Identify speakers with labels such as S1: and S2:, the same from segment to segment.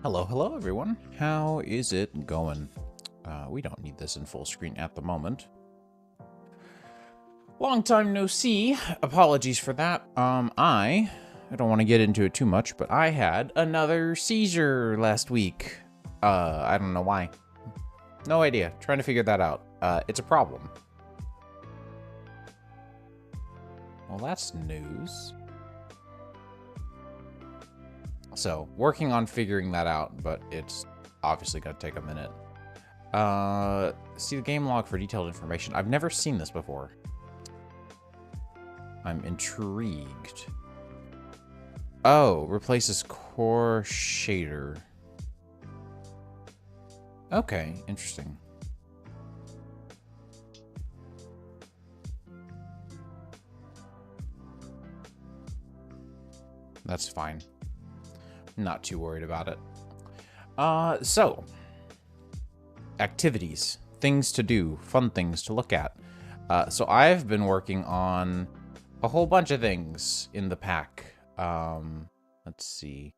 S1: Hello, hello everyone. How is it going? We don't need this in full screen at the moment. Long time no see. Apologies for that. I don't want to get into it too much, but I had another seizure last week. I don't know why. No idea. Trying to figure that out. It's a problem. Well, that's news. So, working on figuring that out, but it's obviously going to take a minute. See the game log for detailed information. I've never seen this before. I'm intrigued. Oh, replaces core shader. Okay, interesting. That's fine. Not too worried about it. So, activities, things to do, fun things to look at. So I've been working on a whole bunch of things in the pack. Let's see.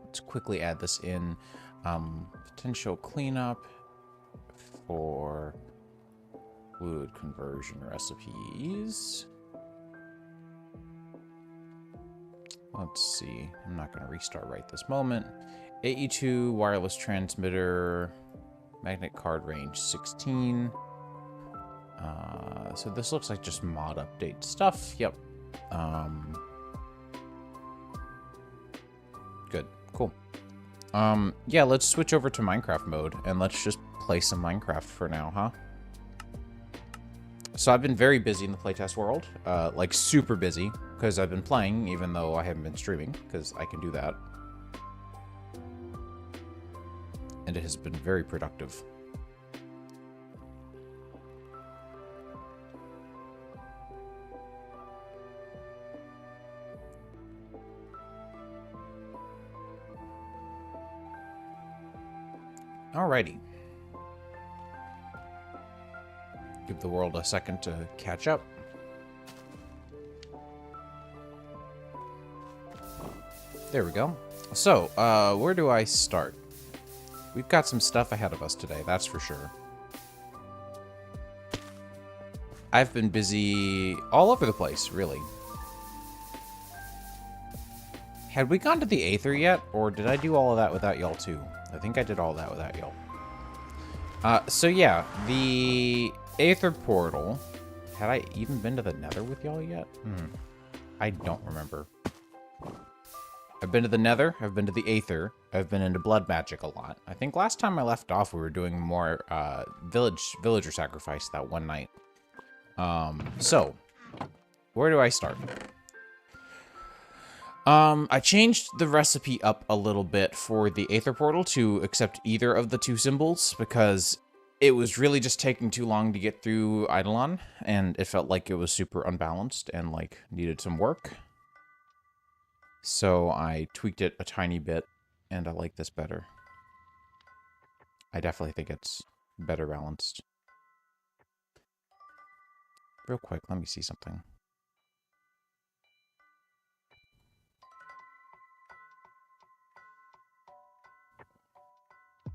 S1: Let's quickly add this in. Potential cleanup for wood conversion recipes. Let's see. I'm not going to restart right this moment. AE2 wireless transmitter, magnet card range 16. So this looks like just mod update stuff. Yep. Good. Cool. Yeah, let's switch over to Minecraft mode and let's just play some Minecraft for now, huh? So I've been very busy in the playtest world, like super busy, because I've been playing even though I haven't been streaming, because I can do that. And it has been very productive. Alrighty. Give the world a second to catch up. There we go. So, where do I start? We've got some stuff ahead of us today, that's for sure. I've been busy all over the place, really. Had we gone to the Aether yet, or did I do all of that without y'all too? I think I did all that without y'all. So yeah, the Aether portal. Had I even been to the Nether with y'all yet? I don't remember. I've been to the Nether, I've been to the Aether, I've been into Blood Magic a lot. I think last time I left off we were doing more villager sacrifice that one night. So, where do I start? I changed the recipe up a little bit for the Aether portal to accept either of the two symbols because it was really just taking too long to get through Eidolon, and it felt like it was super unbalanced and like needed some work. So I tweaked it a tiny bit, and I like this better. I definitely think it's better balanced. Real quick, let me see something.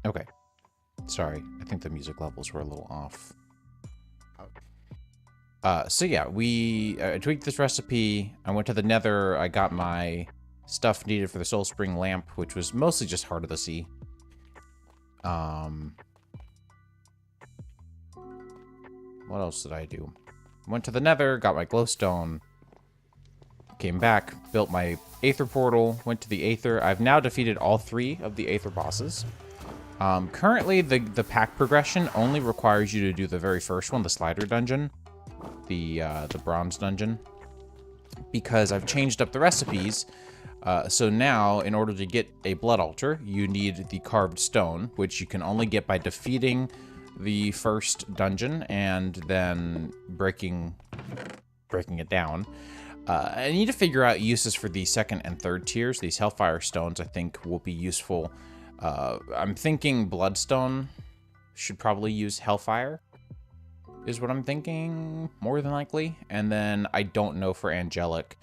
S1: Okay. Sorry, I think the music levels were a little off. So yeah, I tweaked this recipe. I went to the Nether. I got my stuff needed for the Soul Spring lamp, which was mostly just Heart of the Sea. What else did I do? Went to the Nether, got my glowstone, came back, built my Aether portal, went to the Aether. I've now defeated all 3 of the Aether bosses. Currently, the pack progression only requires you to do the very first one, the Slider dungeon, the bronze dungeon, because I've changed up the recipes. So now, in order to get a blood altar, you need the carved stone, which you can only get by defeating the first dungeon and then breaking it down. I need to figure out uses for the second and third tiers. These Hellfire stones, I think, will be useful. I'm thinking Bloodstone should probably use Hellfire, is what I'm thinking, more than likely. And then I don't know for Angelic.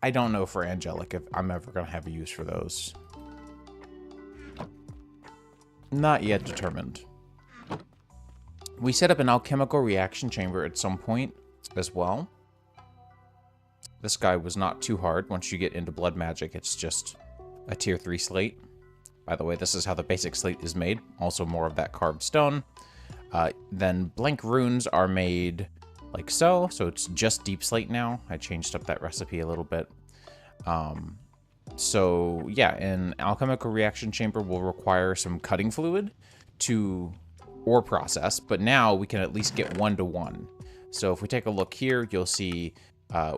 S1: I don't know for angelic if I'm ever going to have a use for those. Not yet determined. We set up an alchemical reaction chamber at some point as well. This guy was not too hard. Once you get into blood magic, it's just a tier 3 slate. By the way, this is how the basic slate is made. Also more of that carved stone. Then blank runes are made like so. So it's just deep slate now. I changed up that recipe a little bit. So yeah, an alchemical reaction chamber will require some cutting fluid to ore process. But now we can at least get 1-to-1. So if we take a look here, you'll see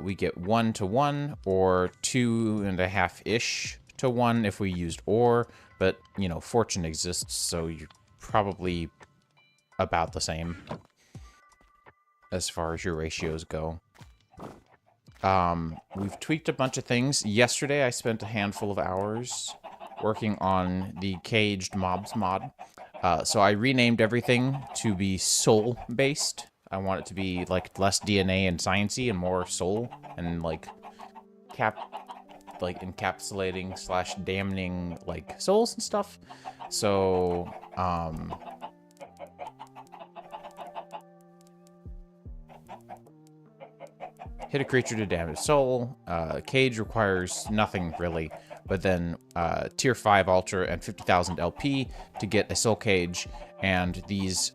S1: we get 1-to-1 or 2.5-ish to 1 if we used ore. But, you know, fortune exists, so you're probably about the same as far as your ratios go. We've tweaked a bunch of things. Yesterday, I spent a handful of hours working on the caged mobs mod. So I renamed everything to be soul-based. I want it to be, like, less DNA and sciencey and more soul and, like, encapsulating slash damning, like, souls and stuff. So, hit a creature to damage soul. Cage requires nothing, really. But then, tier 5 altar and 50,000 LP to get a soul cage. And these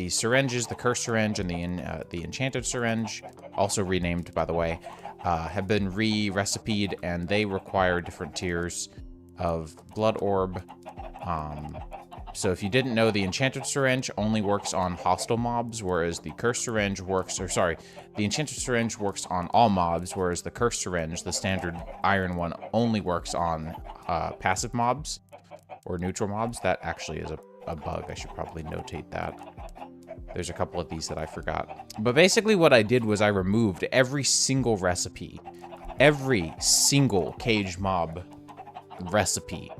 S1: syringes, the cursed syringe and the enchanted syringe, also renamed, by the way, have been re-recipeed, and they require different tiers of blood orb. So if you didn't know, the enchanted syringe only works on hostile mobs, whereas the cursed syringe works, the enchanted syringe works on all mobs, whereas the cursed syringe, the standard iron one, only works on passive mobs or neutral mobs. That actually is a bug. I should probably notate that. There's a couple of these that I forgot. But basically what I did was I removed every single recipe, every single cage mob recipe.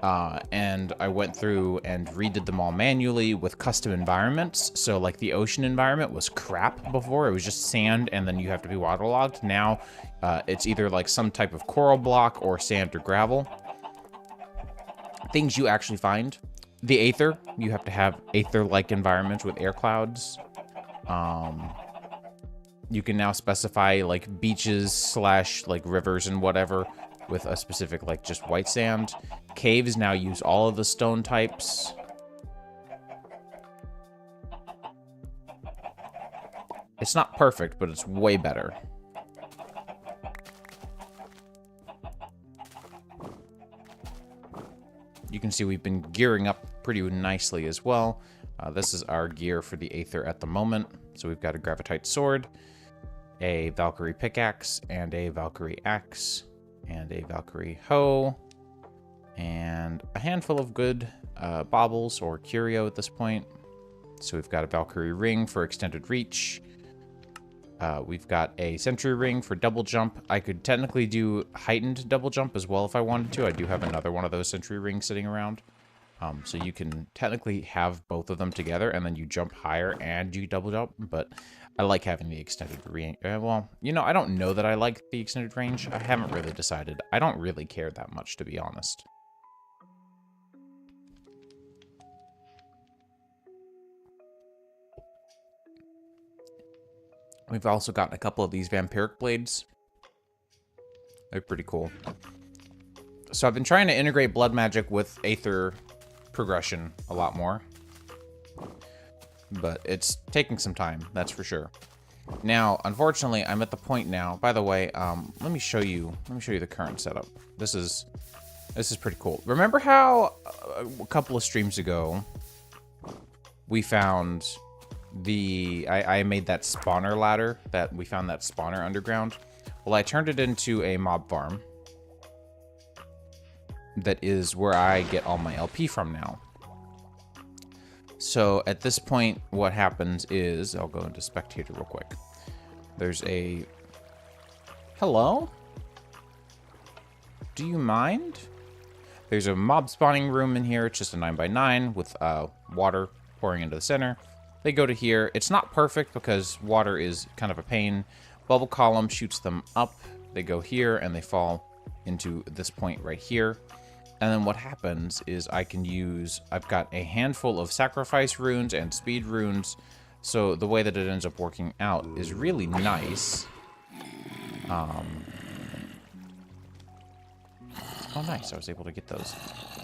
S1: And I went through and redid them all manually with custom environments. So like the ocean environment was crap before. It was just sand and then you have to be waterlogged. Now it's either like some type of coral block or sand or gravel. Things you actually find. The Aether, you have to have Aether-like environments with air clouds. You can now specify like beaches slash like rivers and whatever with a specific like just white sand. Caves now use all of the stone types. It's not perfect, but it's way better. You can see we've been gearing up pretty nicely as well. This is our gear for the Aether at the moment. So we've got a Gravitite Sword, a Valkyrie Pickaxe, and a Valkyrie Axe, and a Valkyrie Hoe, and a handful of good baubles or curio at this point. So we've got a Valkyrie Ring for extended reach. We've got a Sentry Ring for double jump. I could technically do heightened double jump as well if I wanted to. I do have another one of those Sentry Rings sitting around. So you can technically have both of them together and then you jump higher and you double jump. But I like having the extended range. Well, you know, I don't know that I like the extended range. I haven't really decided. I don't really care that much, to be honest. We've also gotten a couple of these vampiric blades. They're pretty cool. So I've been trying to integrate blood magic with Aether progression a lot more. But it's taking some time, that's for sure. Now, unfortunately, I'm at the point now. By the way, let me show you the current setup. This is pretty cool. Remember how a couple of streams ago we found I made that spawner ladder, that we found that spawner underground? Well, I turned it into a mob farm. That is where I get all my LP from now. So at this point, what happens is, I'll go into spectator real quick. There's a, hello? Do you mind? There's a mob spawning room in here. It's just a 9x9 with water pouring into the center. They go to here. It's not perfect because water is kind of a pain. Bubble column shoots them up they go here, and they fall into this point right here. And then what happens is I can use, I've got a handful of sacrifice runes and speed runes. So the way that it ends up working out is really nice. Oh, nice. I was able to get those.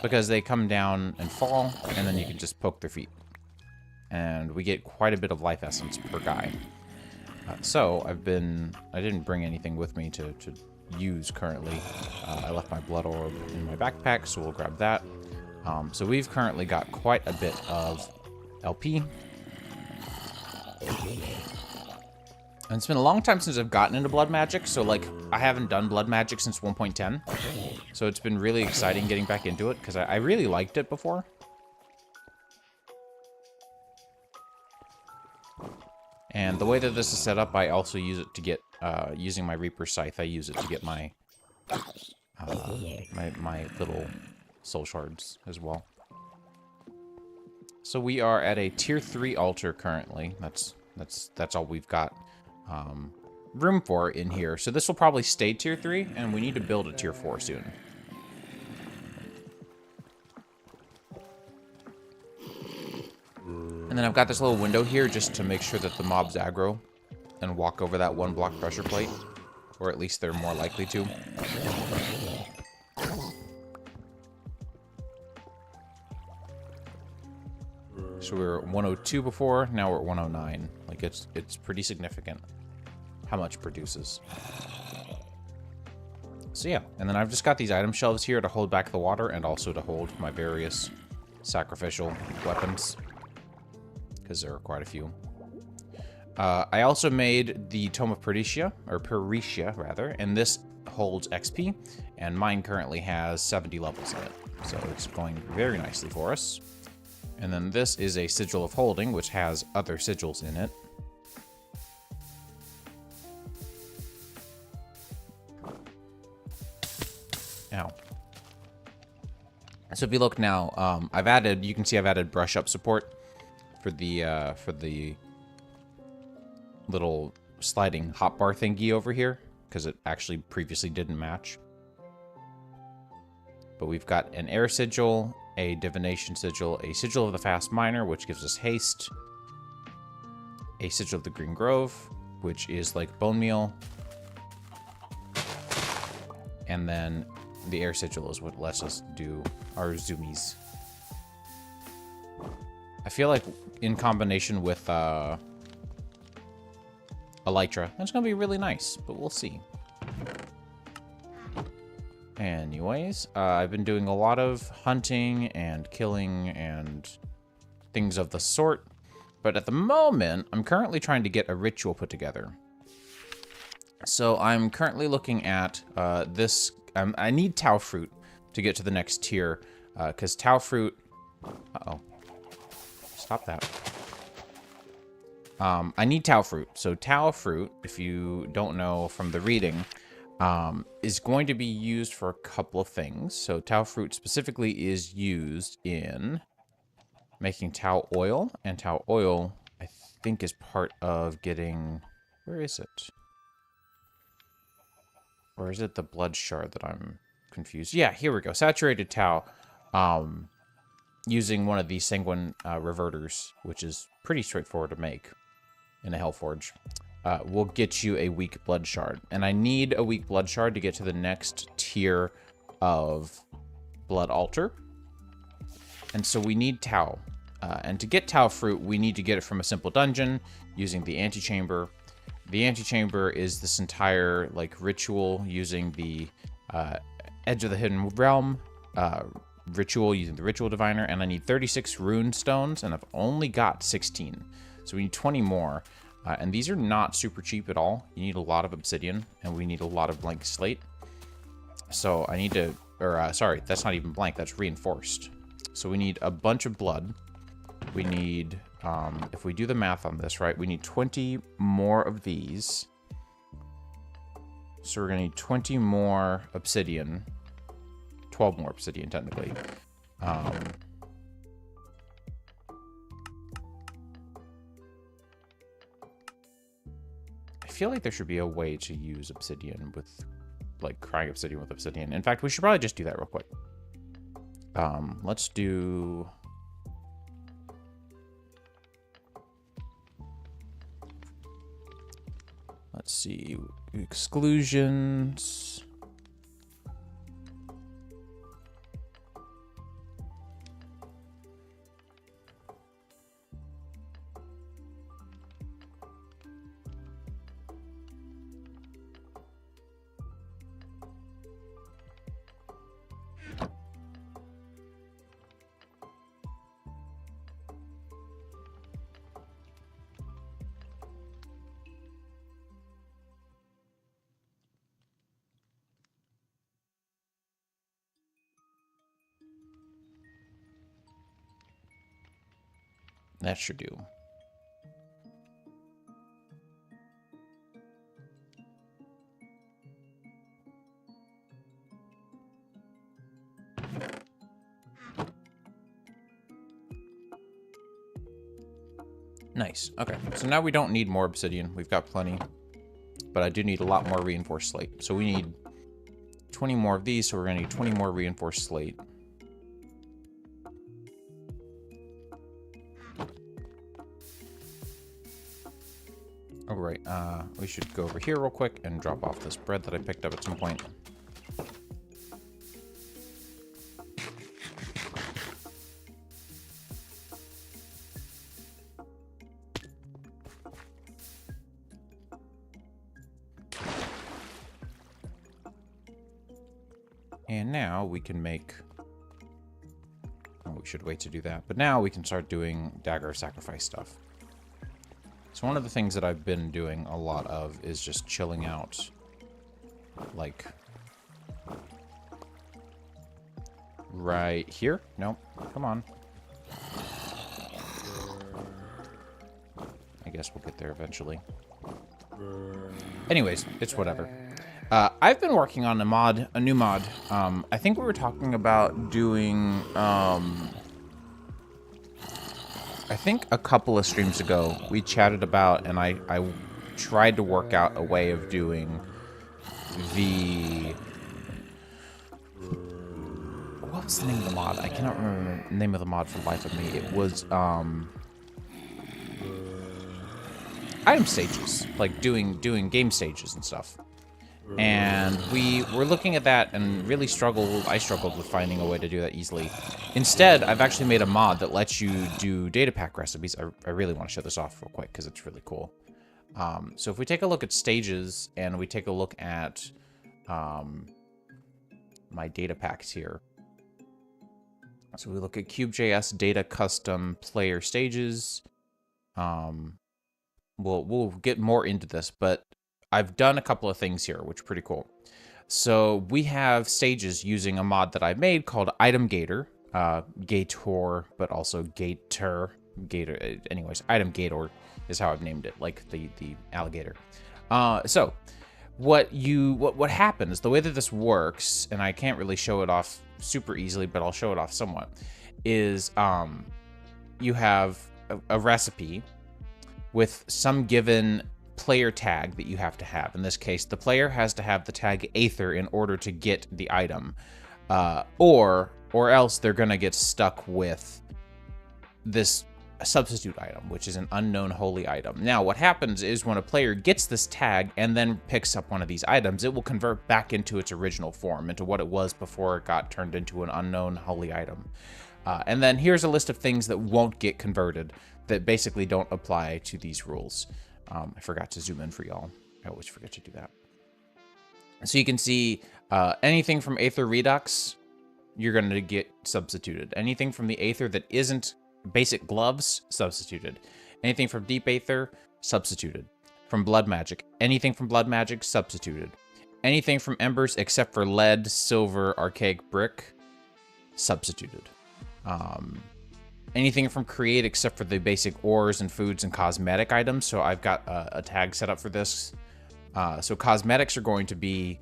S1: Because they come down and fall, and then you can just poke their feet. And we get quite a bit of life essence per guy. So I didn't bring anything with me to use currently. I left my blood orb in my backpack, so we'll grab that. So we've currently got quite a bit of LP. And it's been a long time since I've gotten into blood magic, so like I haven't done blood magic since 1.10. So it's been really exciting getting back into it, because I really liked it before. And the way that this is set up, I also use it to get, using my Reaper Scythe, I use it to get my, my little soul shards as well. So we are at a tier 3 altar currently. That's all we've got room for in here. So this will probably stay tier 3, and we need to build a tier 4 soon. And then I've got this little window here just to make sure that the mobs aggro and walk over that 1 block pressure plate. Or at least they're more likely to. So we were at 102 before, now we're at 109. Like it's pretty significant how much it produces. So yeah, and then I've just got these item shelves here to hold back the water and also to hold my various sacrificial weapons, because there are quite a few. I also made the Tome of Peritia, or Peritia rather, and this holds XP, and mine currently has 70 levels in it, so it's going very nicely for us. And then this is a Sigil of Holding, which has other sigils in it. Ow. So if you look now, you can see I've added brush up support for the little sliding hotbar thingy over here, because it actually previously didn't match. But we've got an air sigil, a divination sigil, a sigil of the fast miner, which gives us haste, a sigil of the green grove, which is like bone meal, and then the air sigil is what lets us do our zoomies. I feel like in combination with Elytra, that's gonna be really nice, but we'll see. Anyways, I've been doing a lot of hunting and killing and things of the sort, but at the moment, I'm currently trying to get a ritual put together. So I'm currently looking at this. I need Tau Fruit to get to the next tier, because Tau Fruit... Uh-oh. Stop that. I need Tau Fruit. So Tau Fruit, if you don't know from the reading, is going to be used for a couple of things. So Tau Fruit specifically is used in making Tau Oil, and Tau Oil, I think, is part of getting... Where is it? Or is it the blood shard that I'm confused? Yeah, here we go. Saturated Tau, using one of these sanguine reverters, which is pretty straightforward to make in a Hellforge, will get you a weak blood shard. And I need a weak blood shard to get to the next tier of blood altar. And so we need Tau. And to get Tau Fruit, we need to get it from a simple dungeon using the antechamber. The antechamber is this entire like ritual using the Edge of the Hidden Realm ritual using the Ritual Diviner, and I need 36 rune stones, and I've only got 16. So we need 20 more, and these are not super cheap at all. You need a lot of obsidian, and we need a lot of blank slate. So I need to, or sorry, that's not even blank, that's reinforced. So we need a bunch of blood. We need, if we do the math on this, right, we need 20 more of these. So we're going to need 20 more obsidian. 12 more obsidian, technically. I feel like there should be a way to use obsidian with, like, crying obsidian with obsidian. In fact, we should probably just do that real quick. Let's do... Let's see, exclusions. That should do. Nice. Okay, so now we don't need more obsidian. We've got plenty. But I do need a lot more reinforced slate. So we need 20 more of these, so we're going to need 20 more reinforced slate. All right, we should go over here real quick and drop off this bread that I picked up at some point. And now we can make... Oh, we should wait to do that. But now we can start doing dagger sacrifice stuff. So one of the things that I've been doing a lot of is just chilling out, like, right here. Nope, come on. I guess we'll get there eventually. Anyways, it's whatever. I've been working on a new mod. I think we were talking about doing, I think a couple of streams ago, we chatted about, and I tried to work out a way of doing the... What was the name of the mod? I cannot remember the name of the mod for the life of me. It was, item stages, like doing game stages and stuff. And we were looking at that and really I struggled with finding a way to do that easily. Instead, I've actually made a mod that lets you do data pack recipes. I really want to show this off real quick because it's really cool. So if we take a look at stages and we take a look at my data packs here. So we look at Cube.js data custom player stages. We'll get more into this, but I've done a couple of things here, which are pretty cool. So we have stages using a mod that I made called Item Gator. Gator, but also Gator. Anyways, Item Gator is how I've named it, like the alligator. So what happens, the way that this works, and I can't really show it off super easily, but I'll show it off somewhat, is you have a recipe with some given player tag that you have to have. In this case, the player has to have the tag Aether in order to get the item, or else they're gonna get stuck with this substitute item, which is an unknown holy item. Now, what happens is when a player gets this tag and then picks up one of these items, it will convert back into its original form, into what it was before it got turned into an unknown holy item. And then here's a list of things that won't get converted, that basically don't apply to these rules. I forgot to zoom in for y'all. I always forget to do that. So you can see anything from Aether Redux, you're going to get substituted. Anything from the Aether that isn't basic gloves, substituted. Anything from Deep Aether, substituted. From Blood Magic, anything from Blood Magic, substituted. Anything from Embers except for lead, silver, archaic brick, substituted. Anything from Create except for the basic ores and foods and cosmetic items. So I've got a tag set up for this. So cosmetics are going to be,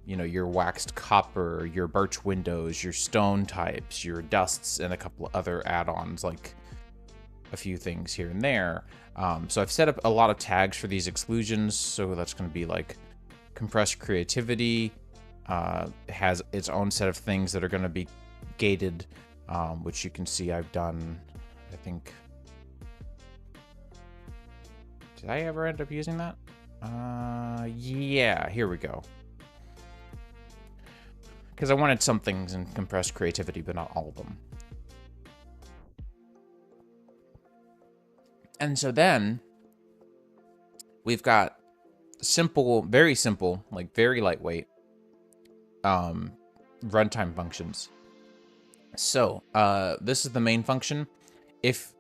S1: you know, your waxed copper, your birch windows, your stone types, your dusts, and a couple of other add-ons, like a few things here and there. So I've set up a lot of tags for these exclusions. So that's going to be like compressed creativity. It has its own set of things that are going to be gated, which you can see I've done, I think. Did I ever end up using that? Yeah, here we go. Because I wanted some things in compressed creativity, but not all of them. And so then we've got simple, like very lightweight runtime functions. So this is the main function. If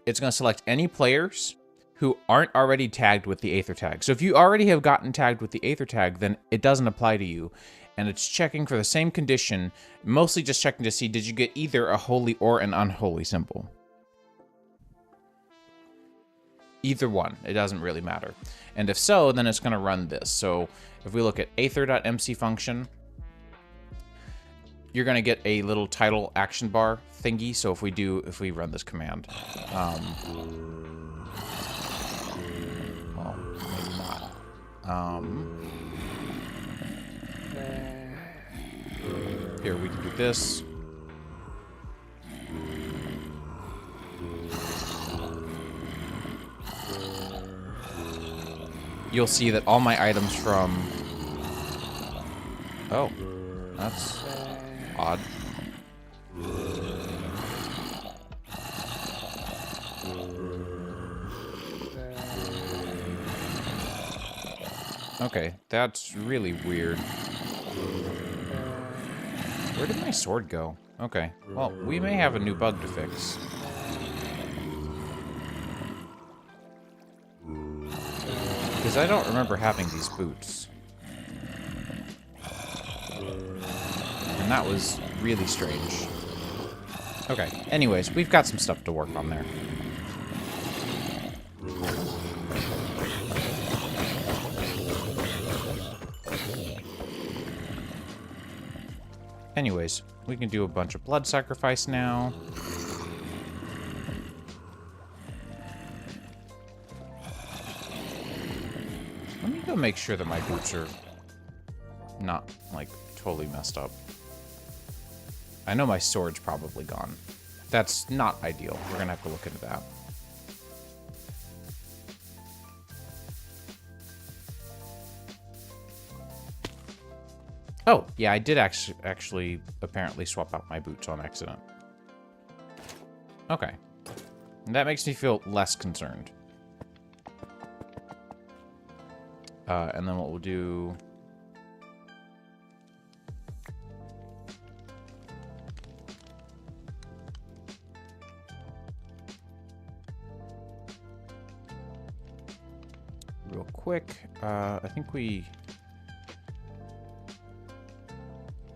S1: it's going to select any players who aren't already tagged with the Aether tag. So if you already have gotten tagged with the Aether tag, then it doesn't apply to you. And it's checking for the same condition, mostly just checking to see, did you get either a holy or an unholy symbol? Either one, it doesn't really matter. And if so, then it's going to run this. So if we look at aether.mc function, you're going to get a little title action bar thingy. So if we run this command, well, maybe not. Here, we can do this. You'll see that all my items from... Oh, that's odd. Okay, that's really weird. Where did my sword go? Okay, well, we may have a new bug to fix. Because I don't remember having these boots. And that was really strange. Okay, anyways, we've got some stuff to work on there. Anyways, we can do a bunch of blood sacrifice now. Let me go make sure that my boots are not, like, totally messed up. I know my sword's probably gone. That's not ideal. We're gonna have to look into that. Oh, yeah, I did actually apparently swap out my boots on accident. Okay. And that makes me feel less concerned. And then what we'll do... Real quick, I think we...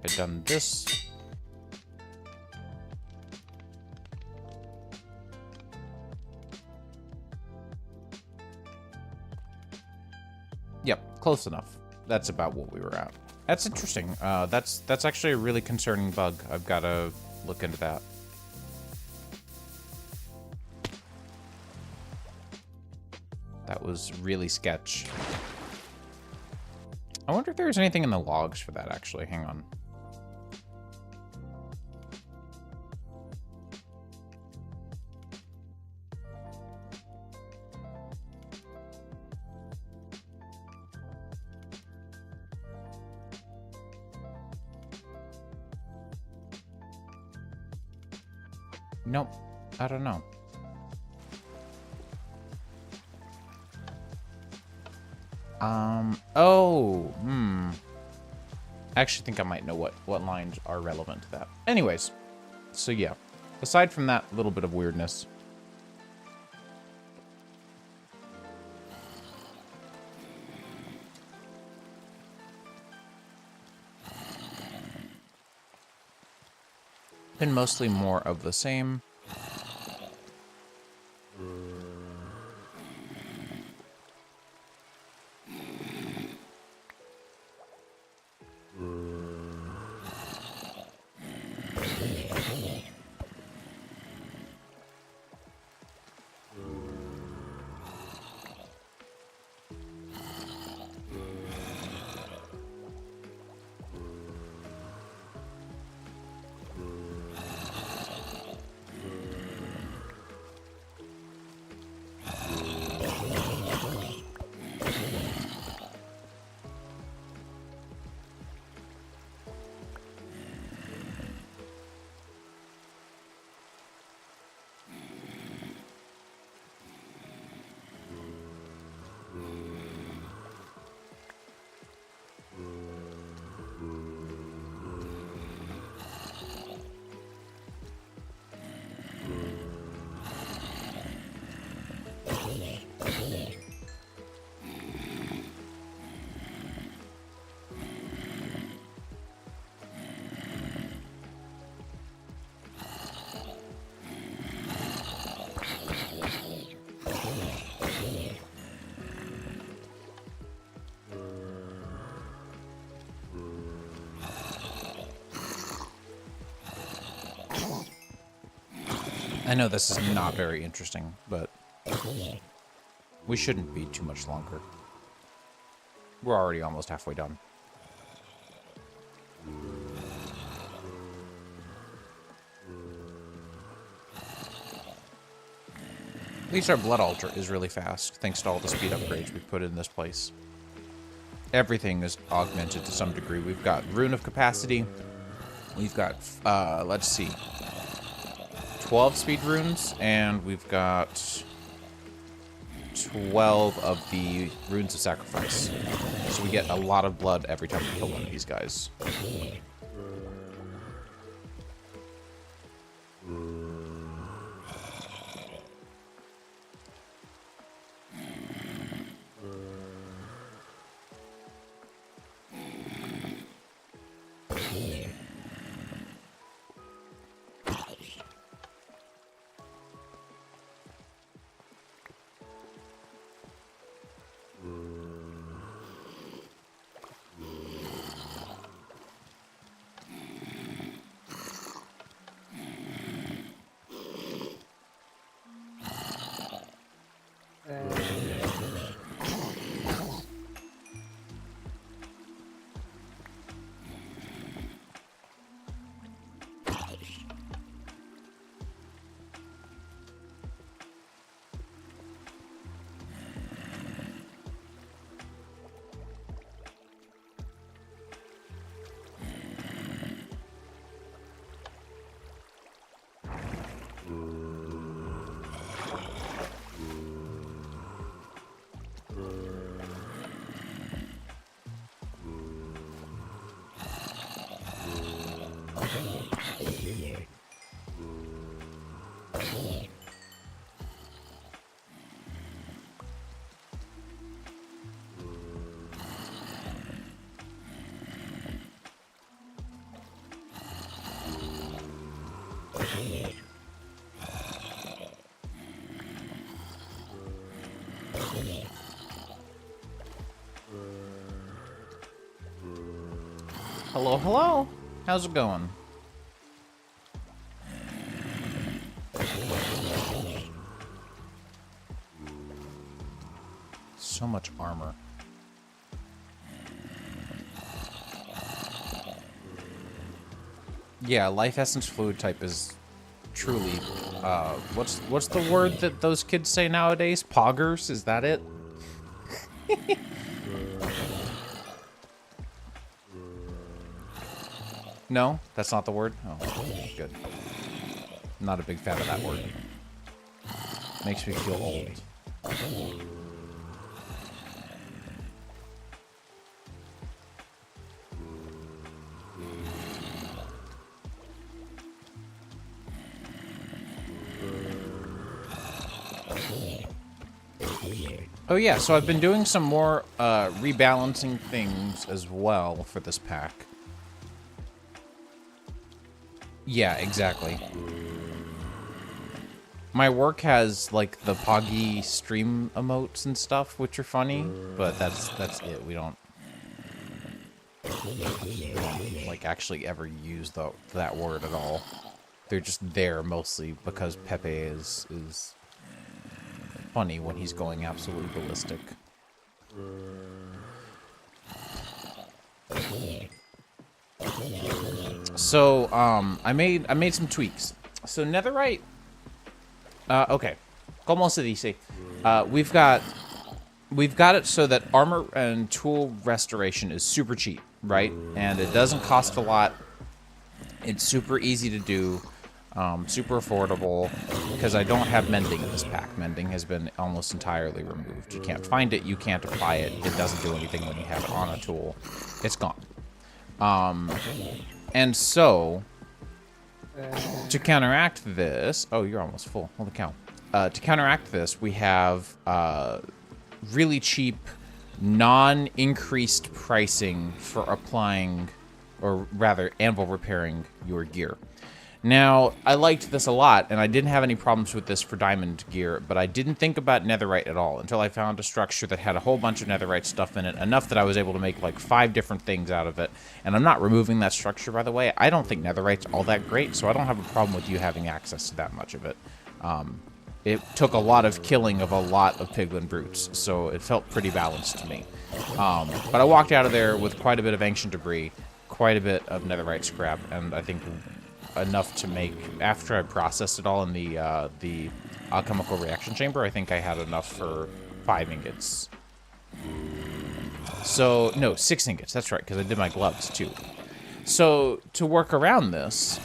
S1: had done this. Yep, close enough. That's about what we were at. That's interesting. That's actually a really concerning bug. I've got to look into that. That was really sketch. I wonder if there's anything in the logs for that, actually. Hang on. Nope. I don't know. I actually think I might know what lines are relevant to that. Anyways, so yeah. Aside from that little bit of weirdness. Been mostly more of the same. I know this is not very interesting, but we shouldn't be too much longer. We're already almost halfway done. At least our blood altar is really fast, thanks to all the speed upgrades we put in this place. Everything is augmented to some degree. We've got Rune of Capacity. We've got, let's see, 12 speed runes, and we've got 12 of the Runes of Sacrifice. So we get a lot of blood every time we kill one of these guys. Hello, hello. How's it going? So much armor. Yeah, life essence fluid type is truly, what's the word that those kids say nowadays? Poggers? Is that it? No? That's not the word? Oh, good. I'm not a big fan of that word. Makes me feel old. Oh yeah, so I've been doing some more rebalancing things as well for this pack. Yeah, exactly. My work has like the Poggy stream emotes and stuff, which are funny, but that's it. We don't like actually ever use that word at all. They're just there mostly because Pepe is funny when he's going absolutely ballistic. So, I made some tweaks. So netherite, okay, como se dice? We've got it so that armor and tool restoration is super cheap, right? And it doesn't cost a lot. It's super easy to do. Super affordable, because I don't have mending in this pack. Mending has been almost entirely removed. You can't find it, you can't apply it, it doesn't do anything when you have it on a tool. It's gone. And so, to counteract this... Oh, you're almost full. Holy cow. To counteract this, we have really cheap, non-increased pricing for applying, or rather, anvil repairing your gear. Now, I liked this a lot, and I didn't have any problems with this for diamond gear, but I didn't think about netherite at all until I found a structure that had a whole bunch of netherite stuff in it, enough that I was able to make like 5 different things out of it. And I'm not removing that structure, by the way. I don't think netherite's all that great, so I don't have a problem with you having access to that much of it. It took a lot of killing of a lot of piglin brutes, so it felt pretty balanced to me. But I walked out of there with quite a bit of ancient debris, quite a bit of netherite scrap, and I think enough to make, after I processed it all in the alchemical reaction chamber, I think I had enough for 5 ingots. So, no, 6 ingots, that's right, because I did my gloves too. So, to work around this,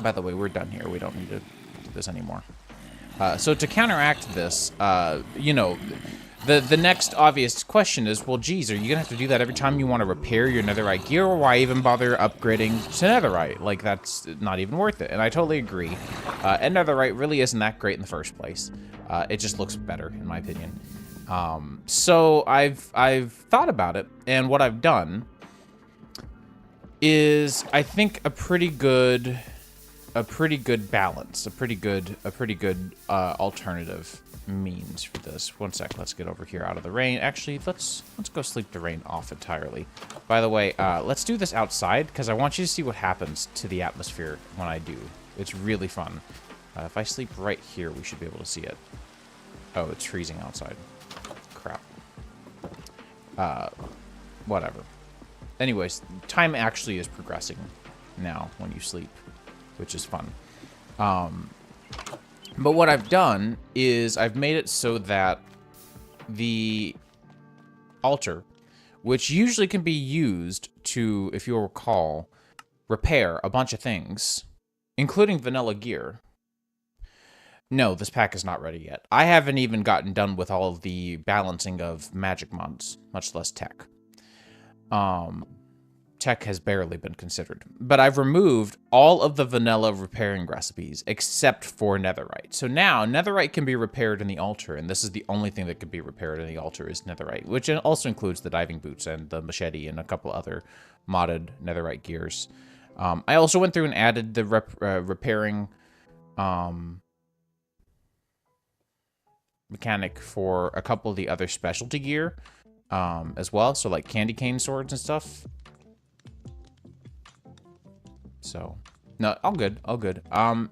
S1: by the way, we're done here, we don't need to do this anymore. So to counteract this, you know, the next obvious question is, well, geez, are you gonna have to do that every time you want to repair your netherite gear, or why even bother upgrading to netherite? Like, that's not even worth it. And I totally agree. And netherite really isn't that great in the first place. It just looks better, in my opinion. So I've thought about it, and what I've done is, I think, a pretty good balance, a pretty good alternative means for this. One sec, let's get over here out of the rain. Actually, let's go sleep the rain off entirely. By the way, let's do this outside, because I want you to see what happens to the atmosphere when I do. It's really fun. If I sleep right here, we should be able to see it. Oh, it's freezing outside. Crap. Whatever. Anyways, time actually is progressing now when you sleep, which is fun. But what I've done is I've made it so that the altar, which usually can be used to, if you'll recall, repair a bunch of things, including vanilla gear. No, this pack is not ready yet. I haven't even gotten done with all of the balancing of magic mods, much less tech. Tech has barely been considered. But I've removed all of the vanilla repairing recipes except for netherite. So now netherite can be repaired in the altar, and this is the only thing that can be repaired in the altar is netherite, which also includes the diving boots and the machete and a couple other modded netherite gears. I also went through and added the repairing mechanic for a couple of the other specialty gear as well, so like candy cane swords and stuff. So, no, all good, all good.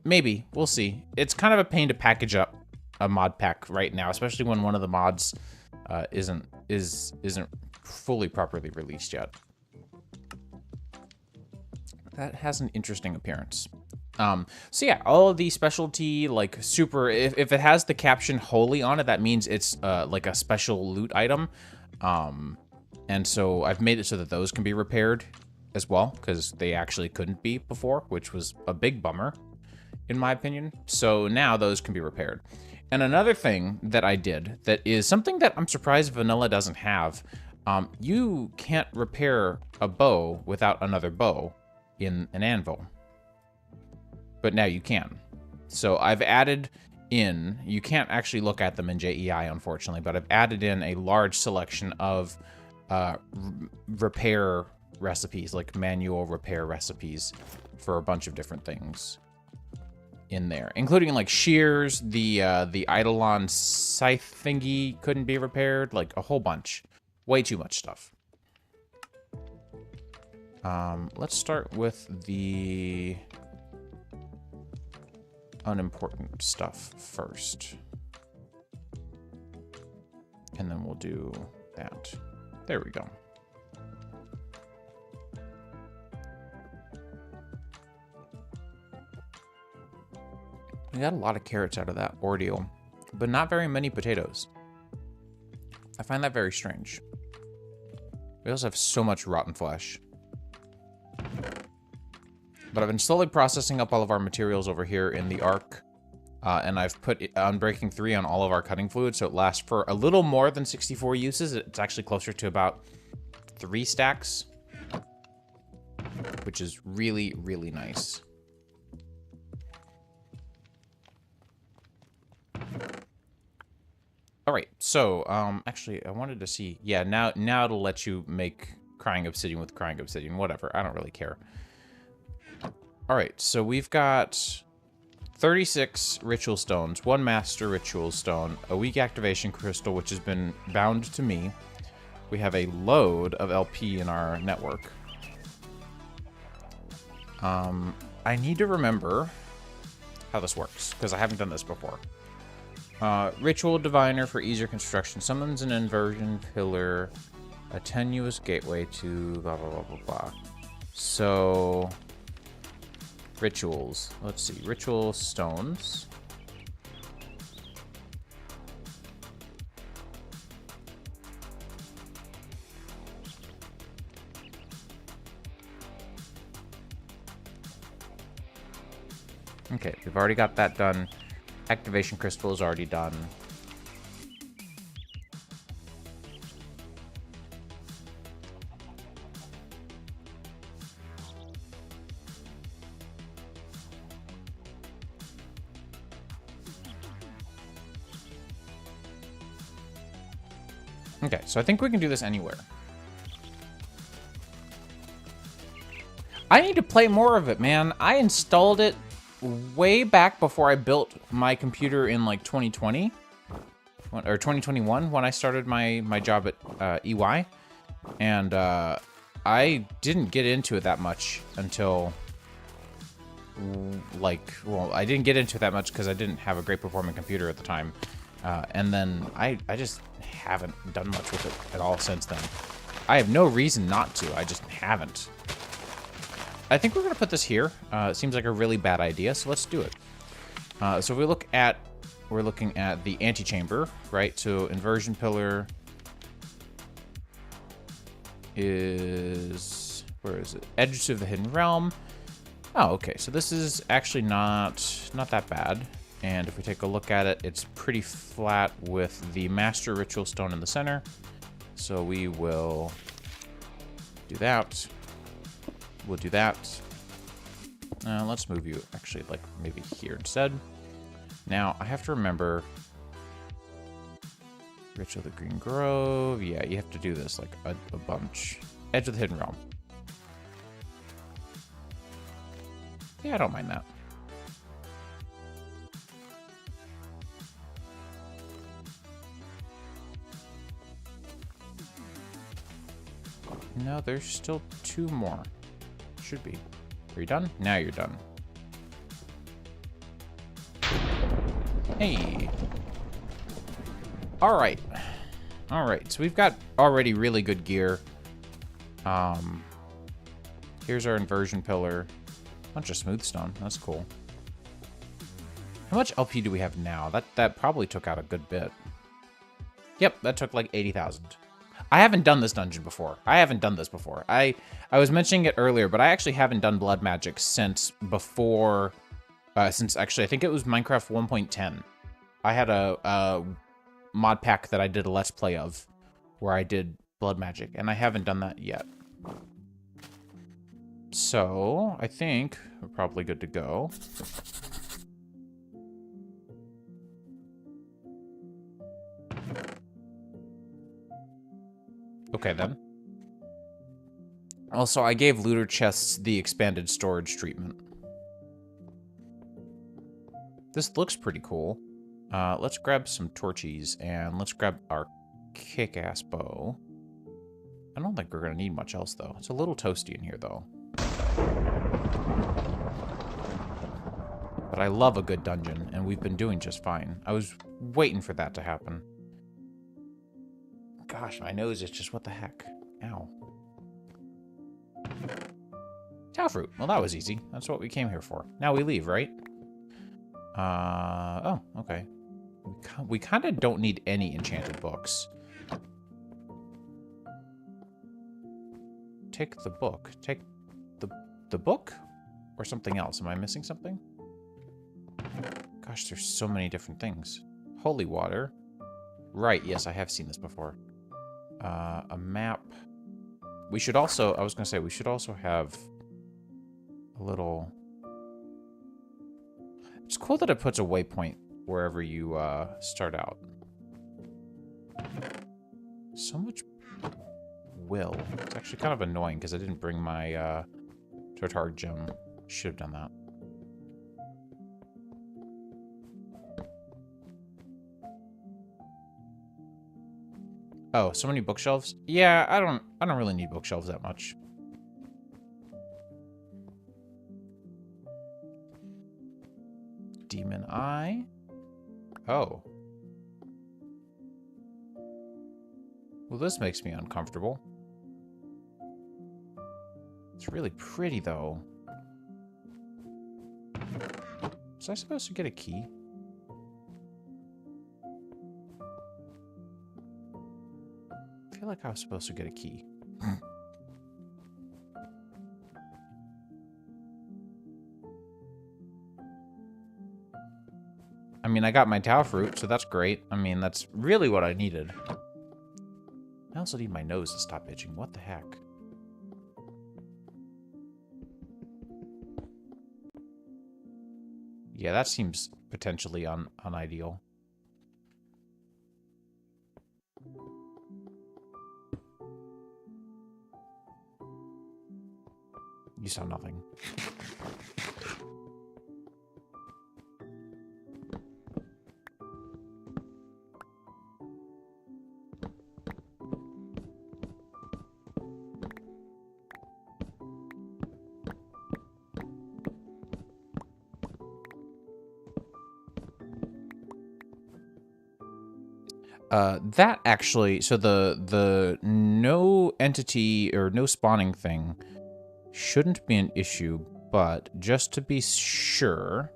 S1: Maybe, we'll see. It's kind of a pain to package up a mod pack right now, especially when one of the mods isn't fully properly released yet. That has an interesting appearance. So yeah, all of the specialty, like super, if it has the caption holy on it, that means it's like a special loot item. And so I've made it so that those can be repaired as well, because they actually couldn't be before, which was a big bummer, in my opinion. So now those can be repaired. And another thing that I did that is something that I'm surprised vanilla doesn't have, you can't repair a bow without another bow in an anvil. But now you can. So I've added in, you can't actually look at them in JEI, unfortunately, but I've added in a large selection of repair recipes, like manual repair recipes for a bunch of different things in there, including like shears, the Eidolon scythe thingy couldn't be repaired, like a whole bunch. Way too much stuff. Let's start with the unimportant stuff first. And then we'll do that. There we go. We got a lot of carrots out of that ordeal, but not very many potatoes. I find that very strange. We also have so much rotten flesh. But I've been slowly processing up all of our materials over here in the Ark. And I've put Unbreaking 3 on all of our cutting fluid, so it lasts for a little more than 64 uses. It's actually closer to about 3 stacks, which is really, really nice. All right, so actually, I wanted to see. Yeah, now it'll let you make crying obsidian with crying obsidian. Whatever, I don't really care. All right, so we've got 36 ritual stones, 1 master ritual stone, a weak activation crystal, which has been bound to me. We have a load of LP in our network. I need to remember how this works, because I haven't done this before. Ritual Diviner for easier construction. Summons an inversion pillar, a tenuous gateway to blah, blah, blah, blah, blah. So, rituals. Let's see. Ritual stones. Okay, we've already got that done. Activation crystal is already done. Okay, so I think we can do this anywhere. I need to play more of it, man. I installed it way back before I built my computer in like 2020 or 2021 when I started my job at EY, and I didn't get into it that much until I didn't get into it that much because I didn't have a great performing computer at the time, and then I just haven't done much with it at all since then. I have no reason not to. I just haven't. I think we're going to put this here. It seems like a really bad idea, so let's do it. So if we look at, we're looking at the antechamber, right? So inversion pillar is, where is it? Edge of the Hidden Realm. Oh, okay. So this is actually not that bad. And if we take a look at it, it's pretty flat with the Master Ritual Stone in the center. So we will do that. We'll do that. Let's move you actually like maybe here instead. Now I have to remember Ritual of the Green Grove. Yeah, you have to do this like a bunch. Edge of the Hidden Realm. Yeah, I don't mind that. No, there's still 2 more. Should be. Are you done? Now you're done. Hey. All right. All right. So we've got already really good gear. Here's our inversion pillar. Bunch of smooth stone. That's cool. How much LP do we have now? That probably took out a good bit. Yep, that took like 80,000. I haven't done this dungeon before. I haven't done this before. I was mentioning it earlier, but I actually haven't done blood magic since before, since actually, I think it was Minecraft 1.10. I had a mod pack that I did a Let's Play of where I did blood magic, and I haven't done that yet. So, I think we're probably good to go. Okay, then. Also, I gave looter chests the expanded storage treatment. This looks pretty cool. Let's grab some torches, and let's grab our kick-ass bow. I don't think we're going to need much else, though. It's a little toasty in here, though. But I love a good dungeon, and we've been doing just fine. I was waiting for that to happen. Gosh, my nose is just, what the heck? Ow. Tau fruit. Well, that was easy. That's what we came here for. Now we leave, right? Oh, okay. We kind of don't need any enchanted books. Take the book. Take the book? Or something else? Am I missing something? Gosh, there's so many different things. Holy water. Right, yes, I have seen this before. A map. We should also, I was going to say, we should also have a little... It's cool that it puts a waypoint wherever you start out. So much will. It's actually kind of annoying because I didn't bring my Tortar gem. Should have done that. Oh, so many bookshelves? Yeah, I don't really need bookshelves that much. Demon Eye. Oh. Well, this makes me uncomfortable. It's really pretty, though. Was I supposed to get a key? I feel like I was supposed to get a key. I mean, I got my Tao fruit, so that's great. I mean, that's really what I needed. I also need my nose to stop itching. What the heck? Yeah, that seems potentially unideal. You saw nothing. That actually, so the no entity or no spawning thing shouldn't be an issue, but just to be sure,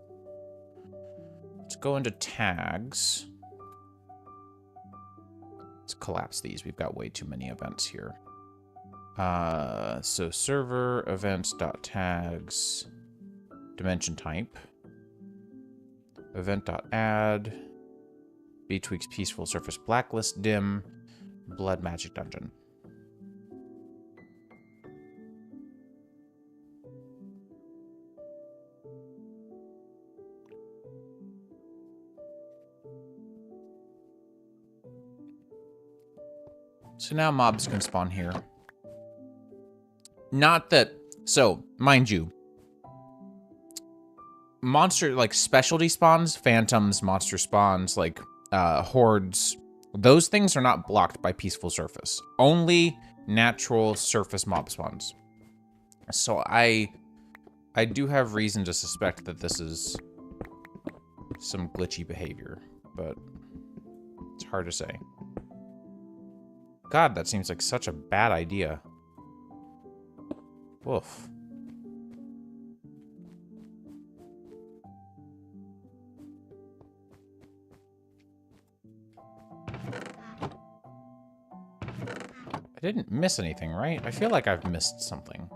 S1: let's go into tags. Let's collapse these. We've got way too many events here. So server events.tags dimension type event.add B-Tweaks Peaceful Surface Blacklist Dim Blood Magic Dungeon. So now mobs can spawn here. Not that... So, mind you, monster, like, specialty spawns, phantoms, monster spawns, like, hordes, those things are not blocked by Peaceful Surface. Only natural surface mob spawns. So I do have reason to suspect that this is some glitchy behavior, but it's hard to say. God, that seems like such a bad idea. Woof. I didn't miss anything, right? I feel like I've missed something.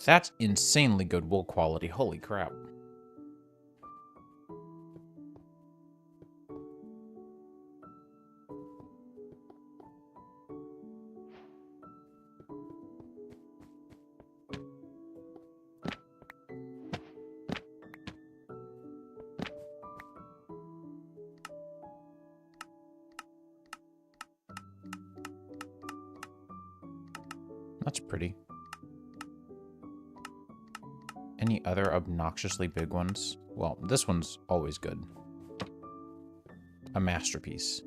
S1: That's insanely good wool quality. Holy crap. That's pretty. Any other obnoxiously big ones? Well, this one's always good. A masterpiece.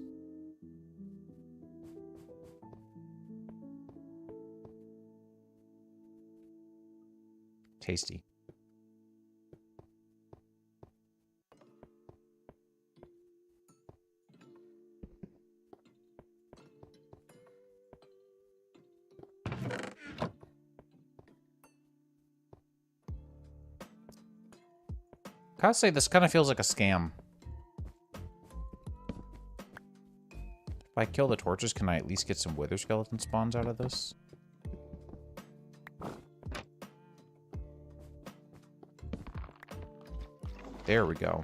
S1: Tasty. Gotta say, this kind of feels like a scam. If I kill the torches, can I at least get some wither skeleton spawns out of this? There we go.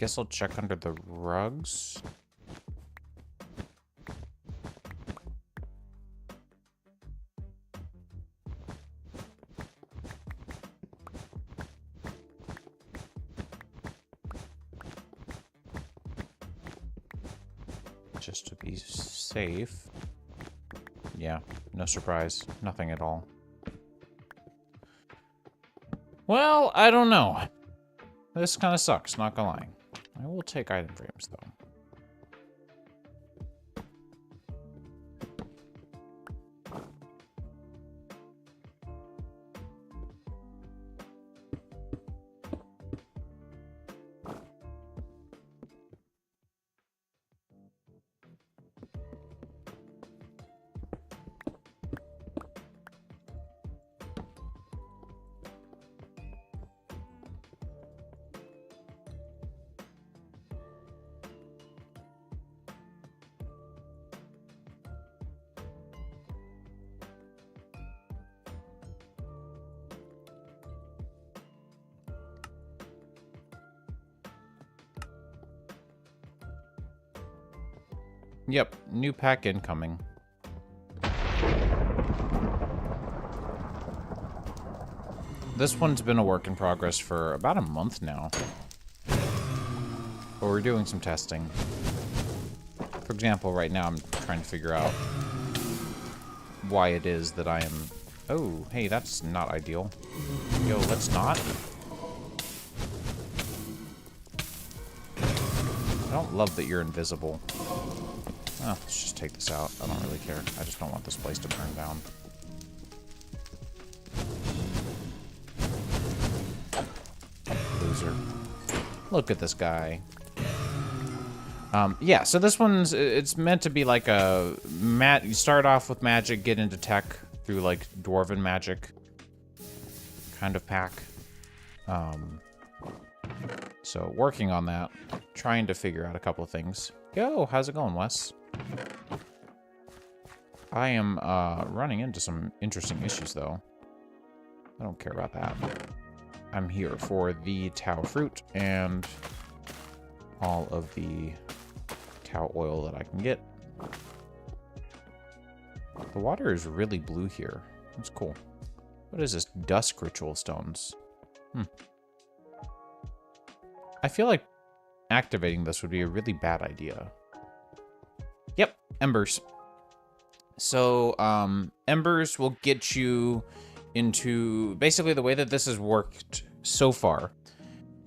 S1: guess I'll check under the rugs. Just to be safe. Yeah, no surprise. Nothing at all. Well, I don't know. This kind of sucks, not gonna lie. I will take item frames, though. Yep, new pack incoming. This one's been a work in progress for about a month now. But we're doing some testing. For example, right now I'm trying to figure out why it is that I am... Oh, hey, that's not ideal. Yo, let's not. I don't love that you're invisible. Oh, let's just take this out. I don't really care. I just don't want this place to burn down. Loser. Look at this guy. Yeah, so this one's, it's meant to be like a, you start off with magic, get into tech through like dwarven magic kind of pack. So working on that, trying to figure out a couple of things. Yo, how's it going, Wes? I am running into some interesting issues, though. I don't care about that. I'm here for the Tau fruit and all of the Tau oil that I can get. The water is really blue here. That's cool. What is this? Dusk ritual stones. I feel like activating this would be a really bad idea. Yep, embers. So, embers will get you into... Basically, the way that this has worked so far,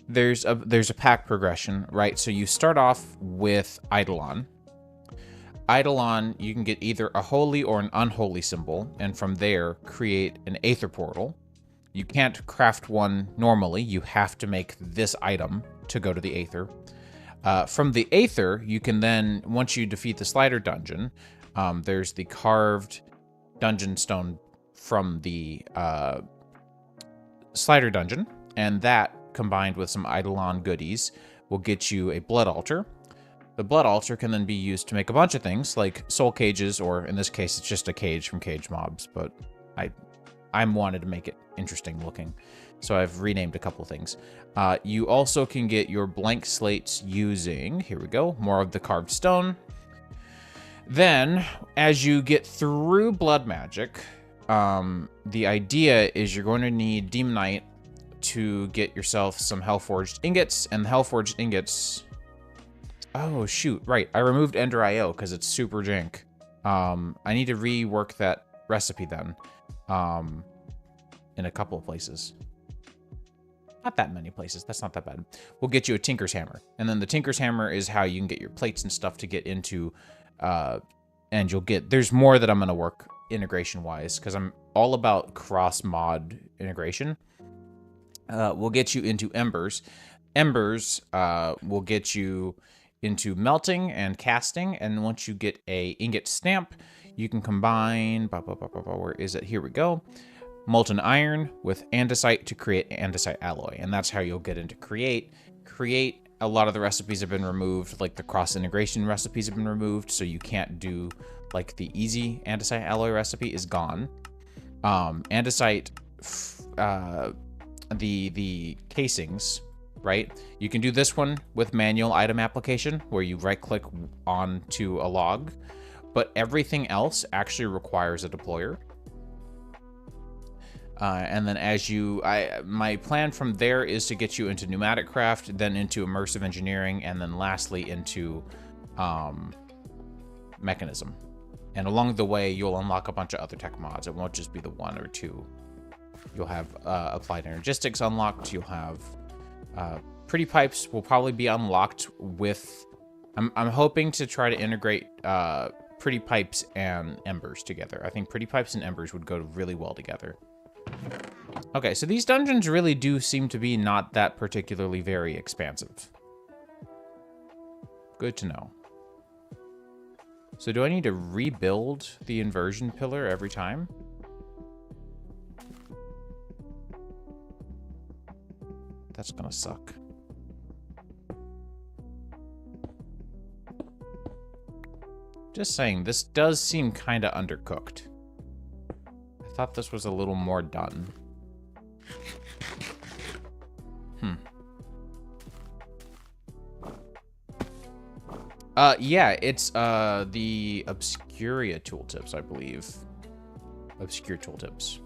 S1: there's a pack progression, right? So you start off with Eidolon. Eidolon, you can get either a holy or an unholy symbol, and from there, create an Aether portal. You can't craft one normally. You have to make this item to go to the Aether. From the Aether, you can then, once you defeat the Slider dungeon, there's the carved dungeon stone from the Slider dungeon, and that, combined with some Eidolon goodies, will get you a blood altar. The blood altar can then be used to make a bunch of things, like soul cages, or in this case, it's just a cage from cage mobs, but I wanted to make it interesting looking, so I've renamed a couple things. You also can get your blank slates using, here we go, more of the carved stone. Then, as you get through blood magic, the idea is you're going to need Demonite to get yourself some Hellforged ingots, and the Hellforged ingots... Oh, shoot, right. I removed Ender IO because it's super jank. I need to rework that recipe then. In a couple of places. Not that many places. That's not that bad. We'll get you a Tinker's Hammer. And then the Tinker's Hammer is how you can get your plates and stuff to get into... and you'll get... There's more that I'm going to work integration-wise, because I'm all about cross-mod integration. We'll get you into Embers. Embers will get you into melting and casting, and once you get a ingot stamp, you can combine... Where is it? Here we go. Molten iron with andesite to create andesite alloy, and that's how you'll get into create. Create, a lot of the recipes have been removed, like the cross-integration recipes have been removed, so you can't do, like, the easy andesite alloy recipe is gone. Andesite, the casings right? You can do this one with manual item application, where you right-click onto a log, but everything else actually requires a deployer. And then my plan from there is to get you into pneumatic craft, then into immersive engineering, and then lastly into mechanism. And along the way, you'll unlock a bunch of other tech mods. It won't just be the 1 or 2. You'll have applied energistics unlocked. You'll have pretty pipes will probably be unlocked with. I'm hoping to try to integrate pretty pipes and embers together. I think pretty pipes and embers would go really well together. Okay, so these dungeons really do seem to be not that particularly very expansive. Good to know. So do I need to rebuild the inversion pillar every time? That's gonna suck. Just saying, this does seem kind of undercooked. I thought this was a little more done. Yeah, it's the Obscuria tooltips, I believe. Obscure tooltips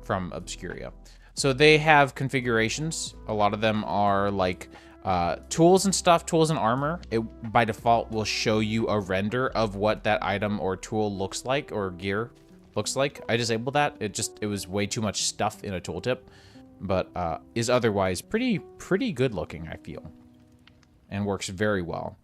S1: from Obscuria. So they have configurations. A lot of them are like tools and stuff, tools and armor. It by default will show you a render of what that item or tool looks like, or gear looks like. I disabled that. It was way too much stuff in a tooltip, but is otherwise pretty good looking, I feel, and works very well.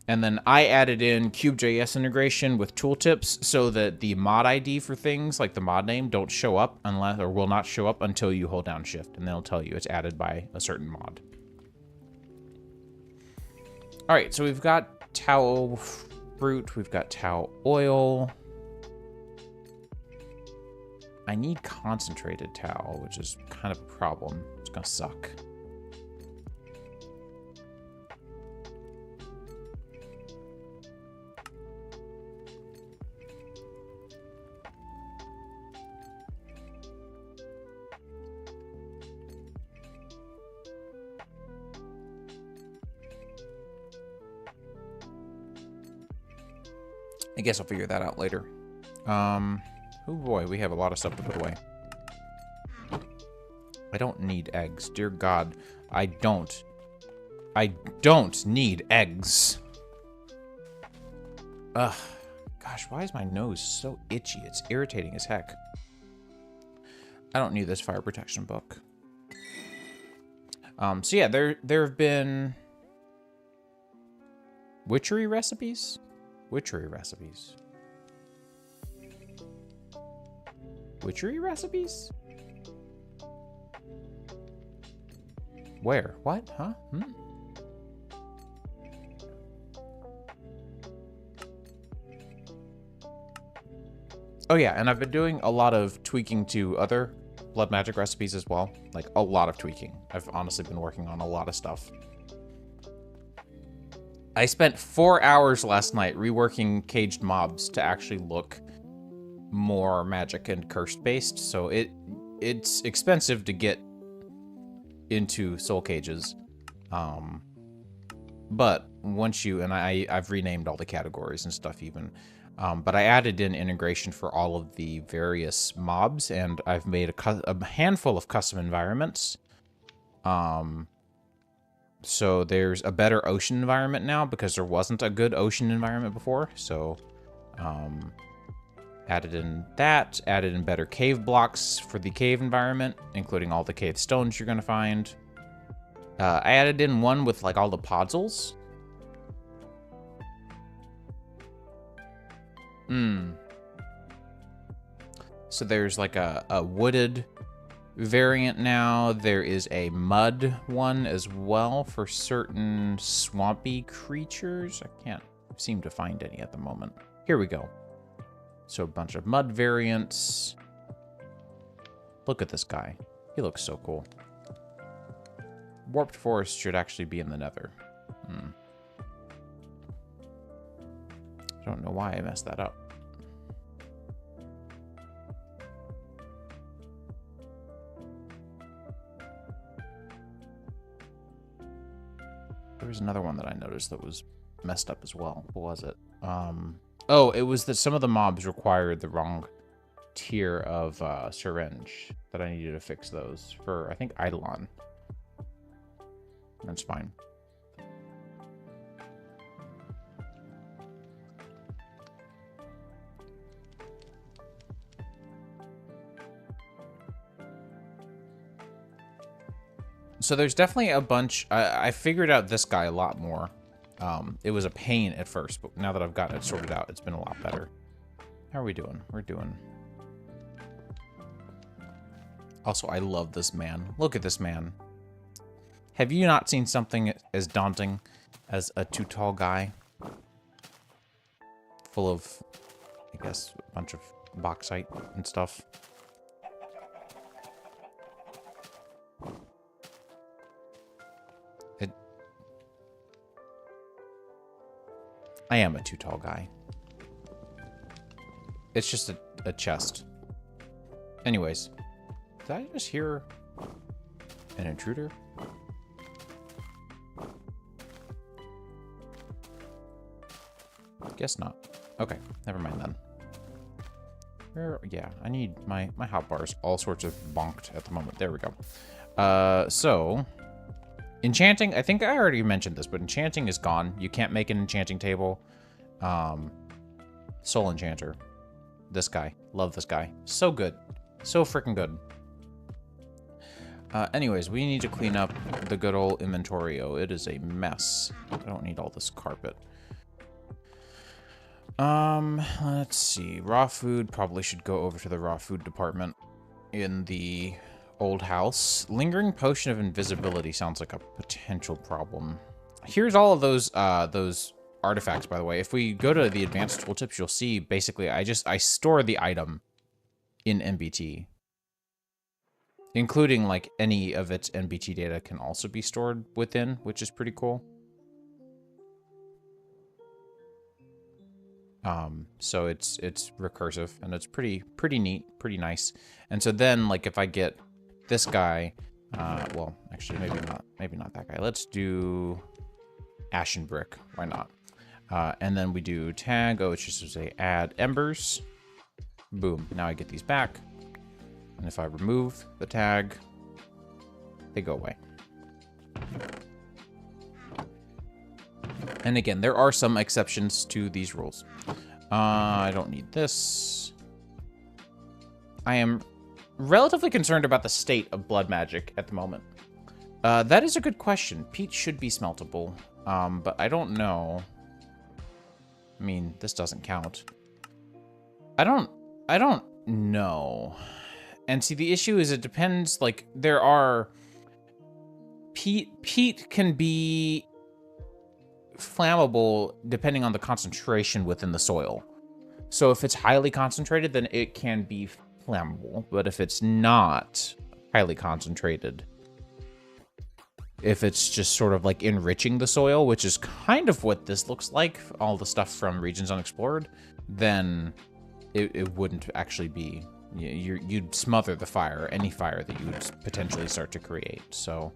S1: And then I added in Cube.js integration with tooltips so that the mod ID for things like the mod name don't show up unless, or will not show up until you hold down shift, and they'll tell you it's added by a certain mod. All right, so we've got tau fruit, we've got tau oil. I need concentrated tau, which is kind of a problem. It's gonna suck. I guess I'll figure that out later. Oh boy, we have a lot of stuff to put away. I don't need eggs. Dear God, I don't need eggs. Ugh. Gosh, why is my nose so itchy? It's irritating as heck. I don't need this fire protection book. So yeah, there have been witchery recipes? Witchery recipes. Witchery recipes? Where? What? Huh? Oh yeah, and I've been doing a lot of tweaking to other blood magic recipes as well. Like, a lot of tweaking. I've honestly been working on a lot of stuff. I spent 4 hours last night reworking caged mobs to actually look more magic and cursed based. So it's expensive to get into soul cages. But once you, and I've renamed all the categories and stuff even. But I added in integration for all of the various mobs, and I've made a handful of custom environments. So there's a better ocean environment now because there wasn't a good ocean environment before. So added in that, added in better cave blocks for the cave environment, including all the cave stones you're going to find. I added in one with like all the podzels. So there's like a wooded variant now. There is a mud one as well for certain swampy creatures. I can't seem to find any at the moment. Here we go. So a bunch of mud variants. Look at this guy. He looks so cool. Warped Forest should actually be in the Nether. I don't know why I messed that up. There was another one that I noticed that was messed up as well. What was it? Oh, it was that some of the mobs required the wrong tier of syringe that I needed to fix those for, I think, Eidolon. That's fine. So there's definitely a bunch. I figured out this guy a lot more. It was a pain at first, but now that I've gotten it sorted out, it's been a lot better. How are we doing? We're doing. Also, I love this man. Look at this man. Have you not seen something as daunting as a too tall guy? Full of, I guess, a bunch of bauxite and stuff. I am a too tall guy. It's just a chest. Anyways, did I just hear an intruder? Guess not. Okay, never mind then. Yeah, I need my hotbars all sorts of bonked at the moment. There we go. So enchanting, I think I already mentioned this, but enchanting is gone. You can't make an enchanting table. Soul enchanter. This guy. Love this guy. So good. So freaking good. Anyways, we need to clean up the good old inventorio. It is a mess. I don't need all this carpet. Let's see. Raw food probably should go over to the raw food department in the old house. Lingering potion of invisibility sounds like a potential problem. Here's all of those artifacts, by the way. If we go to the advanced tooltips, you'll see basically I store the item in NBT, including like any of its NBT data can also be stored within, which is pretty cool. So it's recursive and it's pretty neat, pretty nice. And so then like if I get this guy, well, actually maybe not that guy. Let's do Ashen Brick. Why not? And then we do tag. Oh, it's just to say add embers. Boom. Now I get these back. And if I remove the tag, they go away. And again, there are some exceptions to these rules. I don't need this. I am relatively concerned about the state of blood magic at the moment. That is a good question. Peat should be smeltable, but I don't know. I mean, this doesn't count. I don't know. And see, the issue is it depends, like, there are... Peat can be flammable depending on the concentration within the soil. So if it's highly concentrated, then it can be flammable. But if it's not highly concentrated, if it's just sort of like enriching the soil, which is kind of what this looks like, all the stuff from Regions Unexplored, then it wouldn't actually be... You'd smother the fire, any fire that you would potentially start to create. So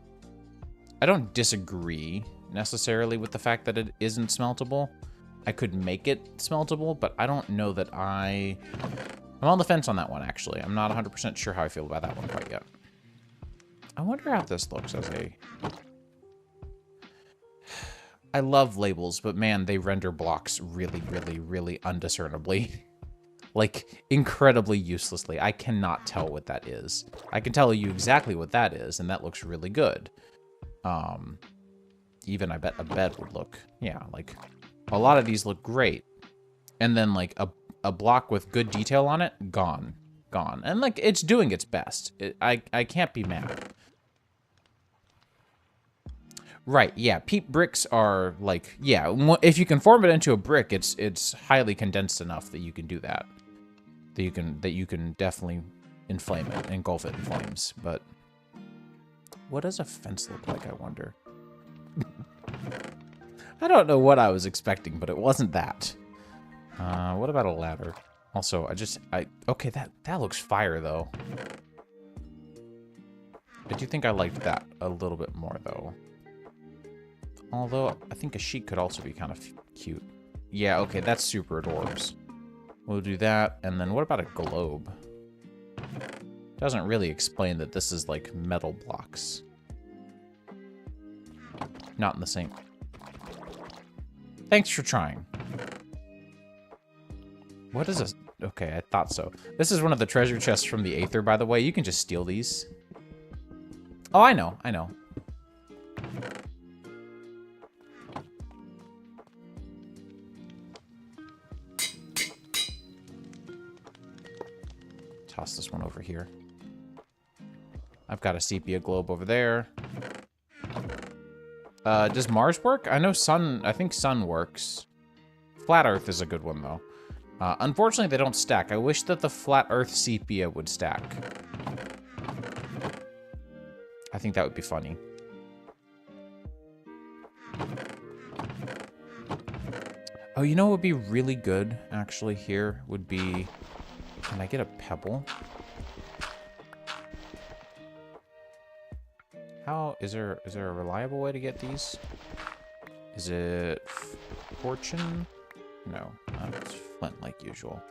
S1: I don't disagree necessarily with the fact that it isn't smeltable. I could make it smeltable, but I don't know that I'm on the fence on that one, actually. I'm not 100% sure how I feel about that one quite yet. I wonder how this looks as a... I love labels, but man, they render blocks really, really, really undiscernibly. Like, incredibly uselessly. I cannot tell what that is. I can tell you exactly what that is, and that looks really good. Even I bet a bed would look, yeah, like, a lot of these look great. And then, like, a block with good detail on it, gone. And, like, it's doing its best. I can't be mad. Right, yeah, peat bricks are, like, yeah, if you can form it into a brick, it's highly condensed enough that you can do that. That you can definitely inflame it, engulf it in flames. But what does a fence look like, I wonder? I don't know what I was expecting, but it wasn't that. What about a ladder? Also, okay, that looks fire, though. I do think I liked that a little bit more, though. Although, I think a sheet could also be kind of cute. Yeah, okay, that's super adorbs. We'll do that, and then what about a globe? Doesn't really explain that this is, like, metal blocks. Not in the same... Thanks for trying. What is this? Okay, I thought so. This is one of the treasure chests from the Aether, by the way. You can just steal these. Oh, I know, I know. Toss this one over here. I've got a sepia globe over there. Does Mars work? I know Sun, I think Sun works. Flat Earth is a good one, though. Unfortunately, they don't stack. I wish that the Flat Earth sepia would stack. I think that would be funny. Oh, you know what would be really good, actually, here? Would be... Can I get a pebble? How... Is there a reliable way to get these? Is it... Fortune? No. It's flint like usual.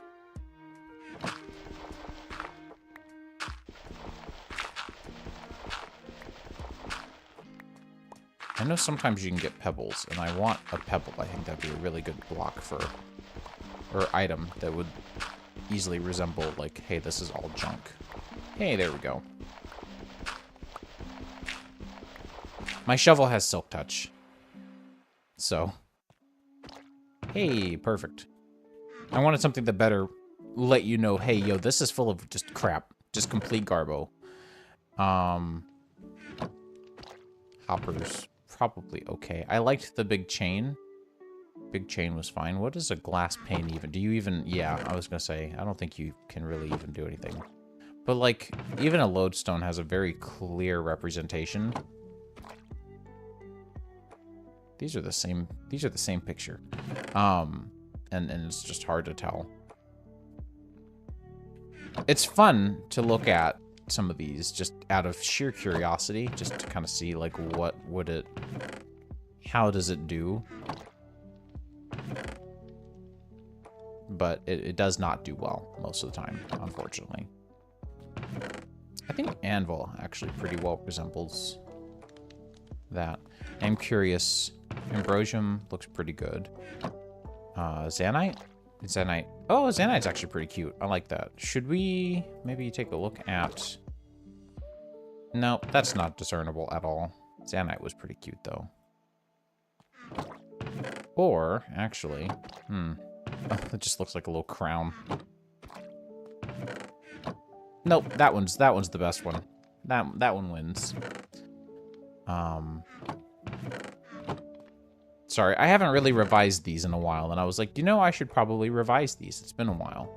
S1: I know sometimes you can get pebbles, and I want a pebble. I think that'd be a really good block for... Or item that would easily resemble, like, hey, this is all junk. Hey, there we go. My shovel has Silk Touch. So... Hey, perfect. I wanted something that better let you know, hey, yo, this is full of just crap. Just complete garbo. Hoppers, probably okay. I liked the big chain. Big chain was fine. What is a glass pane even? Do you even... Yeah, I was gonna say, I don't think you can really even do anything. But, like, even a lodestone has a very clear representation. These are the same picture. And it's just hard to tell. It's fun to look at some of these just out of sheer curiosity, just to kind of see, like, what would it... How does it do? But it does not do well most of the time, unfortunately. I think Anvil actually pretty well resembles that. I'm curious. Ambrosium looks pretty good. Zanite? Zanite. Oh, Zanite's actually pretty cute. I like that. Should we maybe take a look at... Nope, that's not discernible at all. Zanite was pretty cute, though. Or, actually... Oh, it just looks like a little crown. Nope, that one's the best one. That one wins. Sorry, I haven't really revised these in a while, and I was like, you know, I should probably revise these. It's been a while.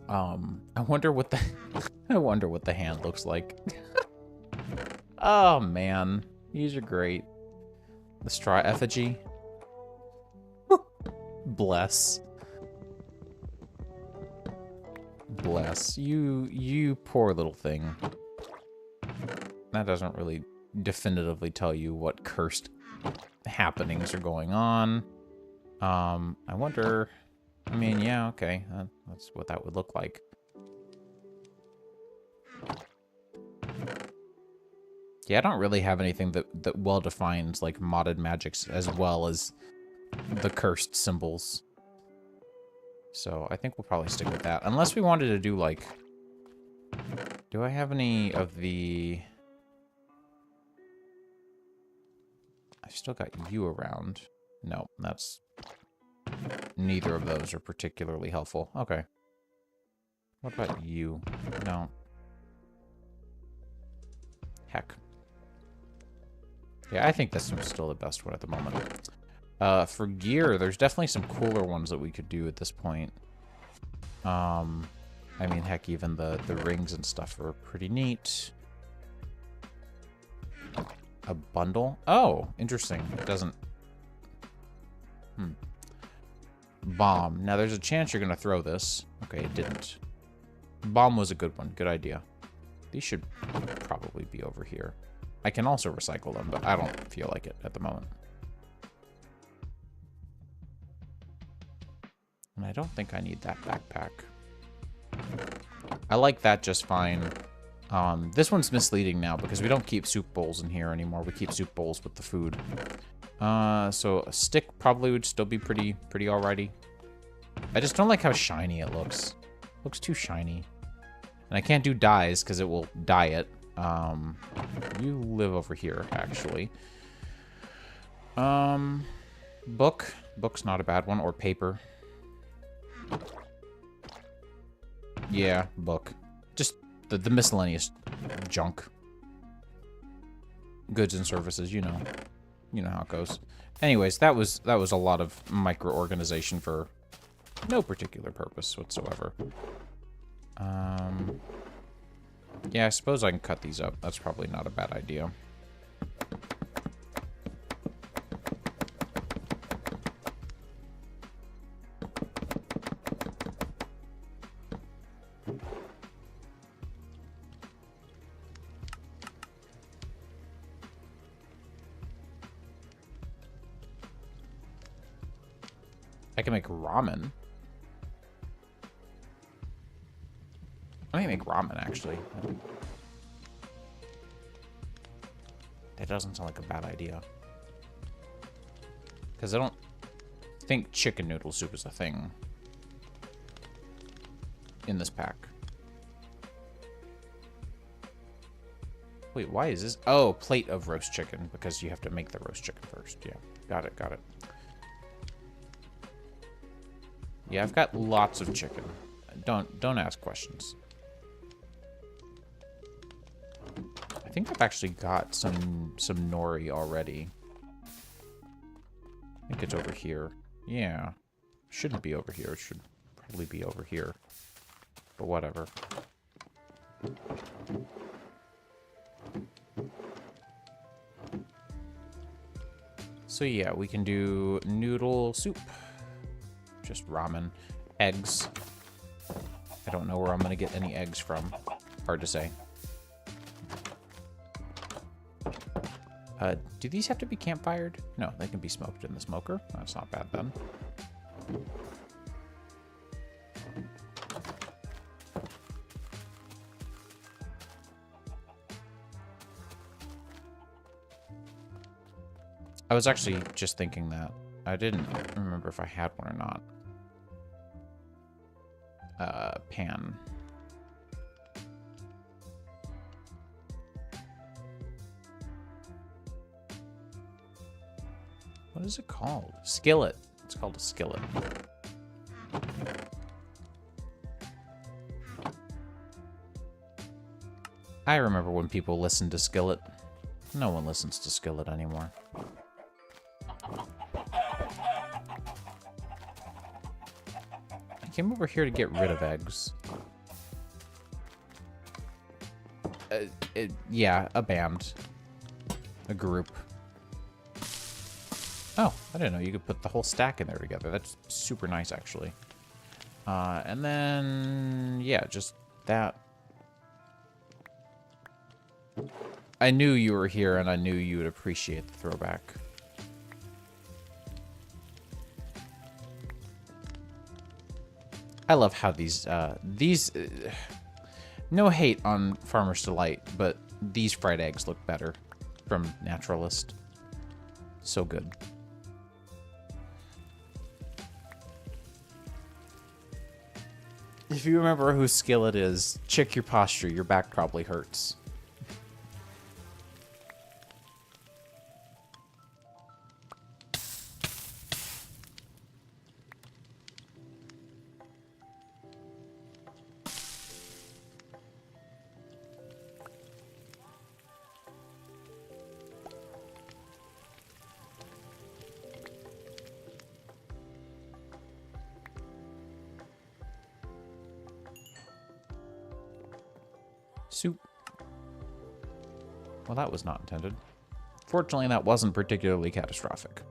S1: I wonder what the I wonder what the hand looks like. Oh man, these are great. The straw effigy. Bless. Bless. You poor little thing. That doesn't really definitively tell you what cursed happenings are going on. I wonder... I mean, yeah, okay. That's what that would look like. Yeah, I don't really have anything that well defines, like, modded magics as well as the cursed symbols. So I think we'll probably stick with that. Unless we wanted to do, like... Do I have any of the... I've still got you around. No, that's... Neither of those are particularly helpful. Okay. What about you? No. Heck. Yeah, I think this one's still the best one at the moment. For gear, there's definitely some cooler ones that we could do at this point. I mean, heck, even the rings and stuff are pretty neat. A bundle? Oh, interesting. It doesn't... Bomb. Now, there's a chance you're going to throw this. Okay, it didn't. Bomb was a good one. Good idea. These should probably be over here. I can also recycle them, but I don't feel like it at the moment. And I don't think I need that backpack. I like that just fine. This one's misleading now because we don't keep soup bowls in here anymore. We keep soup bowls with the food. So a stick probably would still be pretty alrighty. I just don't like how shiny it looks. It looks too shiny. And I can't do dyes because it will dye it. You live over here, actually. Book. Book's not a bad one. Or paper. Yeah, book. Just the miscellaneous junk. Goods and services, you know. You know how it goes. Anyways, that was a lot of micro-organization for no particular purpose whatsoever. Yeah, I suppose I can cut these up. That's probably not a bad idea. I can make ramen. I might make ramen, actually. That doesn't sound like a bad idea. Because I don't think chicken noodle soup is a thing in this pack. Wait, why is this? Oh, plate of roast chicken, because you have to make the roast chicken first. Yeah, got it, got it. Yeah, I've got lots of chicken. Don't ask questions. I think I've actually got some nori already. I think it's over here. Yeah. Shouldn't be over here. It should probably be over here. But whatever. So yeah, we can do noodle soup. Just ramen. Eggs. I don't know where I'm going to get any eggs from. Hard to say. Do these have to be campfired? No, they can be smoked in the smoker. That's not bad then. I was actually just thinking that. I didn't remember if I had one or not. Pan. What is it called? Skillet. It's called a skillet. I remember when people listened to Skillet. No one listens to Skillet anymore. I came over here to get rid of eggs. Yeah, a band. A group. Oh, I didn't know you could put the whole stack in there together. That's super nice, actually. And then, yeah, just that. I knew you were here, and I knew you would appreciate the throwback. I love how these, no hate on Farmer's Delight, but these fried eggs look better from Naturalist. So good. If you remember whose Skillet is, check your posture. Your back probably hurts. Soup. Well, that was not intended. Fortunately, that wasn't particularly catastrophic.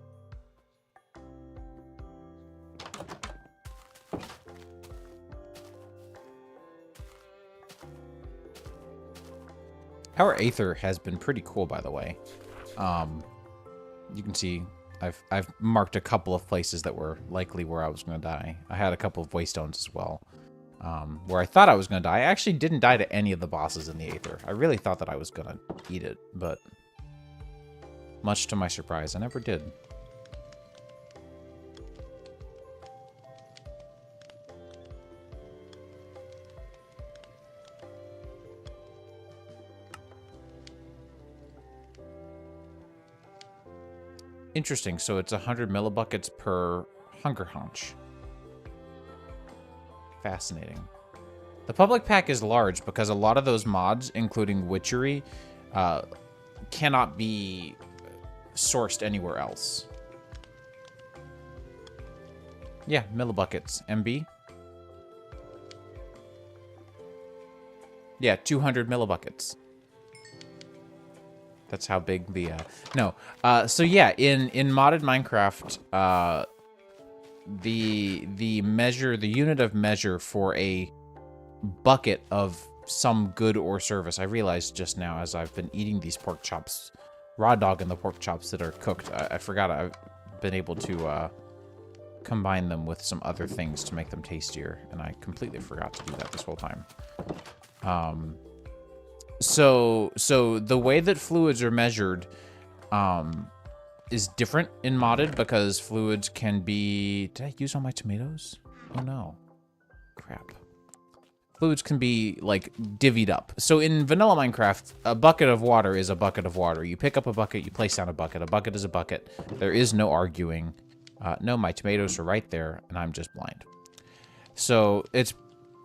S1: Power Aether has been pretty cool, by the way. You can see I've marked a couple of places that were likely where I was going to die. I had a couple of waystones as well, where I thought I was going to die. I actually didn't die to any of the bosses in the Aether. I really thought that I was going to eat it, but much to my surprise, I never did. Interesting, so it's 100 millibuckets per hunger haunch. Fascinating. The public pack is large because a lot of those mods, including Witchery, cannot be sourced anywhere else. Yeah, millibuckets. MB? Yeah, 200 millibuckets. That's how big the, no. So yeah, in modded Minecraft, the unit of measure for a bucket of some good or service, I realized just now as I've been eating these pork chops, raw dog and the pork chops that are cooked, I forgot I've been able to, combine them with some other things to make them tastier, and I completely forgot to do that this whole time. So the way that fluids are measured is different in modded because fluids can be... Did I use all my tomatoes? Oh no. Crap. Fluids can be, like, divvied up. So in vanilla Minecraft, a bucket of water is a bucket of water. You pick up a bucket, you place down a bucket. A bucket is a bucket. There is no arguing. No, my tomatoes are right there, and I'm just blind. So it's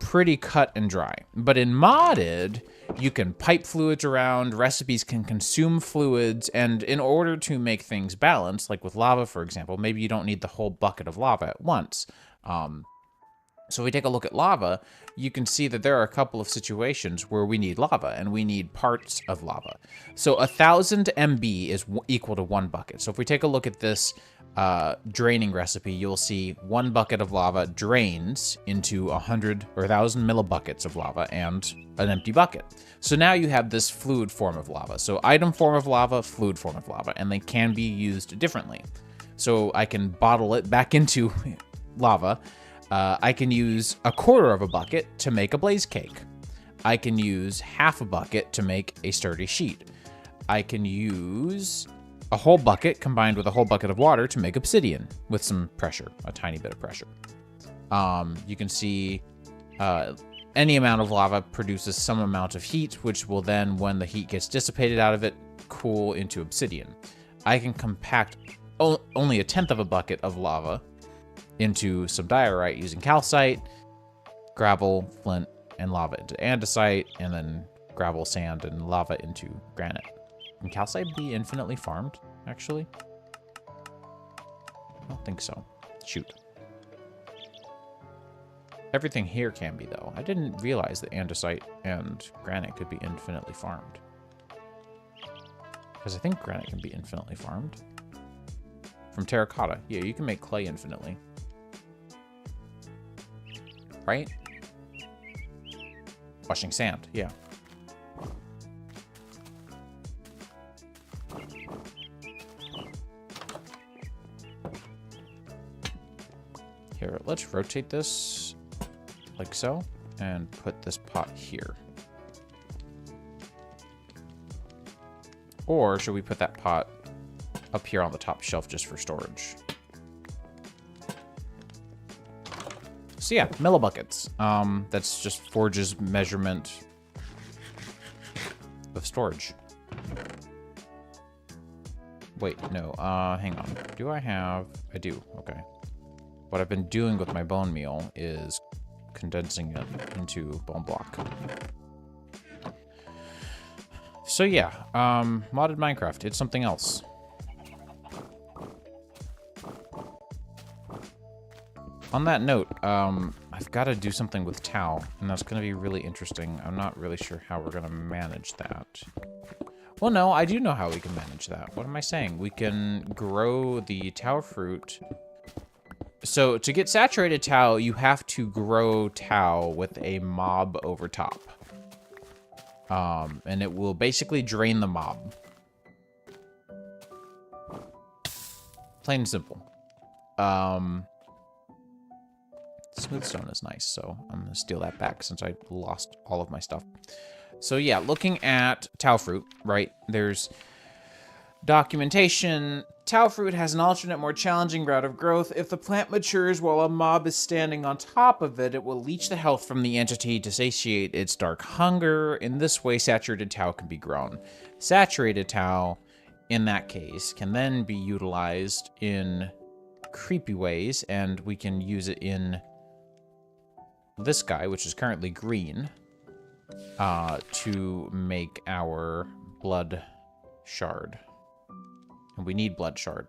S1: pretty cut and dry. But in modded, you can pipe fluids around, recipes can consume fluids, and in order to make things balanced, like with lava, for example, maybe you don't need the whole bucket of lava at once. So if we take a look at lava, you can see that there are a couple of situations where we need lava, and we need parts of lava. So 1000 MB is equal to 1 bucket. So if we take a look at this draining recipe, you'll see 1 bucket of lava drains into 100 or 1000 millibuckets of lava and an empty bucket. So now you have this fluid form of lava. So item form of lava, fluid form of lava, and they can be used differently. So I can bottle it back into lava. I can use a quarter of a bucket to make a blaze cake. I can use half a bucket to make a sturdy sheet. I can use a whole bucket combined with a whole bucket of water to make obsidian with some pressure, a tiny bit of pressure. You can see any amount of lava produces some amount of heat, which will then, when the heat gets dissipated out of it, cool into obsidian. I can compact only 1/10 of a bucket of lava into some diorite using calcite, gravel, flint, and lava into andesite, and then gravel, sand, and lava into granite. Can calcite be infinitely farmed, actually? I don't think so. Shoot. Everything here can be, though. I didn't realize that andesite and granite could be infinitely farmed. Because I think granite can be infinitely farmed. From terracotta. Yeah, you can make clay infinitely. Right? Washing sand, yeah. Here, let's rotate this like so, and put this pot here. Or should we put that pot up here on the top shelf just for storage? So yeah, millibuckets. That's just Forge's measurement of storage. Wait, no, hang on. Do I have... I do, okay. What I've been doing with my bone meal is condensing it into bone block. So yeah, modded Minecraft, it's something else. On that note, I've got to do something with Tau, and that's going to be really interesting. I'm not really sure how we're going to manage that. Well, no, I do know how we can manage that. What am I saying? We can grow the Tau fruit. So to get saturated Tau, you have to grow Tau with a mob over top. And it will basically drain the mob. Plain and simple. Smooth stone is nice, so I'm going to steal that back since I lost all of my stuff. So yeah, looking at Tau fruit, right? There's documentation. Tau fruit has an alternate, more challenging route of growth. If the plant matures while a mob is standing on top of it, it will leech the health from the entity to satiate its dark hunger. In this way, saturated Tau can be grown. Saturated Tau, in that case, can then be utilized in creepy ways, and we can use it in this guy, which is currently green, to make our blood shard. And we need blood shard.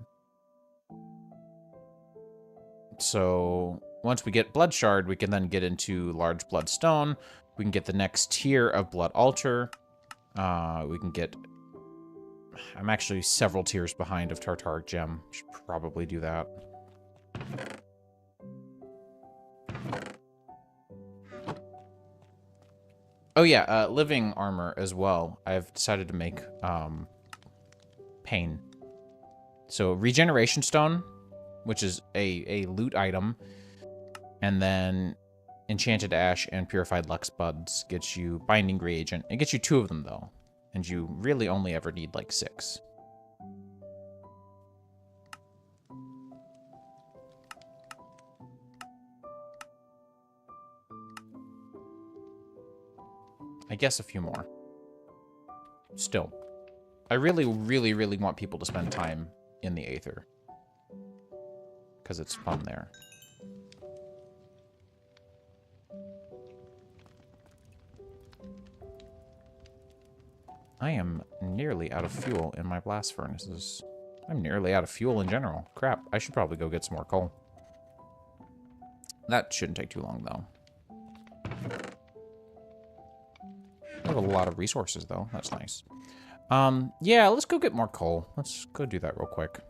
S1: So once we get blood shard, we can then get into large blood stone. We can get the next tier of blood altar. We can get... I'm actually several tiers behind of Tartaric Gem. Should probably do that. Oh yeah, living armor as well. I've decided to make pain. So regeneration stone, which is a loot item, and then enchanted ash and purified lux buds gets you binding reagent. It gets you 2 of them though, and you really only ever need like 6. I guess a few more. Still, I really, really, really want people to spend time in the Aether, because it's fun there. I am nearly out of fuel in my blast furnaces. I'm nearly out of fuel in general. Crap, I should probably go get some more coal. That shouldn't take too long, though. I have a lot of resources, though. That's nice. Yeah, let's go get more coal. Let's go do that real quick.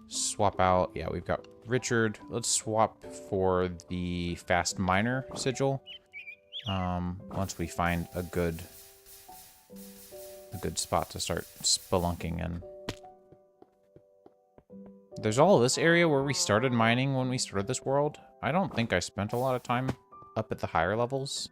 S1: Swap out. Yeah, we've got Richard. Let's swap for the fast miner sigil. Once we find a good spot to start spelunking in. There's all this area where we started mining when we started this world. I don't think I spent a lot of time up at the higher levels.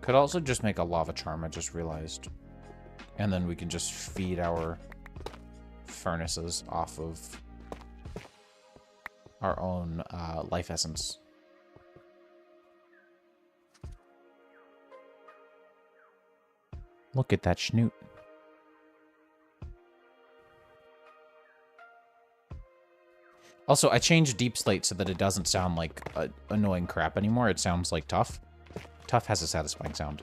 S1: Could also just make a lava charm, I just realized. And then we can just feed our furnaces off of our own life essence. Look at that schnoot. Also, I changed Deep Slate so that it doesn't sound like annoying crap anymore. It sounds like tough. Tough has a satisfying sound.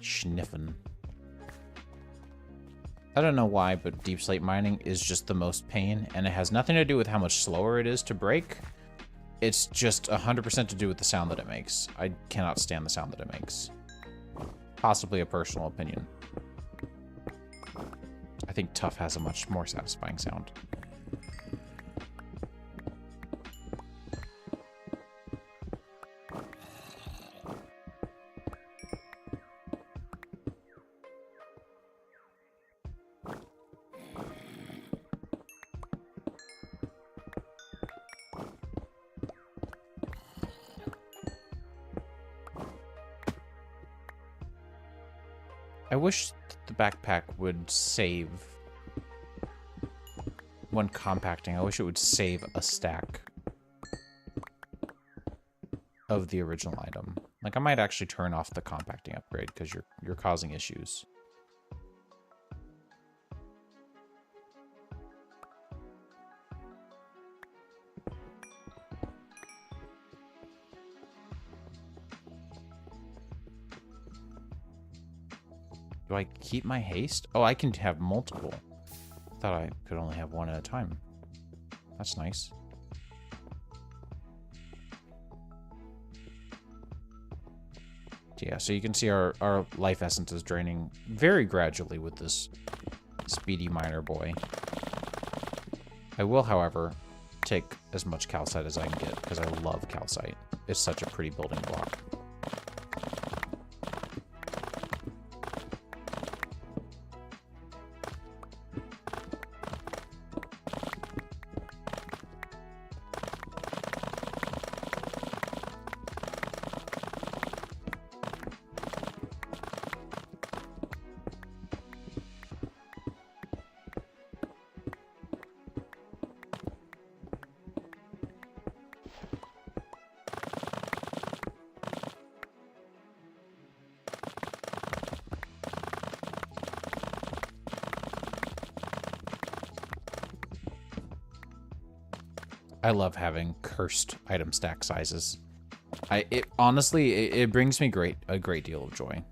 S1: Sniffin'. I don't know why, but Deep Slate mining is just the most pain, and it has nothing to do with how much slower it is to break. It's just 100% to do with the sound that it makes. I cannot stand the sound that it makes. Possibly a personal opinion. I think Tough has a much more satisfying sound. I wish the backpack would save when compacting. I wish it would save a stack of the original item. Like, I might actually turn off the compacting upgrade because you're causing issues. Do I keep my haste? Oh, I can have multiple. Thought I could only have one at a time. That's nice. Yeah, so you can see our life essence is draining very gradually with this speedy miner boy. I will, however, take as much calcite as I can get because I love calcite. It's such a pretty building block. I love having cursed item stack sizes. Honestly, it brings me a great deal of joy.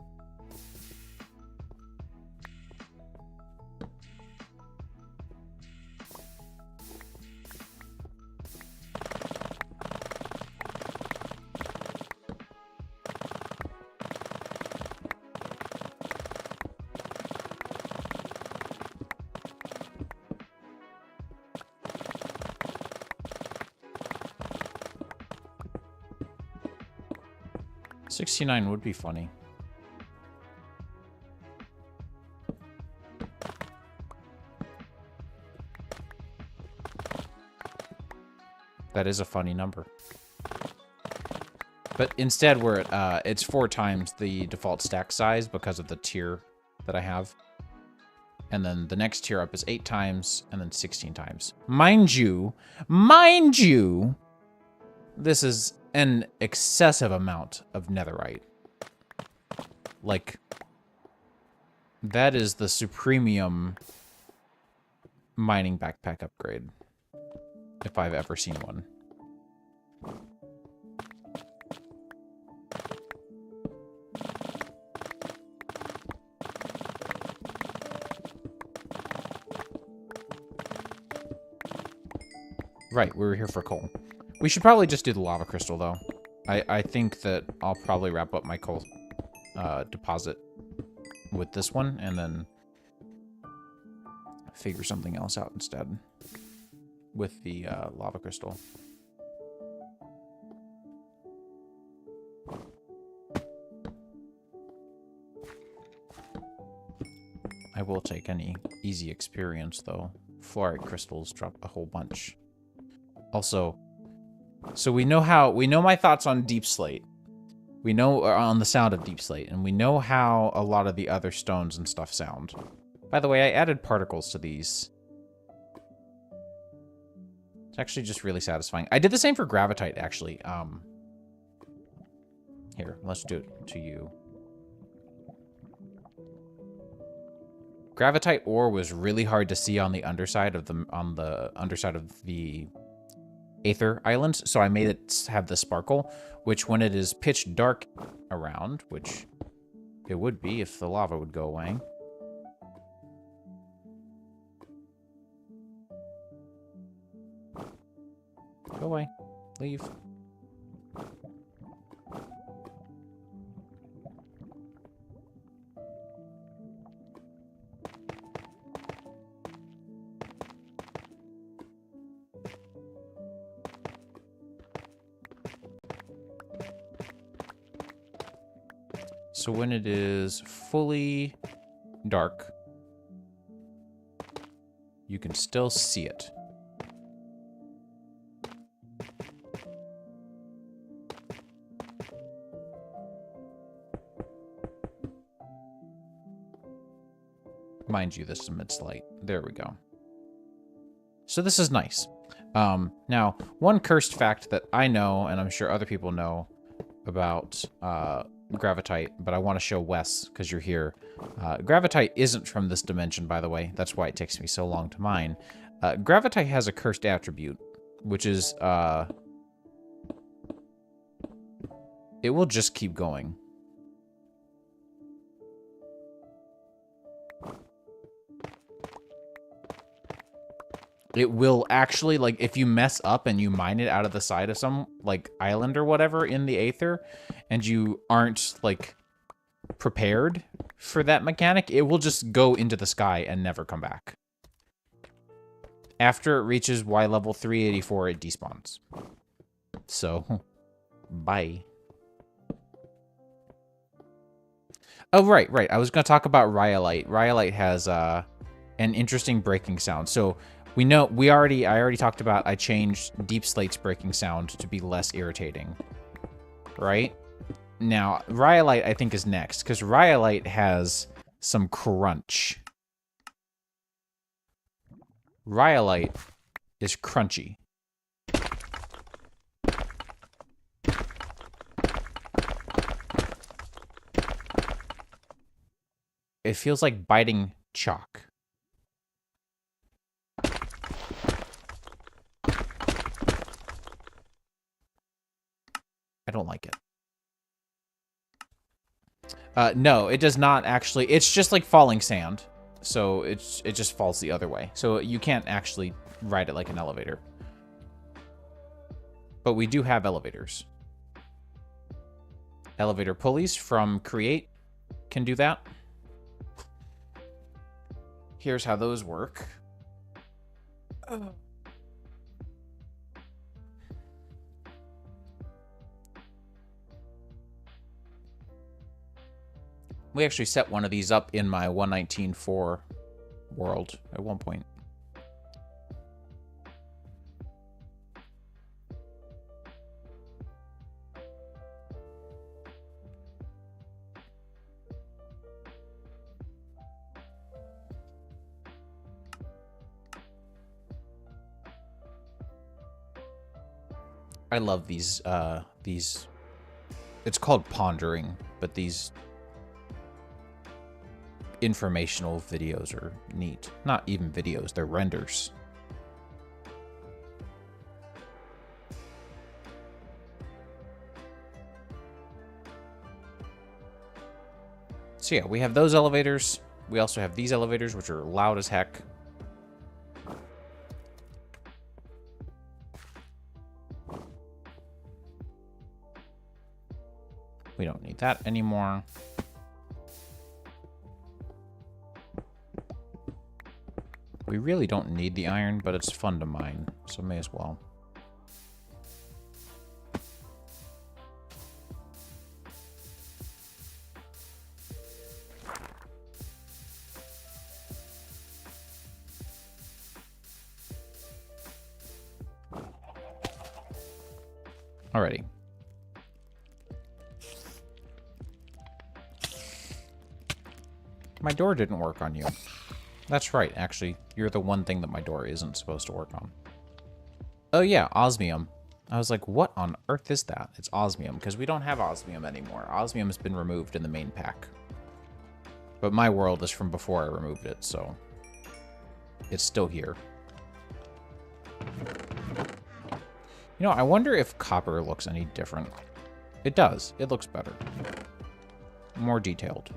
S1: $69 would be funny. That is a funny number. But instead we're at, it's 4 times the default stack size because of the tier that I have. And then the next tier up is 8 times and then 16 times. Mind you, this is an excessive amount of netherite. Like, that is the supremium mining backpack upgrade, if I've ever seen one. Right, we were here for coal. We should probably just do the lava crystal, though. I think that I'll probably wrap up my coal deposit with this one, and then figure something else out instead with the lava crystal. I will take any easy experience, though. Fluorite crystals drop a whole bunch. Also, so we know my thoughts on Deep Slate. We know on the sound of Deep Slate, and we know how a lot of the other stones and stuff sound. By the way, I added particles to these. It's actually just really satisfying. I did the same for gravitite, actually. Here, let's do it to you. Gravitite ore was really hard to see on the underside of the Aether Islands, so I made it have the sparkle, which when it is pitch dark around, which it would be if the lava would go away. Go away. Leave. So when it is fully dark, you can still see it. Mind you, this is mid-light. There we go. So this is nice. Now, one cursed fact that I know, and I'm sure other people know, about Gravitite, but I want to show Wes because you're here. Gravitite isn't from this dimension, by the way. That's why it takes me so long to mine. Gravitite has a cursed attribute, which is it will just keep going. It will actually, like, if you mess up and you mine it out of the side of some, like, island or whatever in the Aether, and you aren't, like, prepared for that mechanic, it will just go into the sky and never come back. After it reaches Y level 384, it despawns. So, bye. Oh, right. I was going to talk about Rhyolite. Rhyolite has an interesting breaking sound. So, I already talked about I changed Deep Slate's breaking sound to be less irritating. Right? Now, Rhyolite, I think, is next, because Rhyolite has some crunch. Rhyolite is crunchy. It feels like biting chalk. I don't like it. No, it does not actually. It's just like falling sand. So it just falls the other way. So you can't actually ride it like an elevator. But we do have elevators. Elevator pulleys from Create can do that. Here's how those work. We actually set one of these up in my 119.4 world at one point. I love these, it's called pondering, but these informational videos are neat. Not even videos, they're renders. So yeah, we have those elevators. We also have these elevators, which are loud as heck. We don't need that anymore. We really don't need the iron, but it's fun to mine, so may as well. Alrighty. My door didn't work on you. That's right, actually. You're the one thing that my door isn't supposed to work on. Oh yeah, osmium. I was like, what on earth is that? It's osmium, because we don't have osmium anymore. Osmium's been removed in the main pack. But my world is from before I removed it, so it's still here. You know, I wonder if copper looks any different. It does. It looks better. More detailed.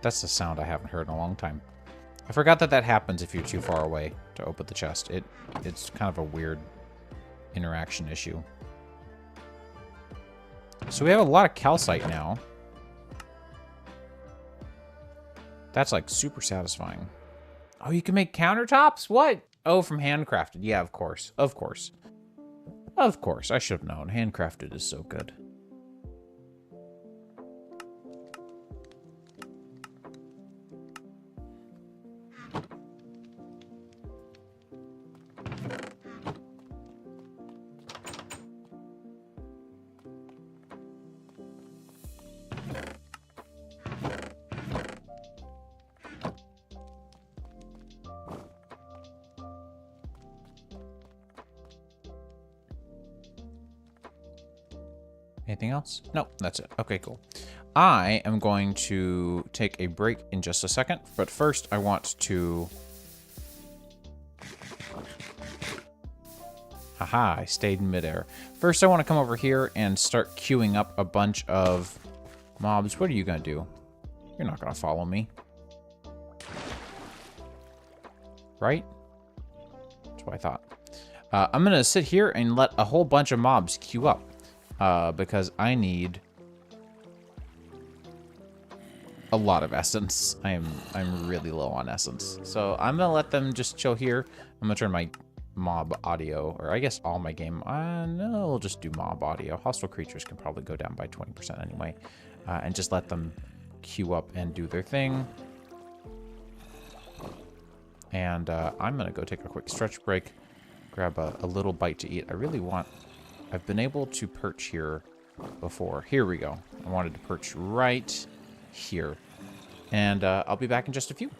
S1: That's the sound I haven't heard in a long time. I forgot that that happens if you're too far away to open the chest. It's kind of a weird interaction issue. So we have a lot of calcite now. That's like super satisfying. Oh, you can make countertops? What? Oh, from handcrafted. Yeah, of course. Of course. Of course. I should have known. Handcrafted is so good. Anything else? Nope, that's it. Okay, cool. I am going to take a break in just a second, but first I want to... Haha, I stayed in midair. First I want to come over here and start queuing up a bunch of mobs. What are you going to do? You're not going to follow me. Right? That's what I thought. I'm going to sit here and let a whole bunch of mobs queue up. Because I need a lot of essence. I'm really low on essence. So I'm going to let them just chill here. I'm going to turn my mob audio, or I guess all my game. No, we'll just do mob audio. Hostile creatures can probably go down by 20% anyway. And just let them queue up and do their thing. And I'm going to go take a quick stretch break, grab a little bite to eat. I really want... I've been able to perch here before. Here we go. I wanted to perch right here. And I'll be back in just a few.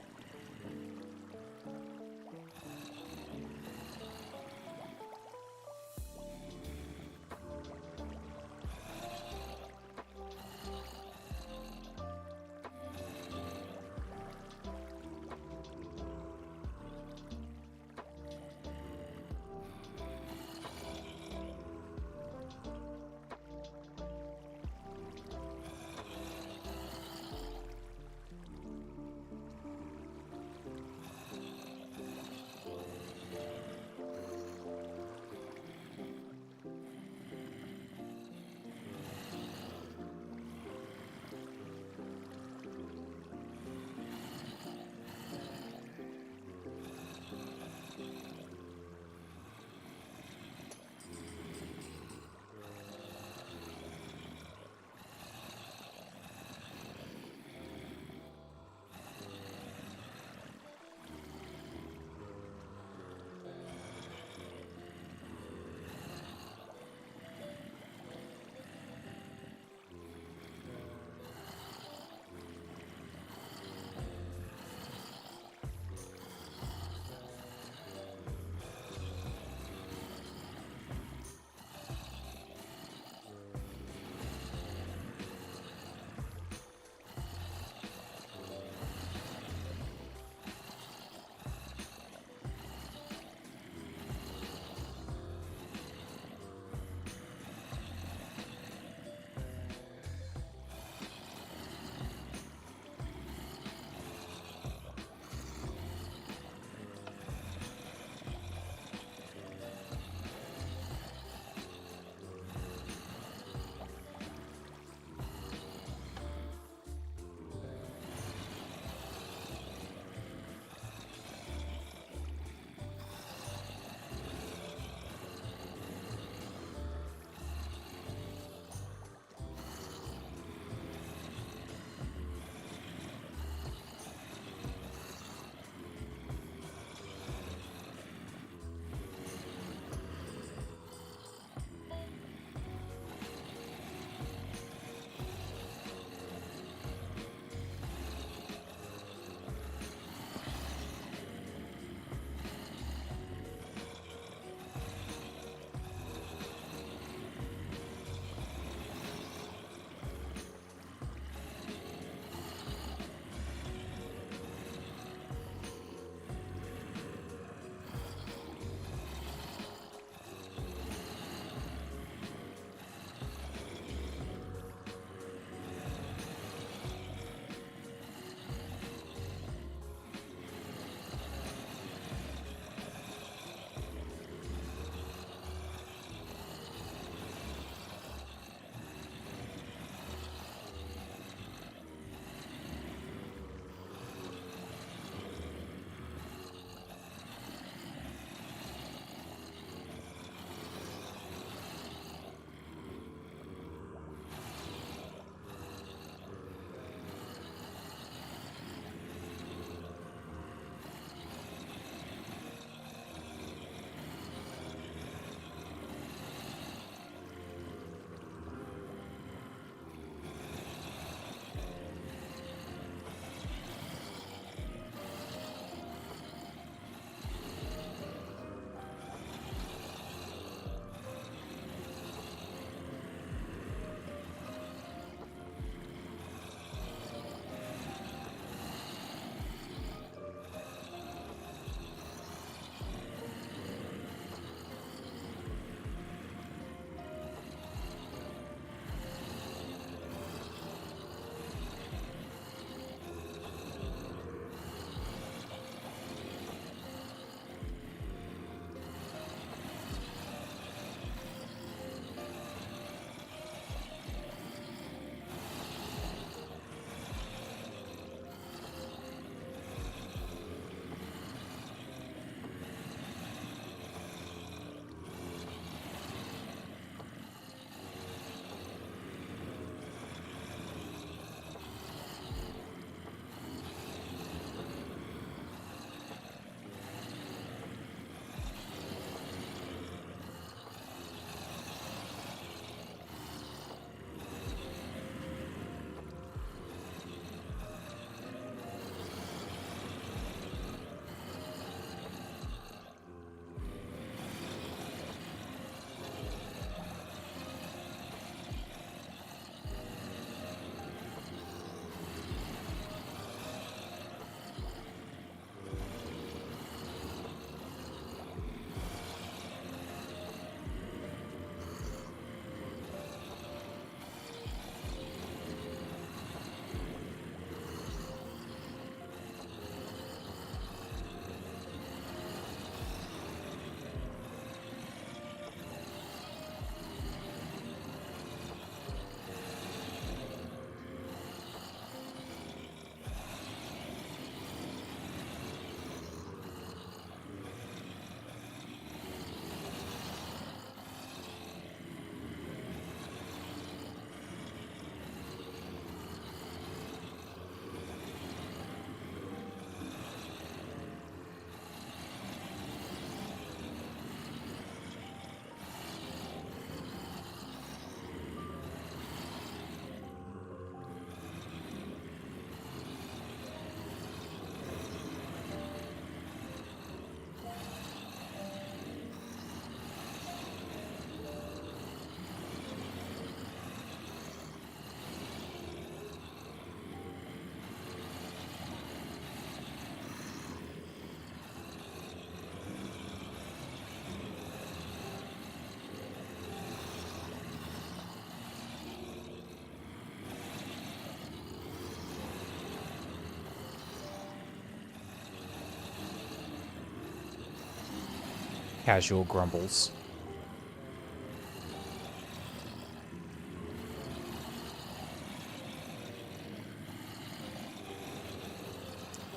S1: Casual grumbles.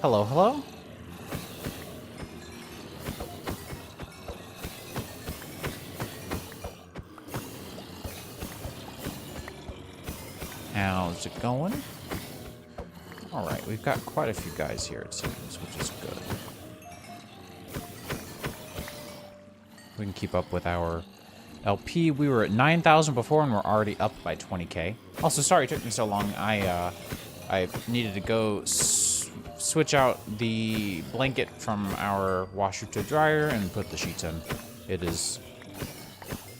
S1: Hello, hello? How's it going? Alright, we've got quite a few guys here, it seems, which is good. We can keep up with our LP. We were at 9,000 before, and we're already up by 20k. Also, sorry it took me so long. I needed to go switch out the blanket from our washer to dryer and put the sheets in. It is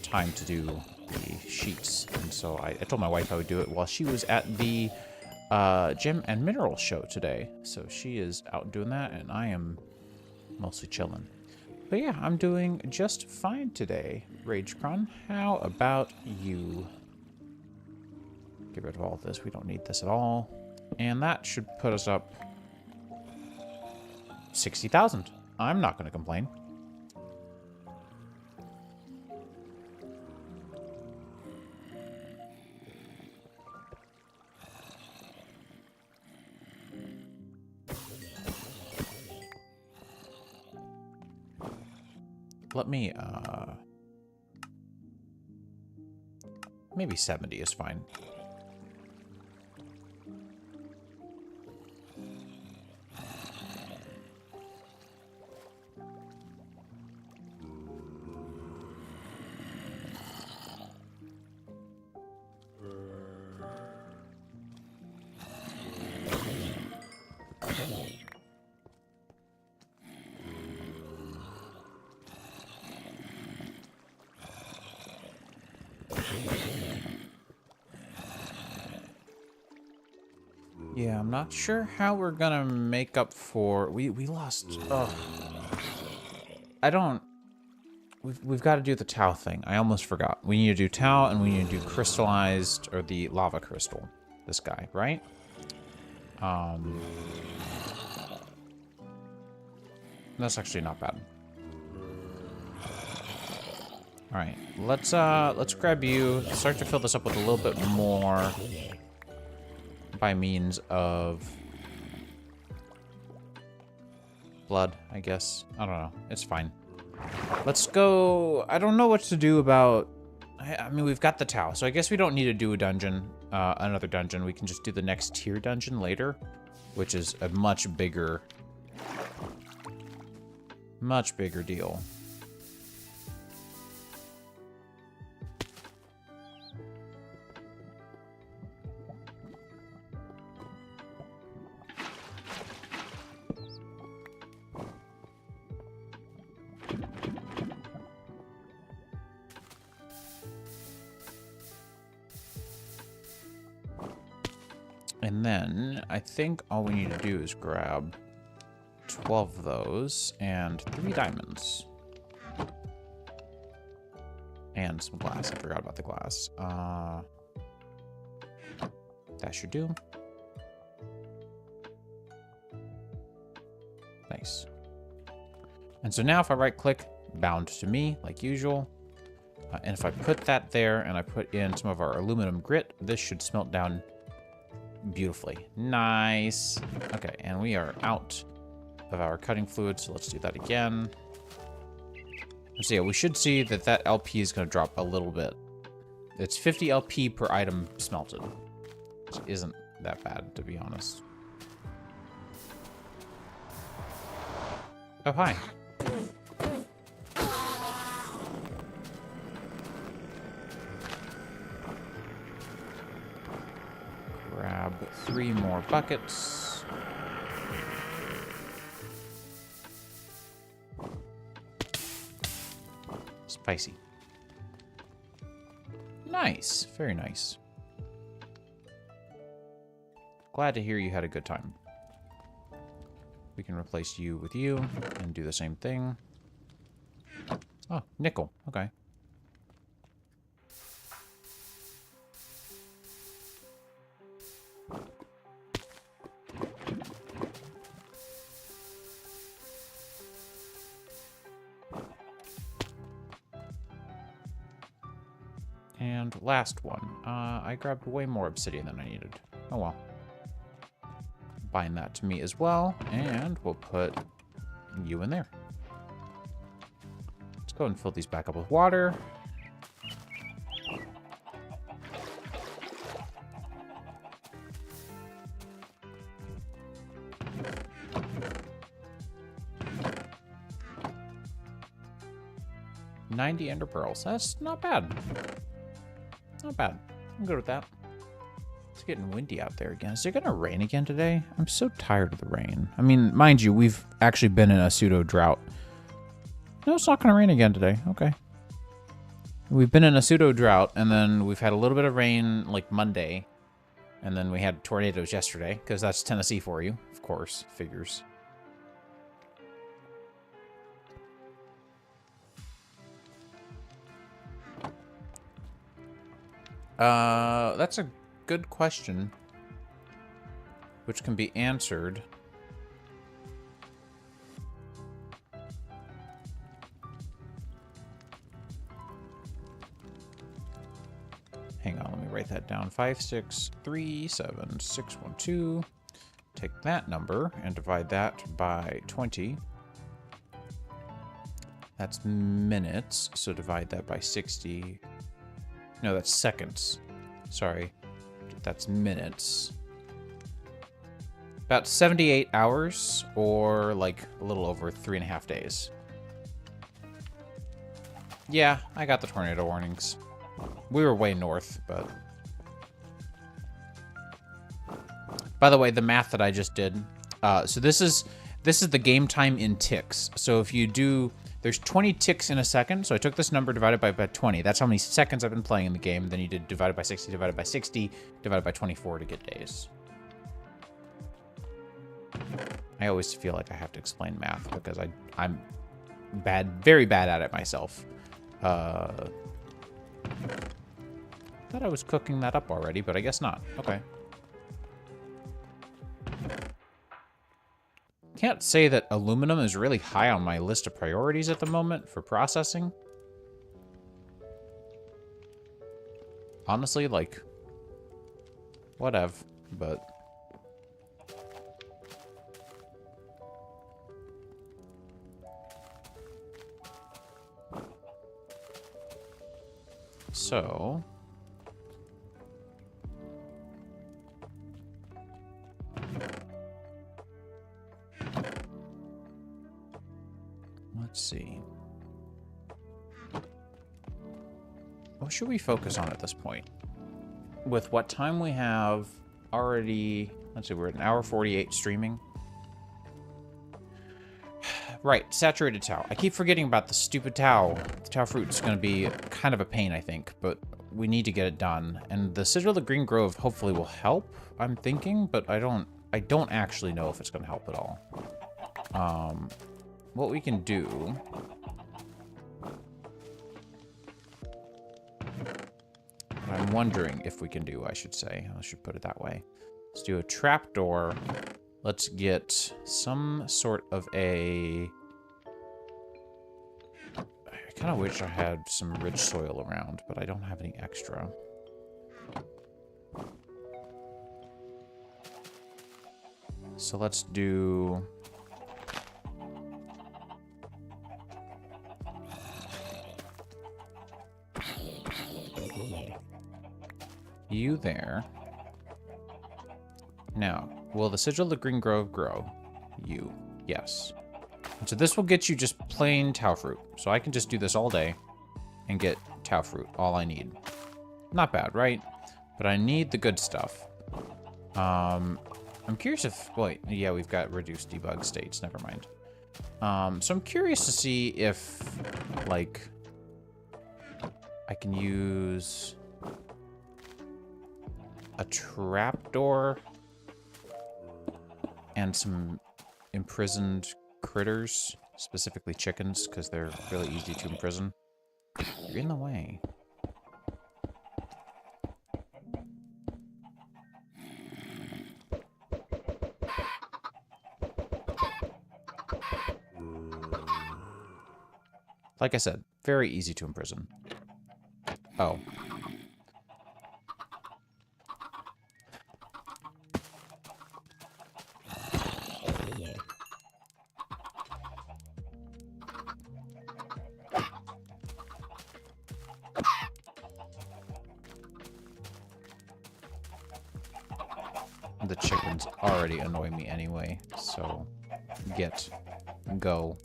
S1: time to do the sheets, and so I told my wife I would do it while she was at the gem and mineral show today. So she is out doing that, and I am mostly chilling. But yeah, I'm doing just fine today, RageCron. How about you? Get rid of all of this. We don't need this at all. And that should put us up 60,000. I'm not going to complain. Let me, maybe 70 is fine. Yeah, I'm not sure how we're gonna make up for... We lost... I don't... We've got to do the Tau thing. I almost forgot. We need to do Tau, and we need to do crystallized, or the lava crystal. This guy, right? That's actually not bad. All right, let's grab you. Start to fill this up with a little bit more by means of blood, I guess. I don't know. It's fine. Let's go. I don't know what to do about... I mean, we've got the Tau, so I guess we don't need to do a dungeon, another dungeon. We can just do the next tier dungeon later, which is a much bigger deal. And then I think all we need to do is grab 12 of those and 3 diamonds. And some glass. I forgot about the glass. That should do. Nice. And so now if I right click, bound to me like usual. And if I put that there and I put in some of our aluminum grit, this should smelt down beautifully. Nice. Okay, and we are out of our cutting fluid, so let's do that again. So yeah, we should see that that LP is going to drop a little bit. It's 50 LP per item smelted, which isn't that bad, to be honest. Oh, hi. Grab 3 more buckets. Spicy. Nice. Very nice. Glad to hear you had a good time. We can replace you with you and do the same thing. Oh, nickel. Okay. And last one. I grabbed way more obsidian than I needed. Oh well. Bind that to me as well, and we'll put you in there. Let's go and fill these back up with water. $90 ender pearls. That's not bad. Not bad. I'm good with that. It's getting windy out there again. Is it going to rain again today? I'm so tired of the rain. I mean, mind you, we've actually been in a pseudo drought. No, it's not going to rain again today. Okay. We've been in a pseudo drought, and then we've had a little bit of rain like Monday, and then we had tornadoes yesterday, because that's Tennessee for you, of course. Figures. That's a good question, which can be answered. Hang on, let me write that down. 5637612. Take that number and divide that by 20. That's minutes, so divide that by 60. No, that's seconds. Sorry. That's minutes. About 78 hours, or like a little over 3.5 days. Yeah, I got the tornado warnings. We were way north, but... By the way, the math that I just did. So this is the game time in ticks. So if you do... There's 20 ticks in a second, so I took this number divided by 20. That's how many seconds I've been playing in the game. Then you did divided by 60, divided by 60, divided by 24 to get days. I always feel like I have to explain math because I'm very bad at it myself. Thought I was cooking that up already, but I guess not. Okay. Can't say that aluminum is really high on my list of priorities at the moment for processing. Honestly, like, whatever, but... So... Let's see. What should we focus on at this point? With what time we have already... Let's see, we're at 1:48 streaming. Right, saturated tau. I keep forgetting about the stupid tau. The tau fruit is going to be kind of a pain, I think, but we need to get it done. And the Sigil of the Green Grove hopefully will help, I'm thinking, but I don't actually know if it's going to help at all. What we can do... I'm wondering if we can do, I should say. I should put it that way. Let's do a trapdoor. Let's get some sort of a... I kind of wish I had some rich soil around, but I don't have any extra. So let's do... you there. Now, will the Sigil of the Green Grove grow? You. Yes. And so this will get you just plain tau fruit. So I can just do this all day and get tau fruit, all I need. Not bad, right? But I need the good stuff. I'm curious if... Wait, yeah, we've got reduced debug states. Never mind. So I'm curious to see if, like, I can use... a trapdoor and some imprisoned critters, specifically chickens, because they're really easy to imprison. You're in the way. Like I said, very easy to imprison. Oh. already annoy me anyway, so go.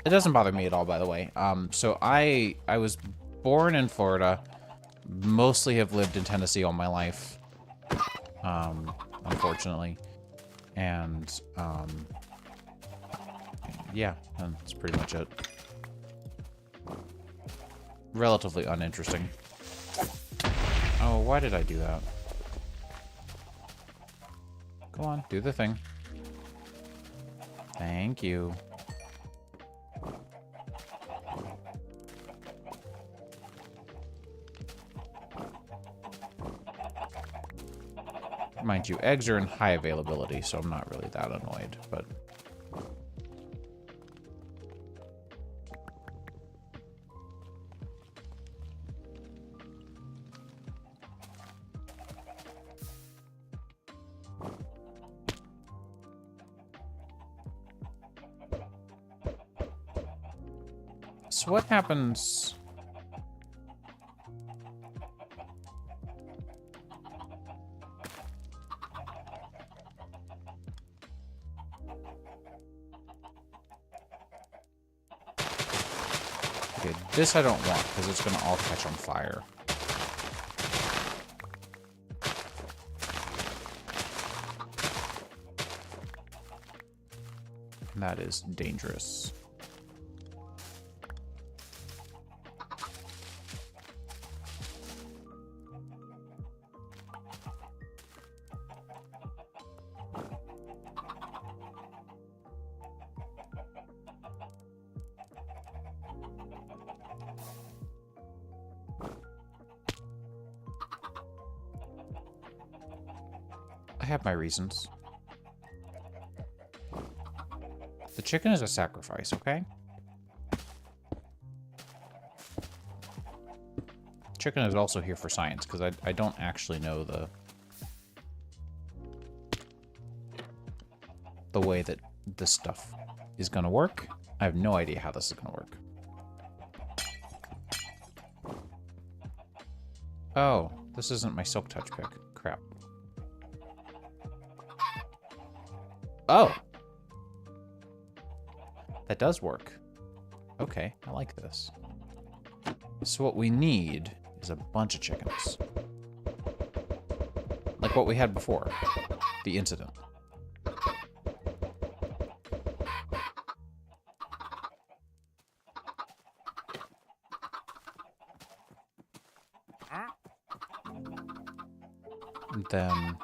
S1: It doesn't bother me at all, by the way. So I was born in Florida, mostly have lived in Tennessee all my life, unfortunately. And, yeah, that's pretty much it. Relatively uninteresting. Oh, why did I do that? Go on, do the thing. Thank you. Mind you, eggs are in high availability, so I'm not really that annoyed, but... So what happens... Okay, this I don't want, because it's going to all catch on fire. That is dangerous. I have my reasons. The chicken is a sacrifice, okay? Chicken is also here for science, because I don't actually know the way that this stuff is going to work. I have no idea how this is going to work. Oh, this isn't my silk touch pick. Crap. Oh! That does work. Okay, I like this. So what we need is a bunch of chickens. Like what we had before. The incident. And then...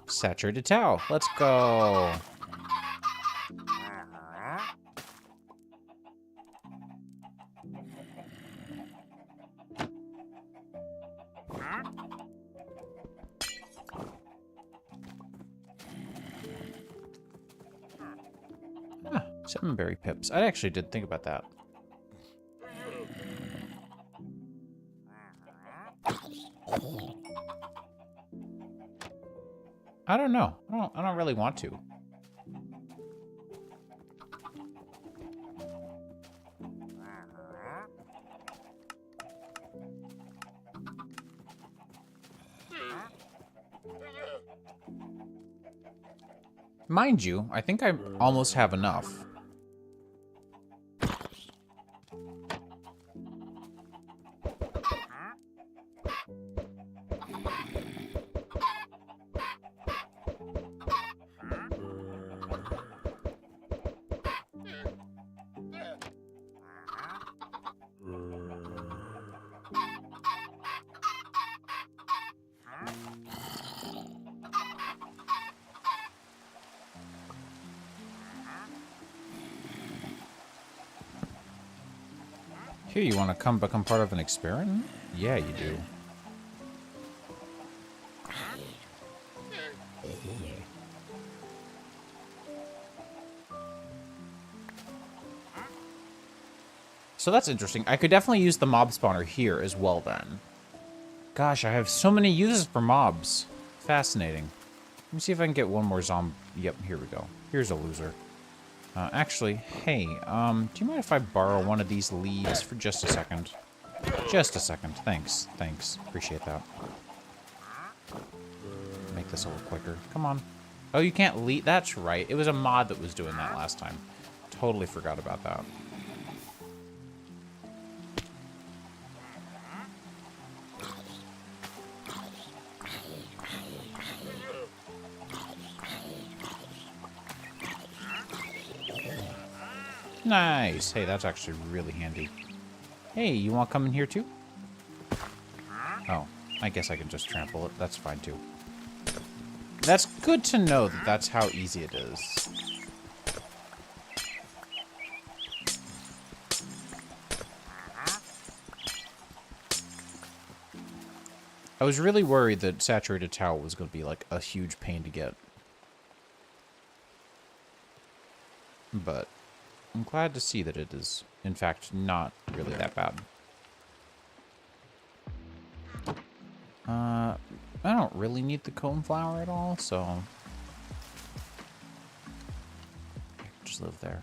S1: saturated towel. Let's go. Ah, 7 berry pips. I actually did think about that. I don't know. I don't really want to. Mind you, I think I almost have enough. Here, you want to come become part of an experiment? Yeah, you do. So that's interesting. I could definitely use the mob spawner here as well then. Gosh, I have so many uses for mobs. Fascinating. Let me see if I can get one more zombie. Yep, here we go. Here's a loser. Actually, hey, do you mind if I borrow one of these leaves for just a second? Just a second. Thanks. Thanks. Appreciate that. Make this a little quicker. Come on. Oh, you can't lead. That's right. It was a mod that was doing that last time. Totally forgot about that. Nice. Hey, that's actually really handy. Hey, you want to come in here too? Oh, I guess I can just trample it. That's fine too. That's good to know that that's how easy it is. I was really worried that saturated towel was going to be like a huge pain to get. But I'm glad to see that it is, in fact, not really that bad. I don't really need the cone flower at all, so just live there.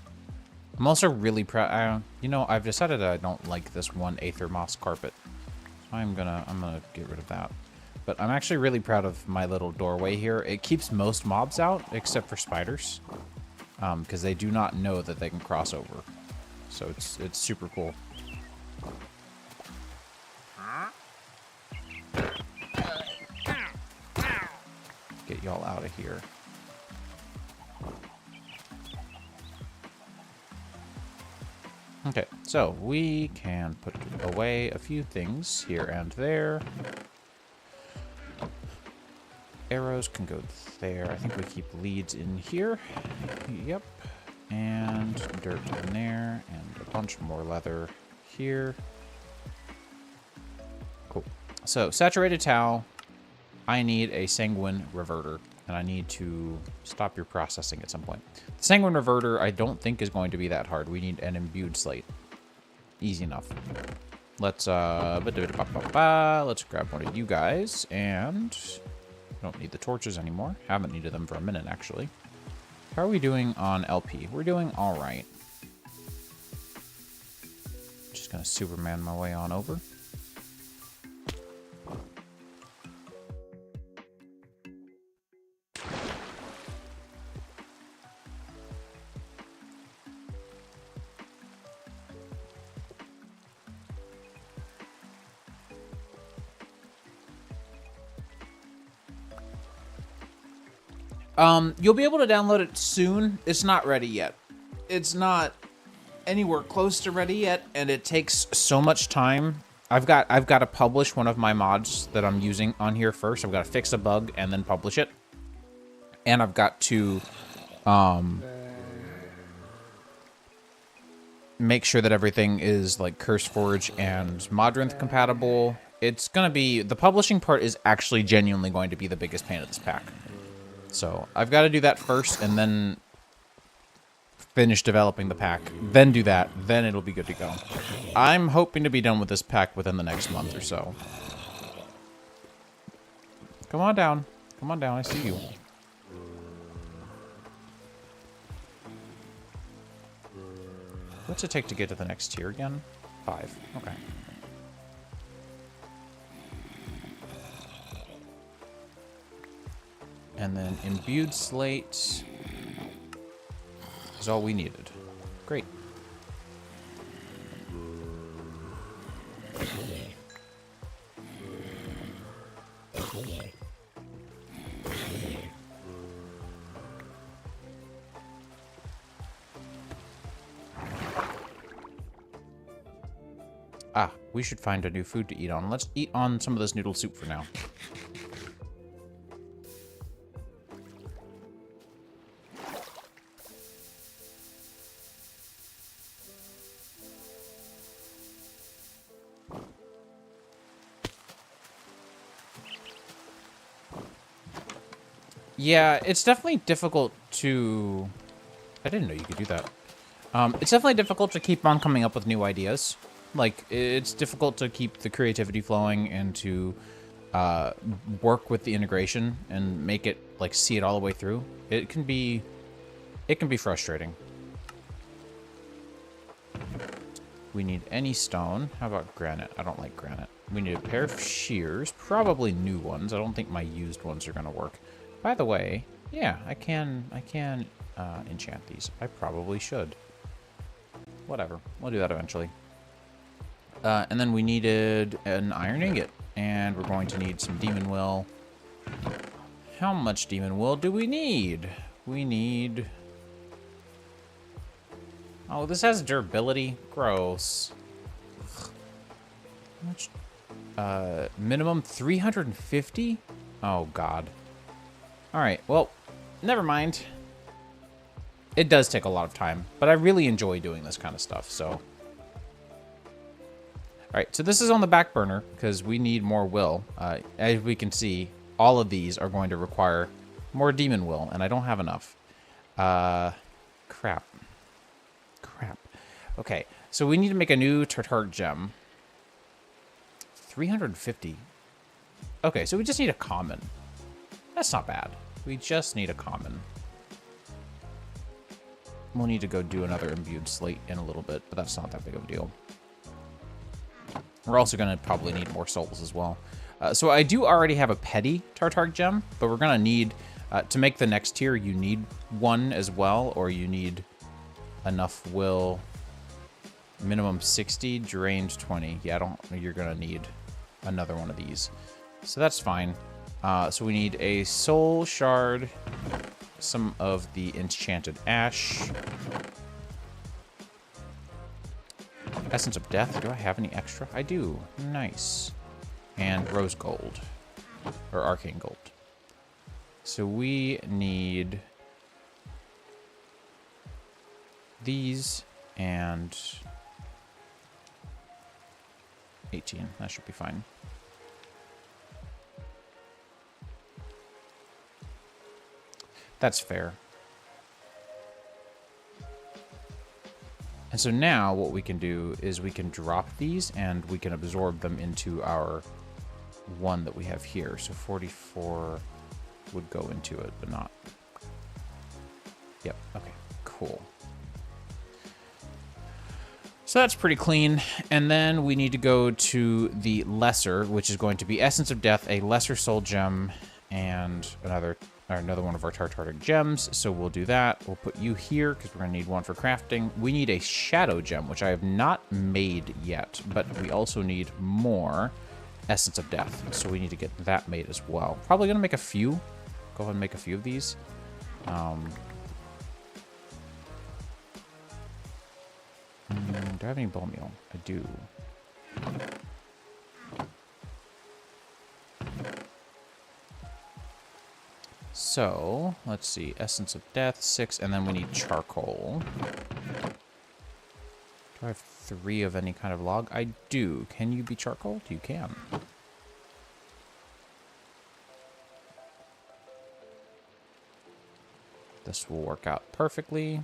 S1: I'm also really proud. You know, I've decided I don't like this one Aether Moss carpet. So I'm gonna get rid of that. But I'm actually really proud of my little doorway here. It keeps most mobs out, except for spiders, because they do not know that they can cross over. So it's super cool. Get y'all out of here. Okay, so we can put away a few things here and there. Arrows can go there. I think we keep leads in here. Yep. And dirt in there. And a bunch more leather here. Cool. So, saturated towel. I need a sanguine reverter. And I need to stop your processing at some point. The sanguine reverter, I don't think is going to be that hard. We need an imbued slate. Easy enough. Let's grab one of you guys. And don't need the torches anymore. Haven't needed them for a minute, actually. How are we doing on LP? We're doing all right. Just gonna Superman my way on over. You'll be able to download it soon. It's not ready yet. It's not anywhere close to ready yet, and it takes so much time. I've got to publish one of my mods that I'm using on here first. I've got to fix a bug and then publish it. And I've got to make sure that everything is like CurseForge and Modrinth compatible. It's gonna be, the publishing part is actually genuinely going to be the biggest pain of this pack. So I've got to do that first and then finish developing the pack. Then do that. Then it'll be good to go. I'm hoping to be done with this pack within the next month or so. Come on down. Come on down. I see you. What's it take to get to the next tier again? 5. Okay. And then imbued slate is all we needed. Great. Ah, we should find a new food to eat on. Let's eat on some of this noodle soup for now. Yeah, it's definitely difficult to... I didn't know you could do that. It's definitely difficult to keep on coming up with new ideas. Like, it's difficult to keep the creativity flowing and to work with the integration and make it, like, see it all the way through. It can be frustrating. We need any stone. How about granite? I don't like granite. We need a pair of shears, probably new ones. I don't think my used ones are going to work. By the way, yeah, I can enchant these. I probably should. Whatever. We'll do that eventually. And then we needed an iron ingot. And we're going to need some demon will. How much demon will do we need? We need... Oh, this has durability. Gross. How much? Minimum 350? Oh, God. Alright, well, never mind. It does take a lot of time, but I really enjoy doing this kind of stuff, so... Alright, so this is on the back burner, because we need more will. As we can see, all of these are going to require more demon will, and I don't have enough. Crap. Okay, so we need to make a new tartar gem. 350. Okay, so we just need a common. That's not bad. We just need a common. We'll need to go do another imbued slate in a little bit, but that's not that big of a deal. We're also going to probably need more souls as well. So I do already have a petty tartar gem, but we're going to need, to make the next tier, you need one as well, or you need enough will. Minimum 60, drained 20. Yeah, you're going to need another one of these. So that's fine. So we need a soul shard, some of the enchanted ash, essence of death. Do I have any extra? I do. Nice. And rose gold, or arcane gold. So we need these and 18. That should be fine. That's fair. And so now what we can do is we can drop these and we can absorb them into our one that we have here. So 44 would go into it, but not. Yep. Okay, cool. So that's pretty clean. And then we need to go to the lesser, which is going to be Essence of Death, a lesser soul gem, and another one of our Tartaric gems. So we'll do that. We'll put you here because we're going to need one for crafting. We need a shadow gem, which I have not made yet, but we also need more Essence of Death. So we need to get that made as well. Probably going to make a few. Go ahead and make a few of these. Do I have any bone meal? I do. So, let's see. Essence of Death, 6, and then we need charcoal. Do I have 3 of any kind of log? I do. Can you be charcoal? You can. This will work out perfectly.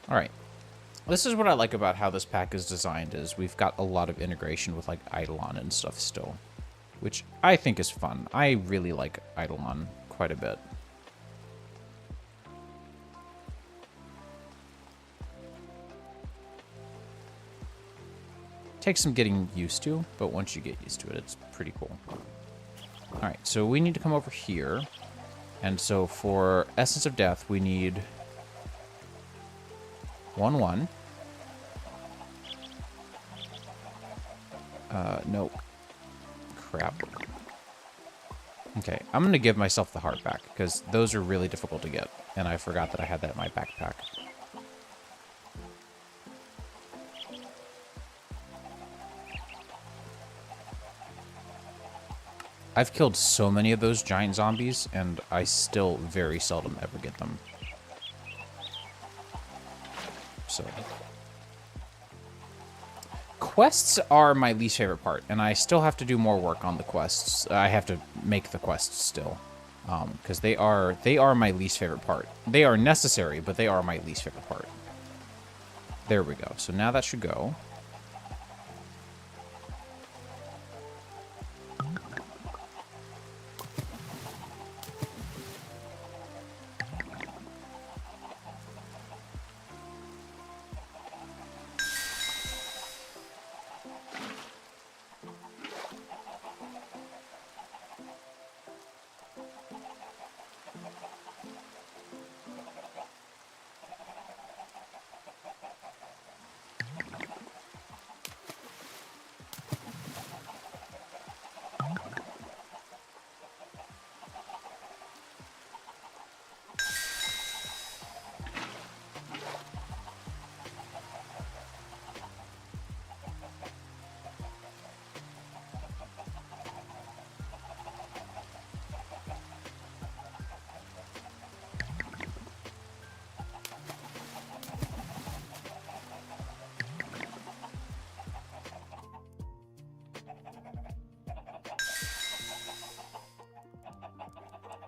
S1: All right, this is what I like about how this pack is designed, is we've got a lot of integration with like Eidolon and stuff still, which I think is fun. I really like Eidolon quite a bit. Takes some getting used to, but once you get used to it, it's pretty cool. All right, so we need to come over here. And so for Essence of Death, we need 1-1. Nope. Crap. Okay, I'm going to give myself the heart back, because those are really difficult to get, and I forgot that I had that in my backpack. I've killed so many of those giant zombies, and I still very seldom ever get them. So, quests are my least favorite part, and I still have to do more work on the quests. I have to make the quests still, because they are my least favorite part. They are necessary, but they are my least favorite part. There we go. So now that should go.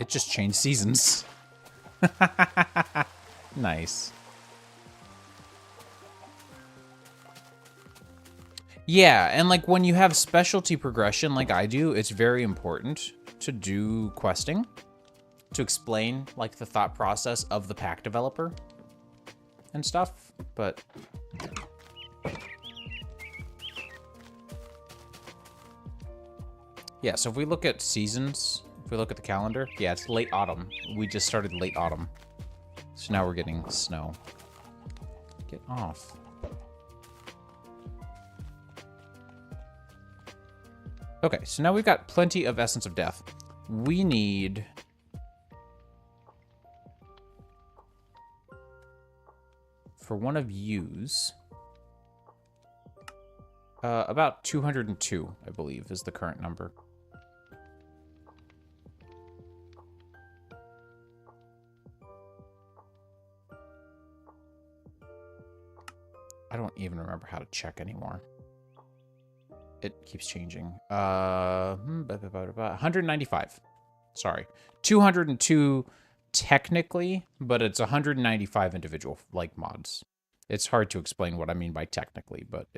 S1: It just changed seasons. Nice. Yeah, and like when you have specialty progression like I do, it's very important to do questing to explain like the thought process of the pack developer and stuff, but yeah, so if we look at seasons, if we look at the calendar, yeah, it's late autumn. We just started late autumn. So now we're getting snow. Get off. Okay, so now we've got plenty of Essence of Death. We need... for one of yous... about 202, I believe, is the current number. I don't even remember how to check anymore. It keeps changing. 195. Sorry. 202 technically, but it's 195 individual, like, mods. It's hard to explain what I mean by technically, but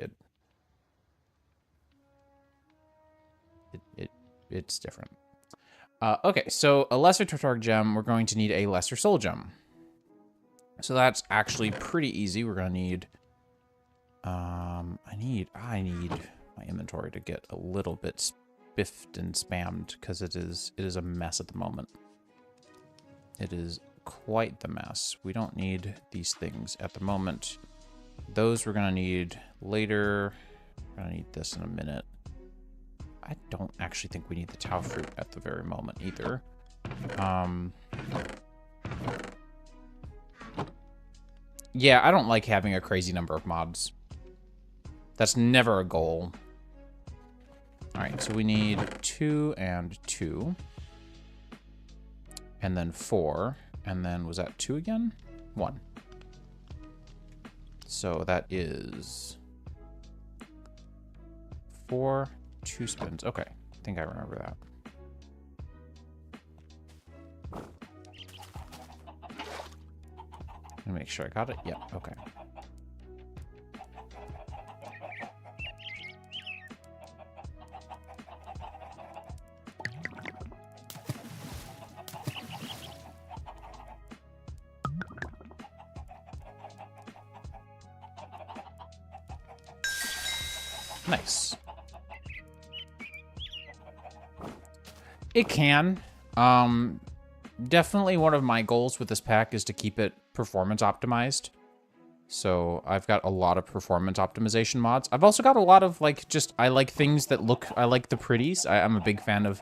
S1: it's different. Okay, so a lesser Tartaric gem, we're going to need a lesser soul gem. So that's actually pretty easy. We're going to need... I need my inventory to get a little bit spiffed and spammed because it is a mess at the moment. It is quite the mess. We don't need these things at the moment. Those we're gonna need later. We're gonna need this in a minute. I don't actually think we need the Tau fruit at the very moment either. Yeah, I don't like having a crazy number of mods. That's never a goal. All right, so we need 2 and 2. And then 4. And then was that 2 again? 1. So that is 4, 2 spins. Okay, I think I remember that. Let me make sure I got it. Yeah, okay. Nice. It can. Definitely one of my goals with this pack is to keep it performance optimized. So I've got a lot of performance optimization mods. I've also got a lot of like I like things that look, I like the pretties. I'm a big fan of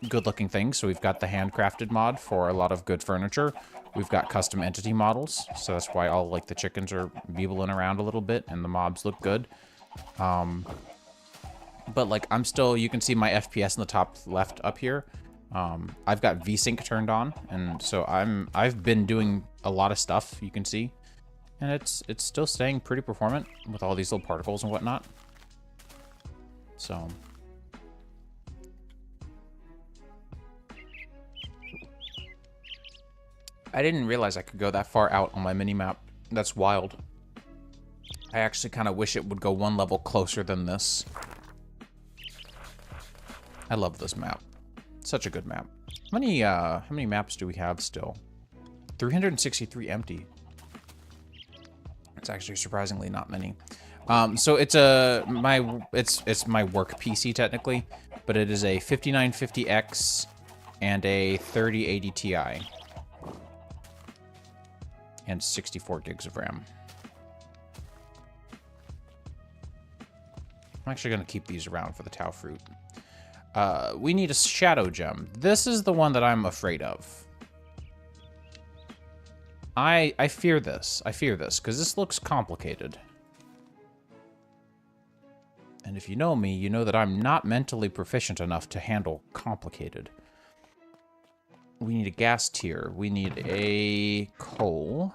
S1: good looking things. So we've got the handcrafted mod for a lot of good furniture. We've got custom entity models. So that's why all like the chickens are beebling around a little bit and the mobs look good. But like I'm still, you can see my FPS in the top left up here. I've got VSync turned on, and so I've been doing a lot of stuff, you can see, and it's still staying pretty performant with all these little particles and whatnot. So I didn't realize I could go that far out on my mini map. That's wild. I actually kind of wish it would go one level closer than this. I love this map. Such a good map. How many maps do we have still? 363 empty. It's actually surprisingly not many. So it's my work PC technically, but it is a 5950X and a 3080 Ti and 64 gigs of RAM. I'm actually going to keep these around for the Tau fruit. We need a shadow gem. This is the one that I'm afraid of. I fear this. I fear this because this looks complicated. And if you know me, you know that I'm not mentally proficient enough to handle complicated. We need a gas tier. We need a coal.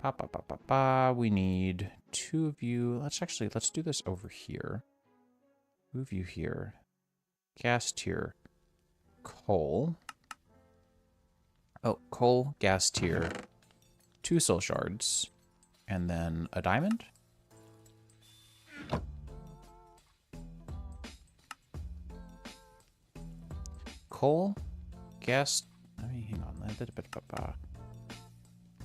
S1: We need 2 of you. Let's do this over here. Move you here. Gas tier. coal. Oh, coal, gas tier, 2 soul shards, and then a diamond? Coal, gas... I mean, hang on.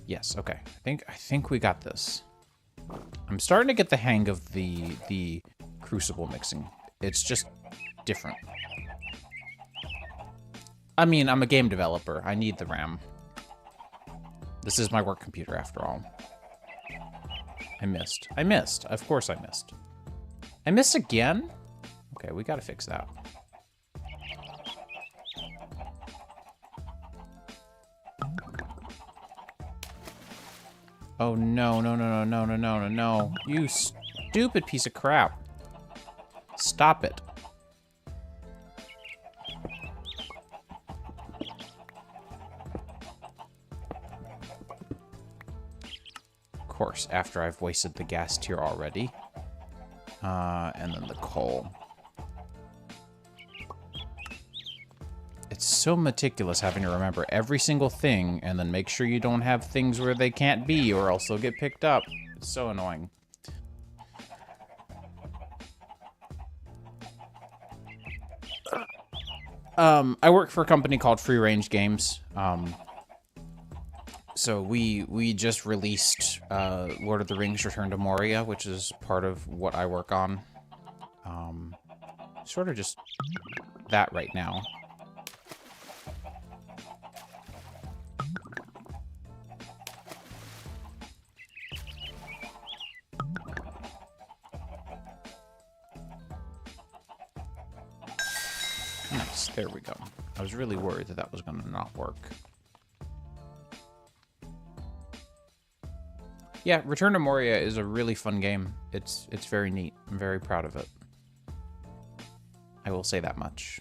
S1: Yes, okay. I think we got this. I'm starting to get the hang of the crucible mixing. It's just different. I mean, I'm a game developer. I need the RAM. This is my work computer, after all. I missed. I missed. Of course I missed. I missed again? Okay, we gotta fix that. Oh, no, no, no, no, no, no, no, no, no. You stupid piece of crap. Stop it. Of course, after I've wasted the gas tier already. And then the coal. It's so meticulous having to remember every single thing and then make sure you don't have things where they can't be or else they'll get picked up. It's so annoying. I work for a company called Free Range Games. So we just released Lord of the Rings Return to Moria, which is part of what I work on. Sort of just that right now. Nice, there we go. I was really worried that that was going to not work. Yeah, Return to Moria is a really fun game. It's very neat. I'm very proud of it. I will say that much.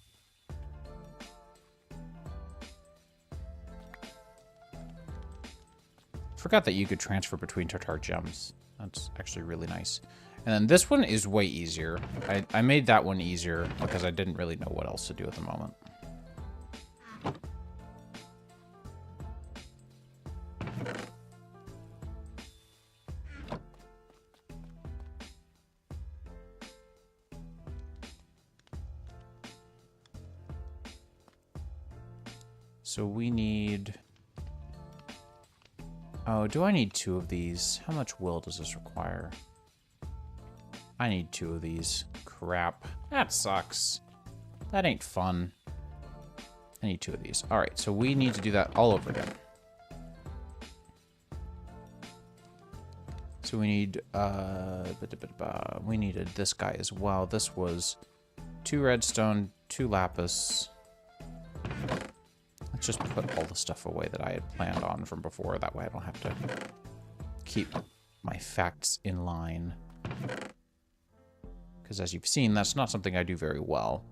S1: Forgot that you could transfer between Tartar gems. That's actually really nice. And then this one is way easier. I made that one easier because I didn't really know what else to do at the moment. So we need... Oh, do I need 2 of these? How much wool does this require? I need 2 of these. Crap. That sucks. That ain't fun. I need 2 of these. Alright, so we need to do that all over again. So we need, we needed this guy as well. This was 2 redstone, 2 lapis. Let's just put all the stuff away that I had planned on from before. That way I don't have to keep my facts in line. Because as you've seen, that's not something I do very well.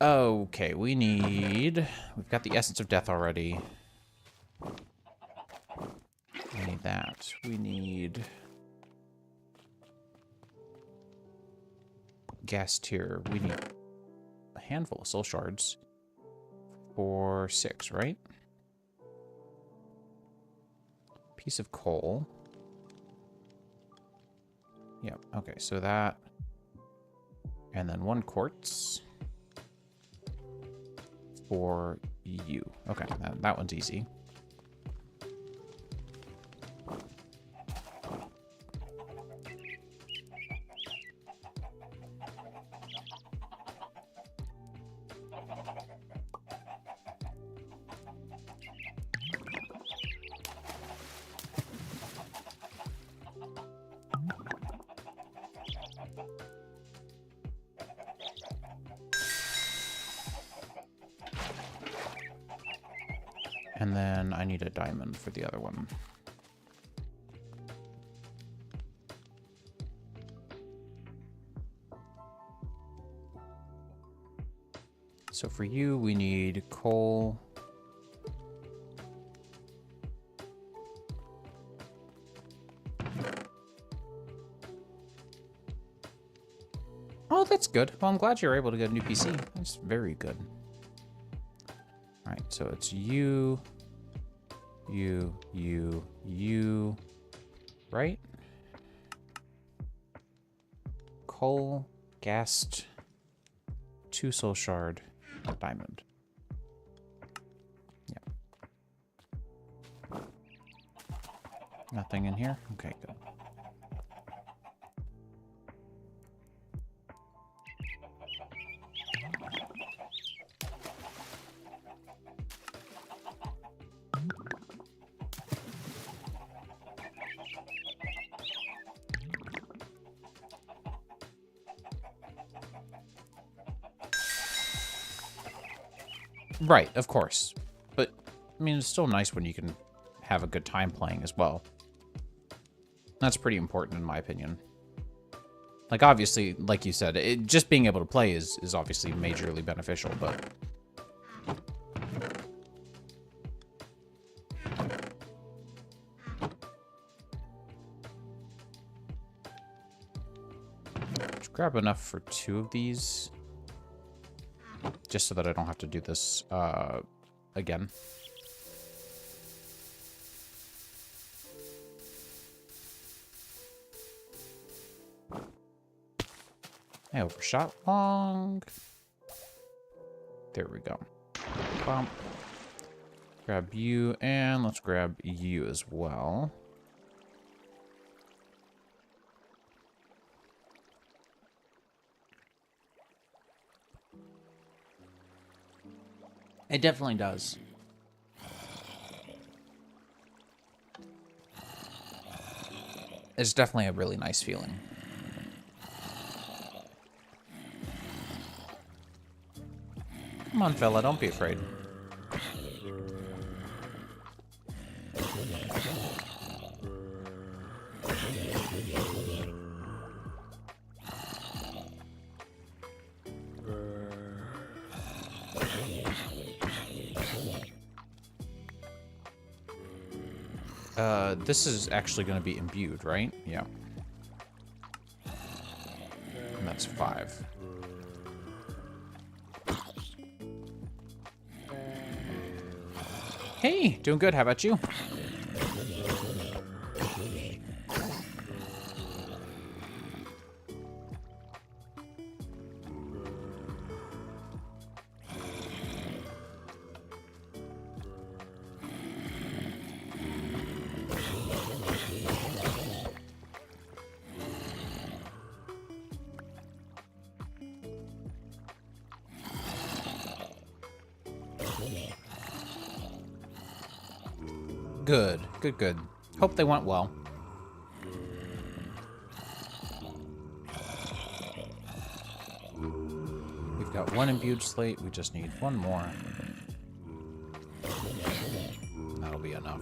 S1: Okay, we've got the Essence of Death already. We need that. We need gas tier. We need a handful of soul shards for 6, right? Piece of coal. Yep, okay, so that. And then 1 quartz for you. Okay, that one's easy. And then I need a diamond for the other one. So for you, we need coal. Oh, that's good. Well, I'm glad you're able to get a new PC. That's very good. Alright, so it's you, you, right? Coal, ghast, 2 soul shard, diamond. Yeah. Nothing in here? Okay, good. Right, of course. But, I mean, it's still nice when you can have a good time playing as well. That's pretty important in my opinion. Like, obviously, like you said, just being able to play is obviously majorly beneficial, but... Let's grab enough for 2 of these. Just so that I don't have to do this again. I overshot long. There we go. Bump. Grab you, and let's grab you as well. It definitely does. It's definitely a really nice feeling. Come on, fella, don't be afraid. This is actually going to be imbued, right? Yeah. And that's 5. Hey, doing good. How about you? Good, good, good. Hope they went well. We've got 1 imbued slate. We just need 1 more. That'll be enough.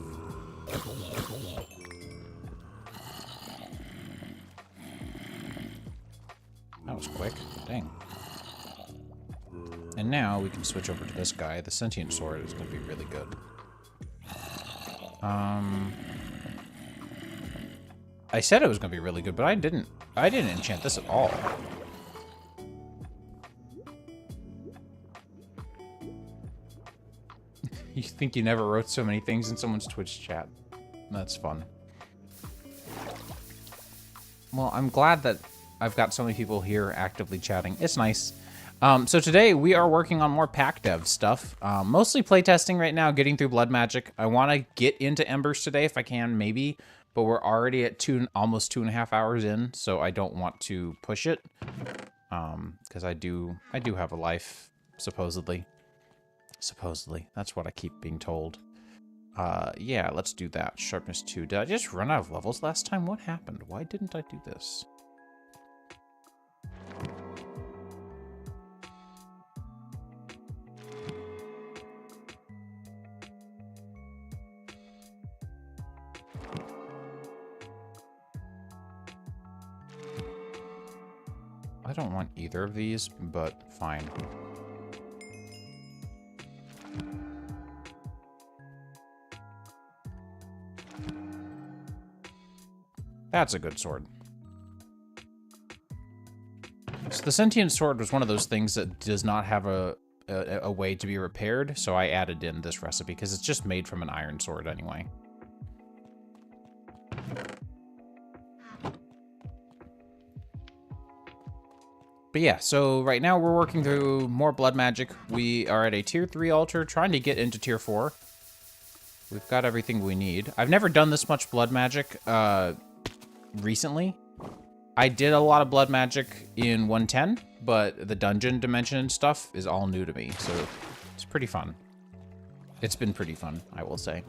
S1: That was quick. Dang. And now we can switch over to this guy. The sentient sword is going to be really good. I said it was going to be really good, but I didn't enchant this at all. You think you never wrote so many things in someone's Twitch chat. That's fun. Well, I'm glad that I've got so many people here actively chatting. It's nice. So today we are working on more pack dev stuff. Mostly playtesting right now, getting through Blood Magic. I want to get into Embers today if I can, maybe. But we're already at almost 2.5 hours in, so I don't want to push it. Because I do have a life, supposedly. Supposedly. That's what I keep being told. Yeah, let's do that. Sharpness 2. Did I just run out of levels last time? What happened? Why didn't I do this? I don't want either of these, but fine. That's a good sword. So the sentient sword was one of those things that does not have a a way to be repaired, so I added in this recipe because it's just made from an iron sword anyway. But yeah, so right now we're working through more blood magic. We are at a tier 3 altar, trying to get into tier 4. We've got everything we need. I've never done this much blood magic recently. I did a lot of blood magic in 110, but the dungeon dimension and stuff is all new to me, so it's pretty fun. It's been pretty fun, I will say.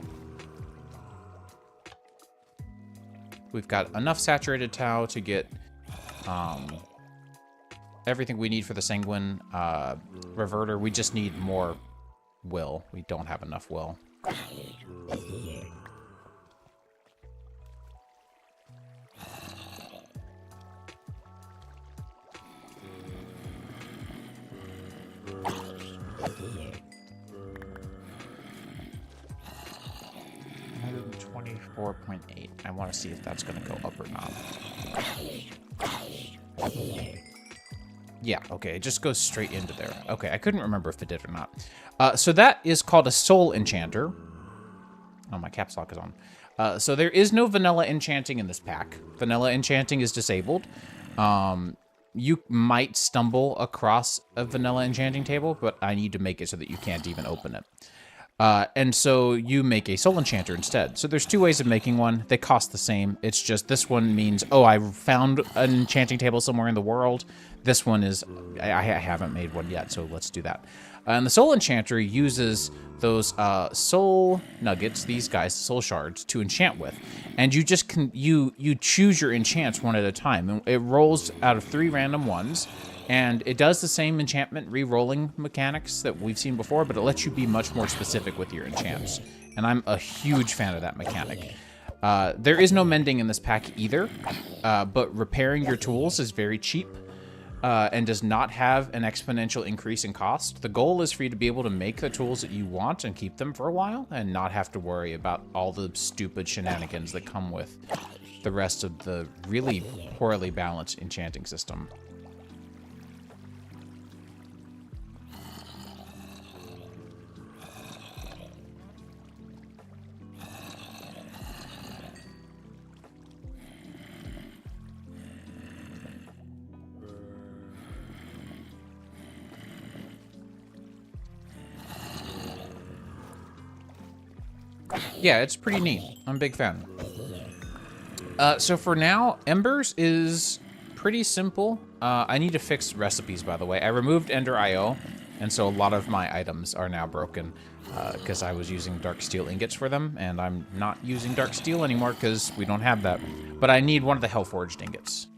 S1: We've got enough saturated tau to get everything we need for the sanguine reverter. We just need more will. We don't have enough will. $124.8. I want to see if that's going to go up or not. Yeah, okay, it just goes straight into there. Okay, I couldn't remember if it did or not. So that is called a soul enchanter. Oh, my caps lock is on. So there is no vanilla enchanting in this pack. Vanilla enchanting is disabled. You might stumble across a vanilla enchanting table, but I need to make it so that you can't even open it. And so you make a soul enchanter instead. So there's two ways of making one. They cost the same. It's just this one means, oh, I found an enchanting table somewhere in the world. This one is, I haven't made one yet, so let's do that. And the soul enchanter uses those soul nuggets, these guys, soul shards, to enchant with. And you just can, you choose your enchants one at a time. And it rolls out of 3 random ones. And it does the same enchantment re-rolling mechanics that we've seen before, but it lets you be much more specific with your enchants. And I'm a huge fan of that mechanic. There is no mending in this pack either, but repairing your tools is very cheap and does not have an exponential increase in cost. The goal is for you to be able to make the tools that you want and keep them for a while and not have to worry about all the stupid shenanigans that come with the rest of the really poorly balanced enchanting system. Yeah, it's pretty neat. I'm a big fan. So for now, Embers is pretty simple. I need to fix recipes, by the way. I removed Ender IO, and so a lot of my items are now broken because I was using dark steel ingots for them, and I'm not using dark steel anymore because we don't have that. But I need one of the Hellforged ingots.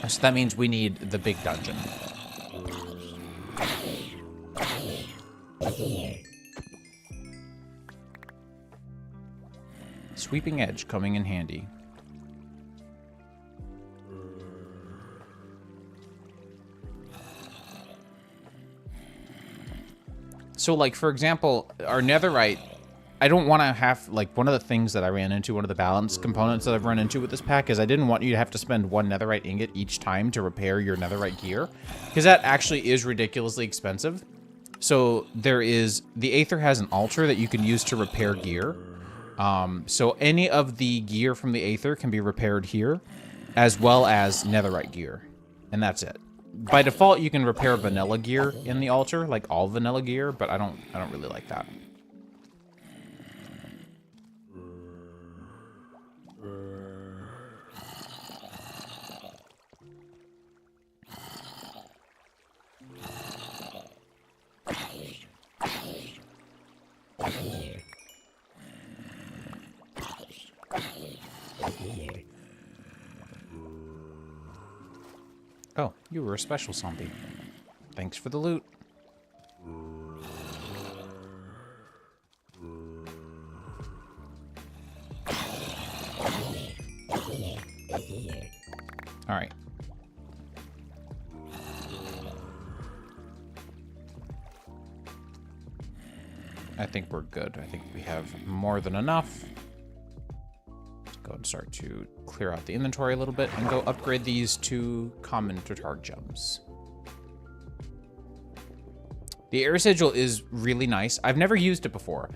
S1: So that means we need the big dungeon. Sweeping Edge coming in handy. So, like, for example, our netherite, I don't want to have, like, one of the things that I ran into, one of the balance components that I've run into with this pack is I didn't want you to have to spend 1 netherite ingot each time to repair your netherite gear, because that actually is ridiculously expensive. So there is, the Aether has an altar that you can use to repair gear. So any of the gear from the Aether can be repaired here, as well as netherite gear, and that's it. By default, you can repair vanilla gear in the altar, like all vanilla gear, but I don't really like that. Oh, you were a special zombie. Thanks for the loot. All right. I think we're good. I think we have more than enough. Let's go and start to clear out the inventory a little bit and go upgrade these to common Tartarg gems. The air sigil is really nice. I've never used it before.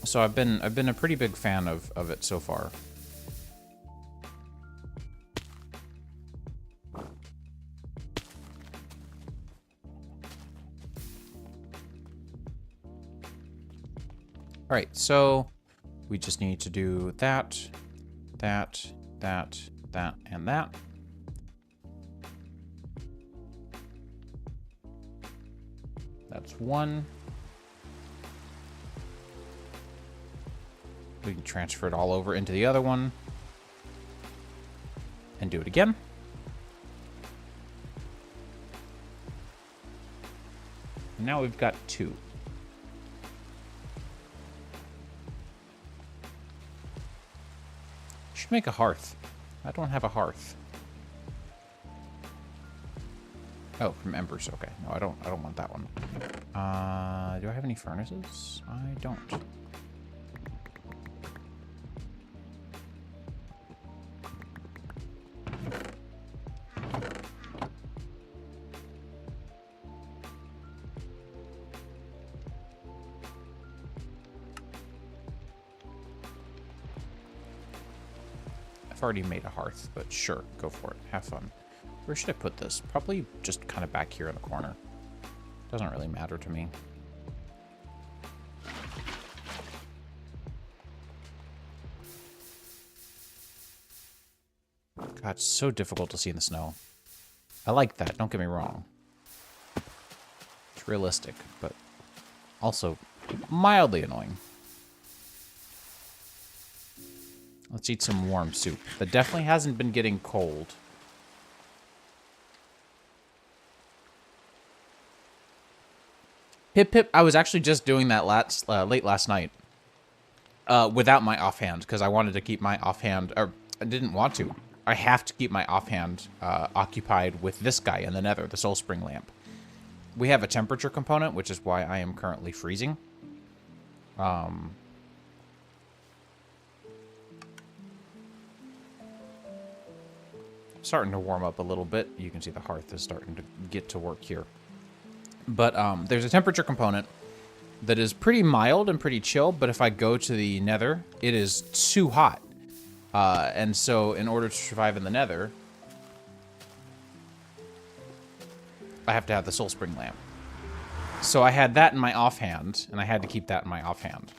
S1: So I've been a pretty big fan of it so far. All right, so we just need to do that, that, that, that, and that. That's one. We can transfer it all over into the other one and do it again. And now we've got two. Should make a hearth. I don't have a hearth. Oh, from embers. Okay. No, I don't want that one. Do I have any furnaces? I don't. I've already made a hearth, but sure, go for it. Have fun. Where should I put this? Probably just kind of back here in the corner. Doesn't really matter to me. God, it's so difficult to see in the snow. I like that, don't get me wrong. It's realistic, but also mildly annoying. Let's eat some warm soup. That definitely hasn't been getting cold. Pip pip, I was actually just doing that late last night. Without my offhand, because I wanted to keep my offhand, or I didn't want to. I have to keep my offhand occupied with this guy in the nether, the soul spring lamp. We have a temperature component, which is why I am currently freezing. Starting to warm up a little bit. You can see the hearth is starting to get to work here. But there's a temperature component that is pretty mild and pretty chill, but if I go to the nether, it is too hot. And so in order to survive in the nether, I have to have the soul spring lamp. So I had that in my offhand, and I had to keep that in my offhand.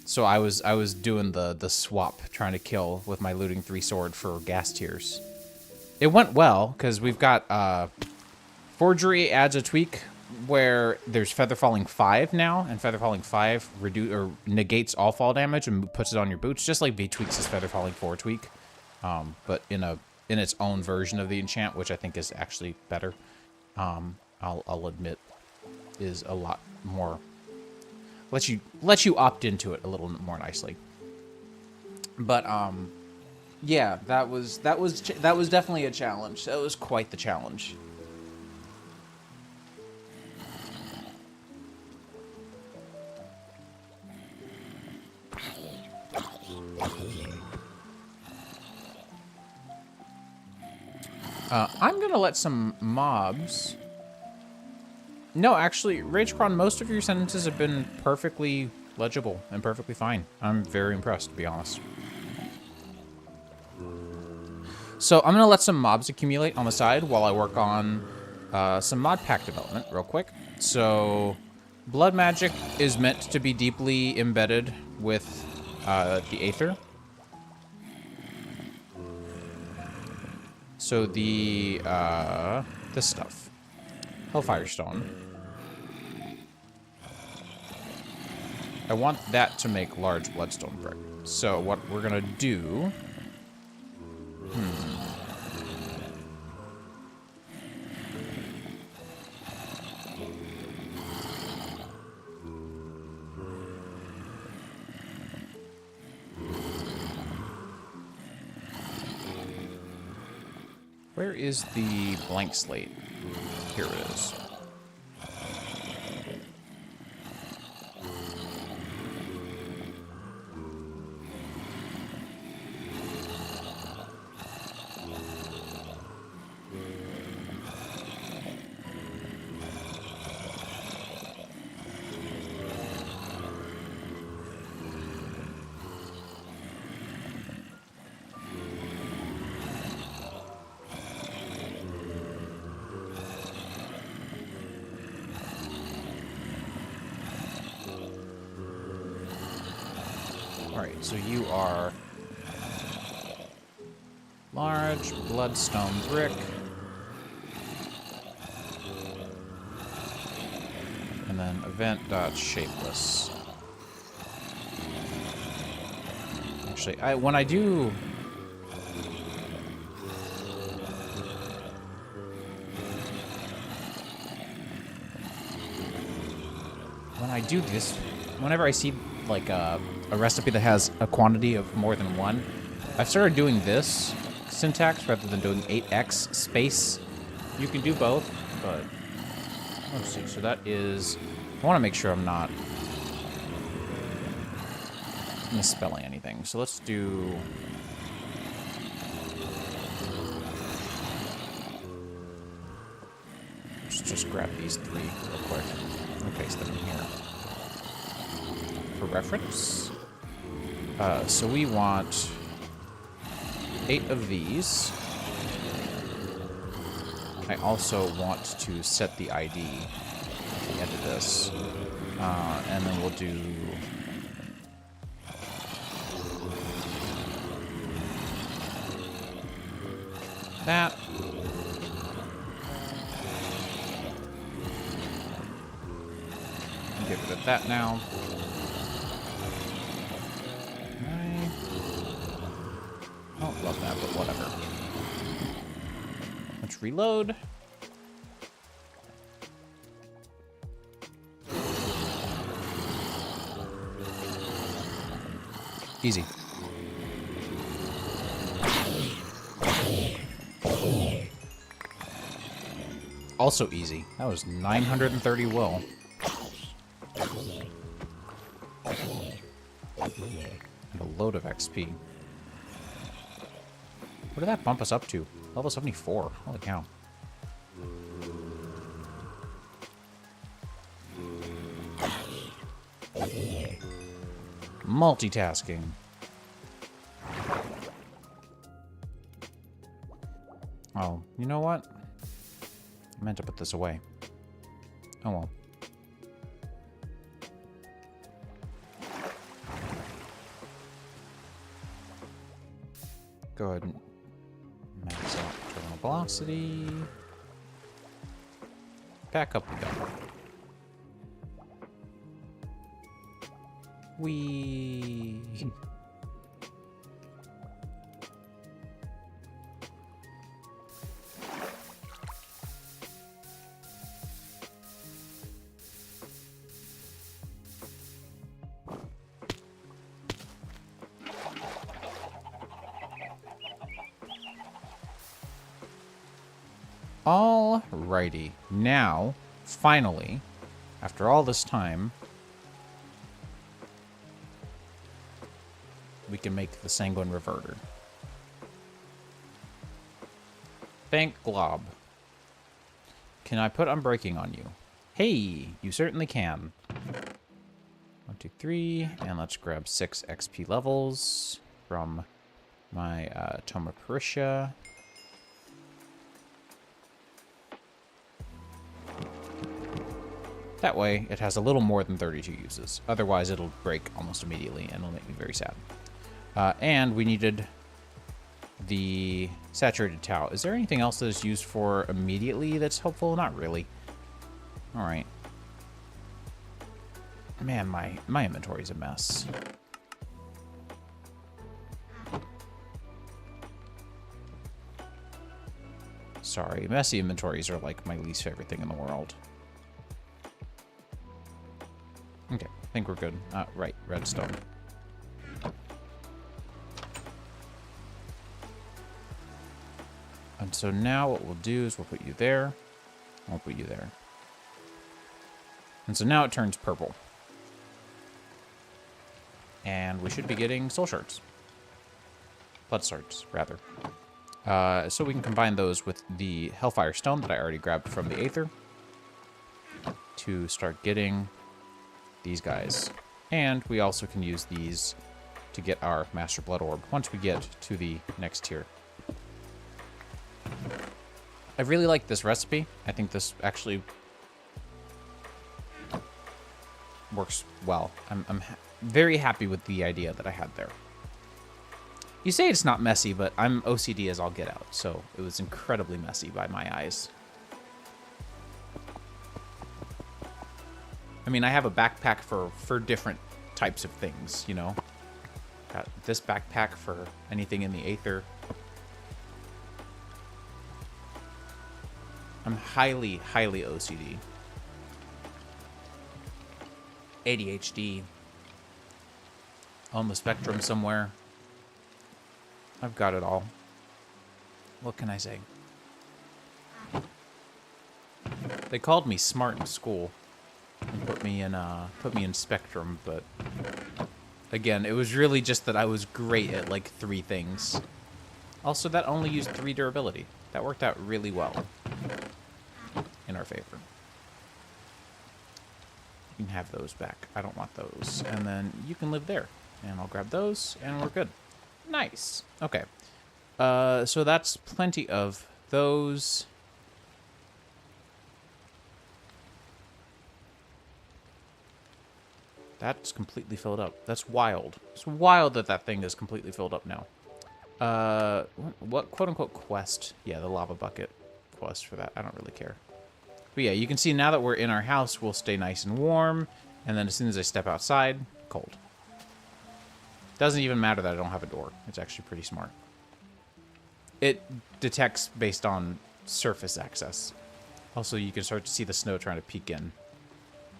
S1: So I was doing the swap, trying to kill with my looting 3 sword for gas tiers. It went well, because we've got forgery adds a tweak where there's feather falling 5 now, and feather falling 5 negates all fall damage and puts it on your boots, just like V tweaks his feather falling 4 tweak, but in its own version of the enchant, which I think is actually better. I'll admit is a lot more lets you opt into it a little more nicely. But yeah, that was definitely a challenge. That was quite the challenge. I'm gonna let some mobs... No, actually, Ragecron, most of your sentences have been perfectly legible and perfectly fine. I'm very impressed, to be honest. So I'm gonna let some mobs accumulate on the side while I work on some mod pack development real quick. So blood magic is meant to be deeply embedded with the Aether. So this stuff, Hellfire Stone. I want that to make large bloodstone brick. So what we're gonna do? Where is the blank slate? Here it is. Alright, so you are large bloodstone brick. And then event.shapeless. Actually, when I do this, whenever I see like a recipe that has a quantity of more than one, I've started doing this syntax rather than doing 8x space. You can do both, but let's see. So that is, I want to make sure I'm not misspelling anything. So let's do, let's just grab these 3 real quick and paste them in here for reference. So we want 8 of these. I also want to set the ID at the end of this. And then we'll do that. Get rid of that now. I don't love that, but whatever. Let's reload. Easy. Also easy. That was 930 will. And a load of XP. What did that bump us up to? Level 74. Holy cow. Multitasking. Oh, you know what? I meant to put this away. Oh well. Go ahead and max out terminal velocity. Back up we go. Whee! Alrighty. Now, finally, after all this time, we can make the Sanguine Reverter. Bank Glob. Can I put Unbreaking on you? Hey, you certainly can. 1, 2, 3, and let's grab 6 XP levels from my Toma Peritia. That way, it has a little more than 32 uses. Otherwise, it'll break almost immediately, and it'll make me very sad. And we needed the Saturated Tau. Is there anything else that is used for immediately that's helpful? Not really. All right. Man, my inventory's a mess. Sorry, messy inventories are like my least favorite thing in the world. Okay, I think we're good. Right, redstone. And so now what we'll do is we'll put you there. I'll put you there. And so now it turns purple. And we should be getting soul shards. Blood shards, rather. So we can combine those with the Hellfire Stone that I already grabbed from the Aether to start getting these guys. And we also can use these to get our Master Blood Orb once we get to the next tier. I really like this recipe. I think this actually works well. very happy with the idea that I had there. You say it's not messy, but I'm OCD as all get out, so it was incredibly messy by my eyes. I mean, I have a backpack for different types of things, you know? Got this backpack for anything in the Aether. I'm highly, highly OCD. ADHD. On the spectrum somewhere. I've got it all. What can I say? They called me smart in school and put me in spectrum, but again, it was really just that I was great at like 3 things. Also, that only used 3 durability. That worked out really well in our favor. You can have those back. I don't want those. And then you can live there. And I'll grab those, and we're good. Nice. Okay. So that's plenty of those. That's completely filled up. That's wild. It's wild that that thing is completely filled up now. What quote-unquote quest? Yeah, the lava bucket quest for that. I don't really care. But yeah, you can see now that we're in our house, we'll stay nice and warm. And then as soon as I step outside, cold. Doesn't even matter that I don't have a door. It's actually pretty smart. It detects based on surface access. Also, you can start to see the snow trying to peek in.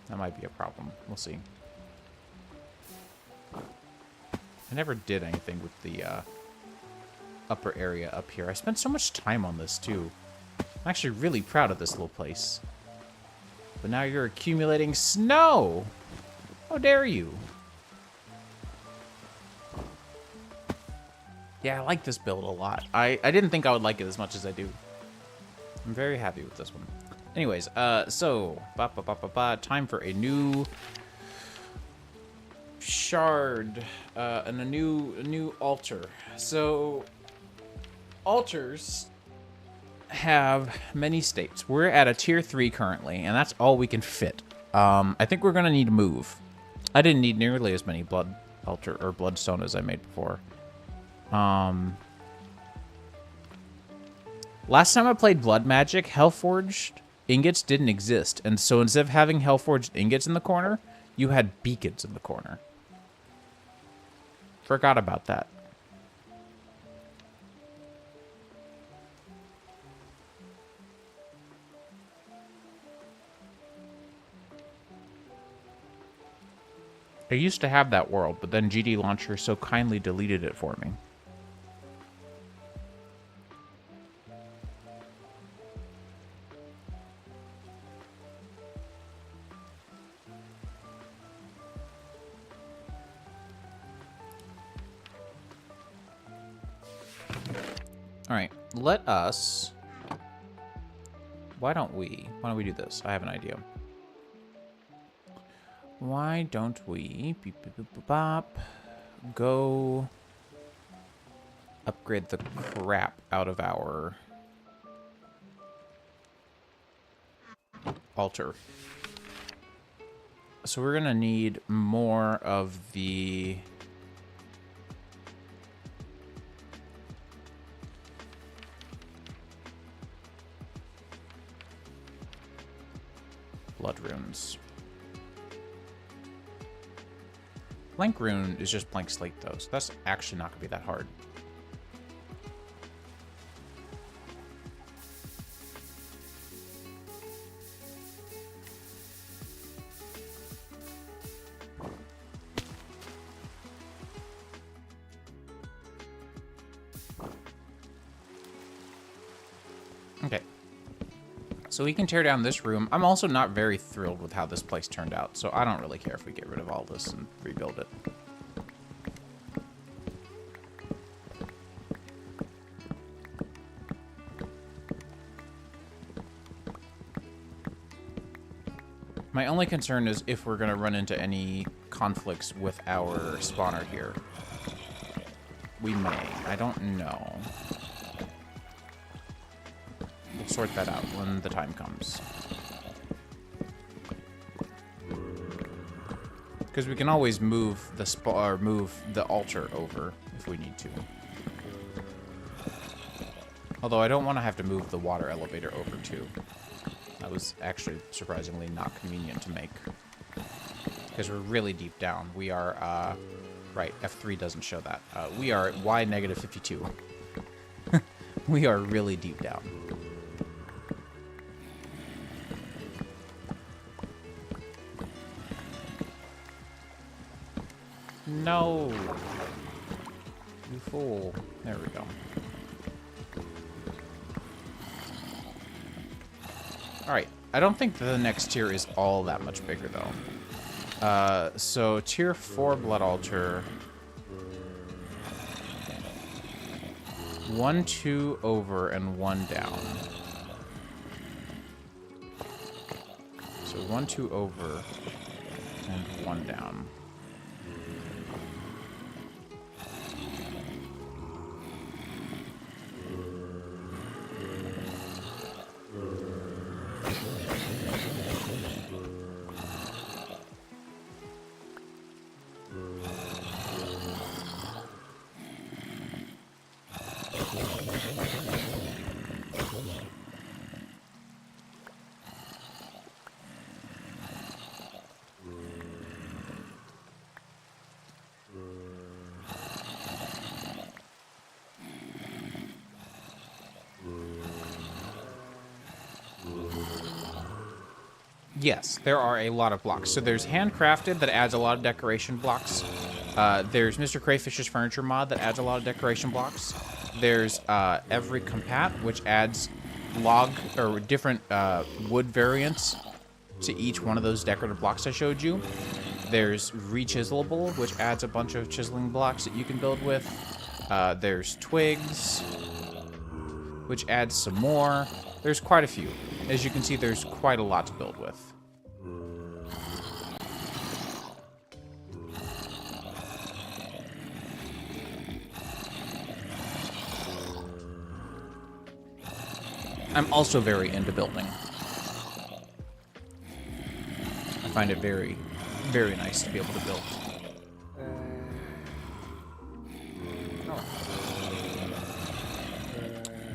S1: That might be a problem. We'll see. I never did anything with the upper area up here. I spent so much time on this, too. I'm actually really proud of this little place. But now you're accumulating snow! How dare you? Yeah, I like this build a lot. I didn't think I would like it as much as I do. I'm very happy with this one. Anyways, so, time for a new shard and a new altar. So, altars have many states. We're at a tier 3 currently, and that's all we can fit. I think we're gonna need to move. I didn't need nearly as many blood altar or bloodstone as I made before. Last time I played Blood Magic, Hellforged ingots didn't exist, and so instead of having Hellforged ingots in the corner, you had beacons in the corner. Forgot about that. I used to have that world, but then GD Launcher so kindly deleted it for me. All right, let us. Why don't we do this? I have an idea. Why don't we beep, beep, beep, beep, bop, go upgrade the crap out of our altar? So we're gonna need more of the blood runes. Blank rune is just blank slate though, so that's actually not gonna be that hard. Okay. So we can tear down this room. I'm also not very thrilled with how this place turned out, so I don't really care if we get rid of all this and rebuild it. My only concern is if we're going to run into any conflicts with our spawner here. We may. I don't know. We'll sort that out when the time comes. Because we can always move the altar over if we need to. Although I don't want to have to move the water elevator over too. That was actually surprisingly not convenient to make. Because we're really deep down. We are, right, F3 doesn't show that. We are at Y negative 52. We are really deep down. No! You fool. There we go. Alright, I don't think the next tier is all that much bigger, though. So, tier 4 Blood Altar. 1, 2 over, and 1 down. So, 1, 2 over, and 1 down. Yes, there are a lot of blocks. So there's handcrafted that adds a lot of decoration blocks. There's Mr. Crayfish's furniture mod that adds a lot of decoration blocks. There's every compat, which adds log or different wood variants to each one of those decorative blocks I showed you. There's rechiselable, which adds a bunch of chiseling blocks that you can build with. There's twigs, which adds some more. There's quite a few. As you can see, there's quite a lot to build with. I'm also very into building. I find it very, very nice to be able to build.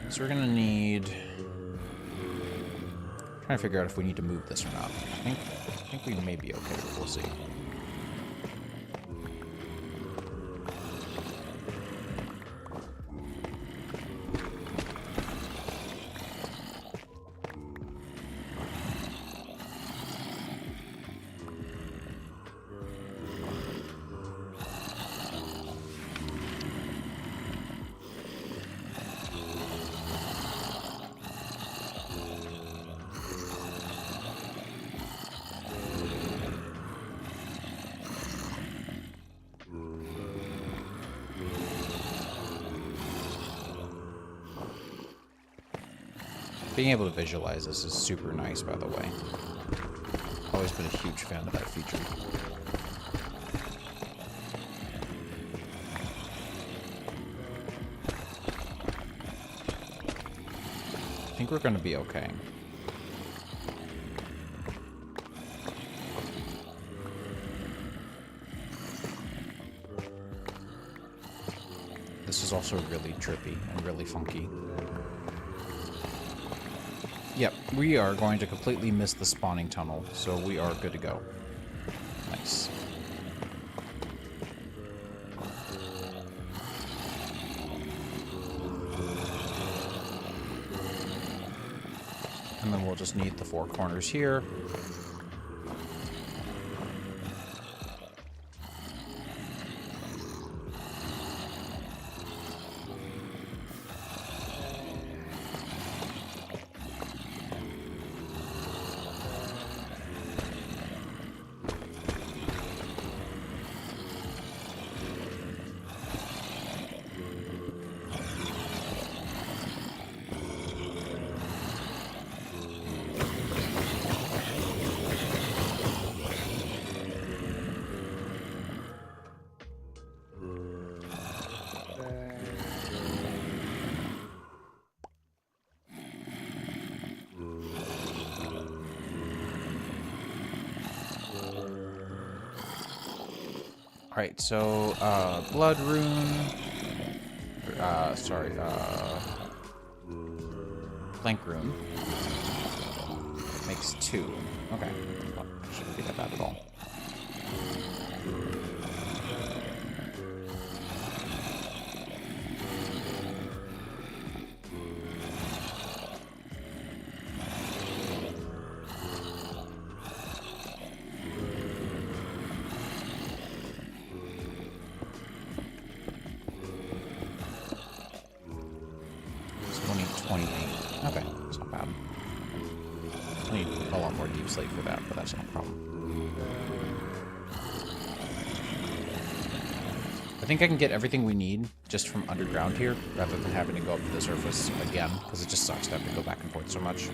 S1: So we're gonna need... trying to figure out if we need to move this or not. I think we may be okay, but we'll see. Being able to visualize this is super nice, by the way. Always been a huge fan of that feature. I think we're going to be okay. This is also really trippy and really funky. Yep, we are going to completely miss the spawning tunnel, so we are good to go. Nice. And then we'll just need the 4 corners here. Alright, so, blood rune. Blank rune. Makes 2. Okay. Well, shouldn't be that bad at all. Okay, that's not bad. I need a lot more deep slate for that, but that's not a problem. I think I can get everything we need just from underground here, rather than having to go up to the surface again, because it just sucks to have to go back and forth so much.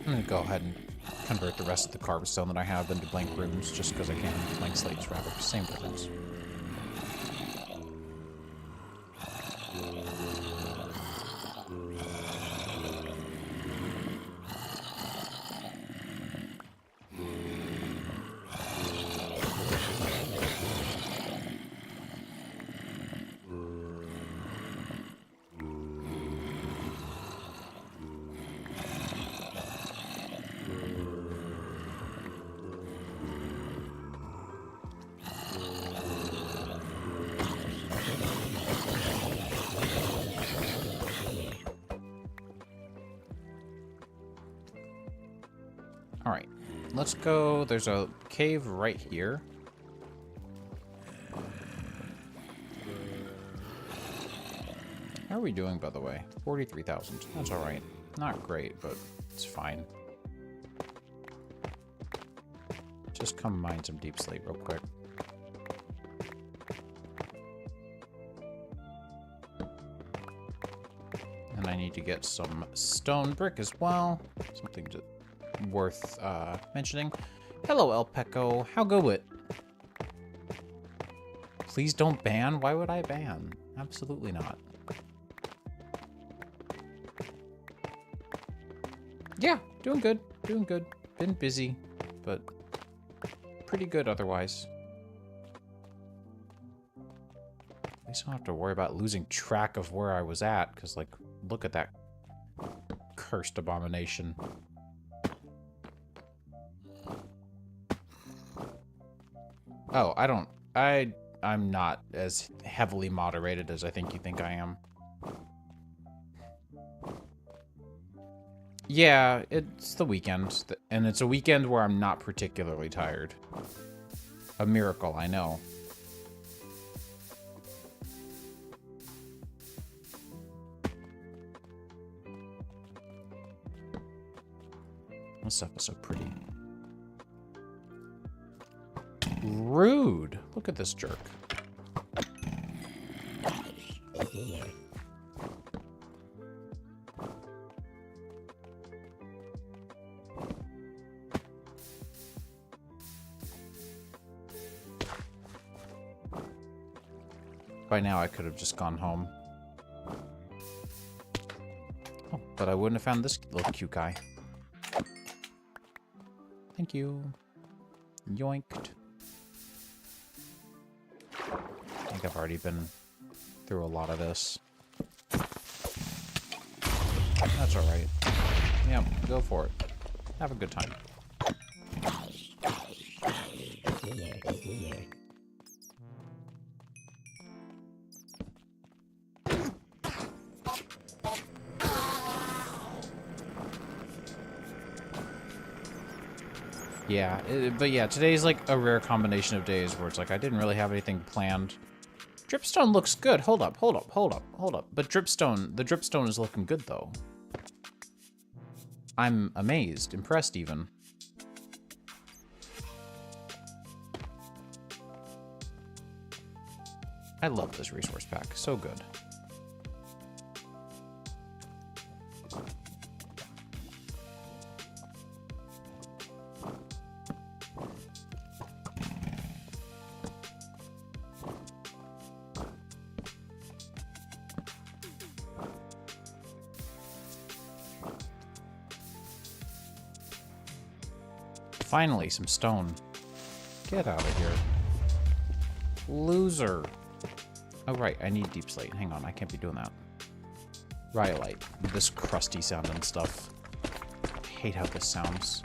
S1: I'm going to go ahead and convert the rest of the carbstone that I have into blank runes, just because I can. Blank slates, rather. Same difference. Alright, let's go. There's a cave right here. How are we doing, by the way? 43,000. That's alright. Not great, but it's fine. Just come mine some deep slate real quick. And I need to get some stone brick as well. Something to... worth mentioning. Hello, El Peco. How go it? Please don't ban? Why would I ban? Absolutely not. Yeah, doing good. Doing good. Been busy, but pretty good otherwise. At least I don't have to worry about losing track of where I was at, because, like, look at that cursed abomination. Oh, I'm not as heavily moderated as I think you think I am. Yeah, it's the weekend, and it's a weekend where I'm not particularly tired. A miracle, I know. This stuff is so pretty. Rude. Look at this jerk. By now I could have just gone home. Oh, but I wouldn't have found this little cute guy. Thank you. Yoinked. I think I've already been through a lot of this. That's alright. Yeah, go for it. Have a good time. Yeah, but yeah, today's like a rare combination of days where it's like I didn't really have anything planned. Dripstone looks good. Hold up, hold up, hold up, hold up. But the dripstone is looking good though. I'm amazed, impressed even. I love this resource pack. So good. Finally, some stone. Get out of here. Loser. Oh, right. I need deep slate. Hang on. I can't be doing that. Rhyolite. This crusty sounding stuff. I hate how this sounds.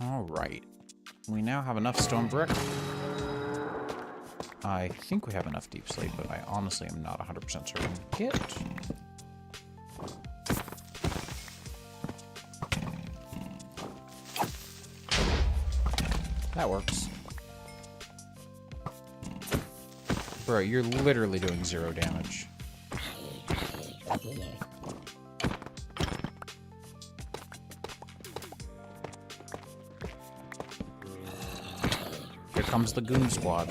S1: Alright. We now have enough stone brick. I think we have enough deep slate, but I honestly am not 100% certain. Get. That works. Bro, you're literally doing 0 damage. Here comes the goon squad.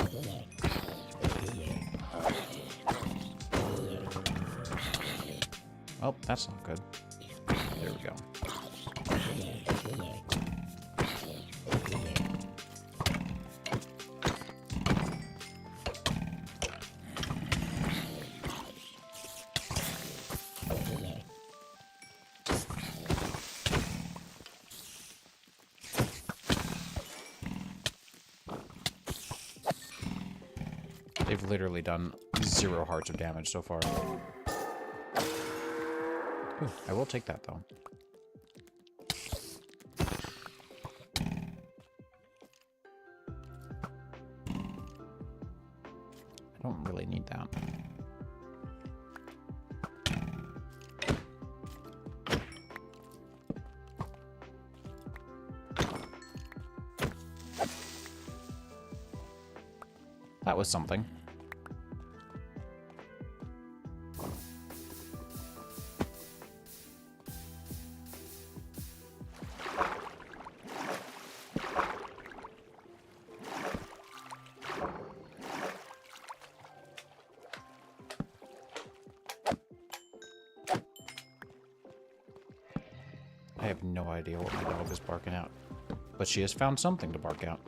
S1: Oh, that's not good. There we go. They've literally done 0 hearts of damage so far. Ooh, I will take that, though. I don't really need that. That was something. I have no idea what my dog is barking out, but she has found something to bark out.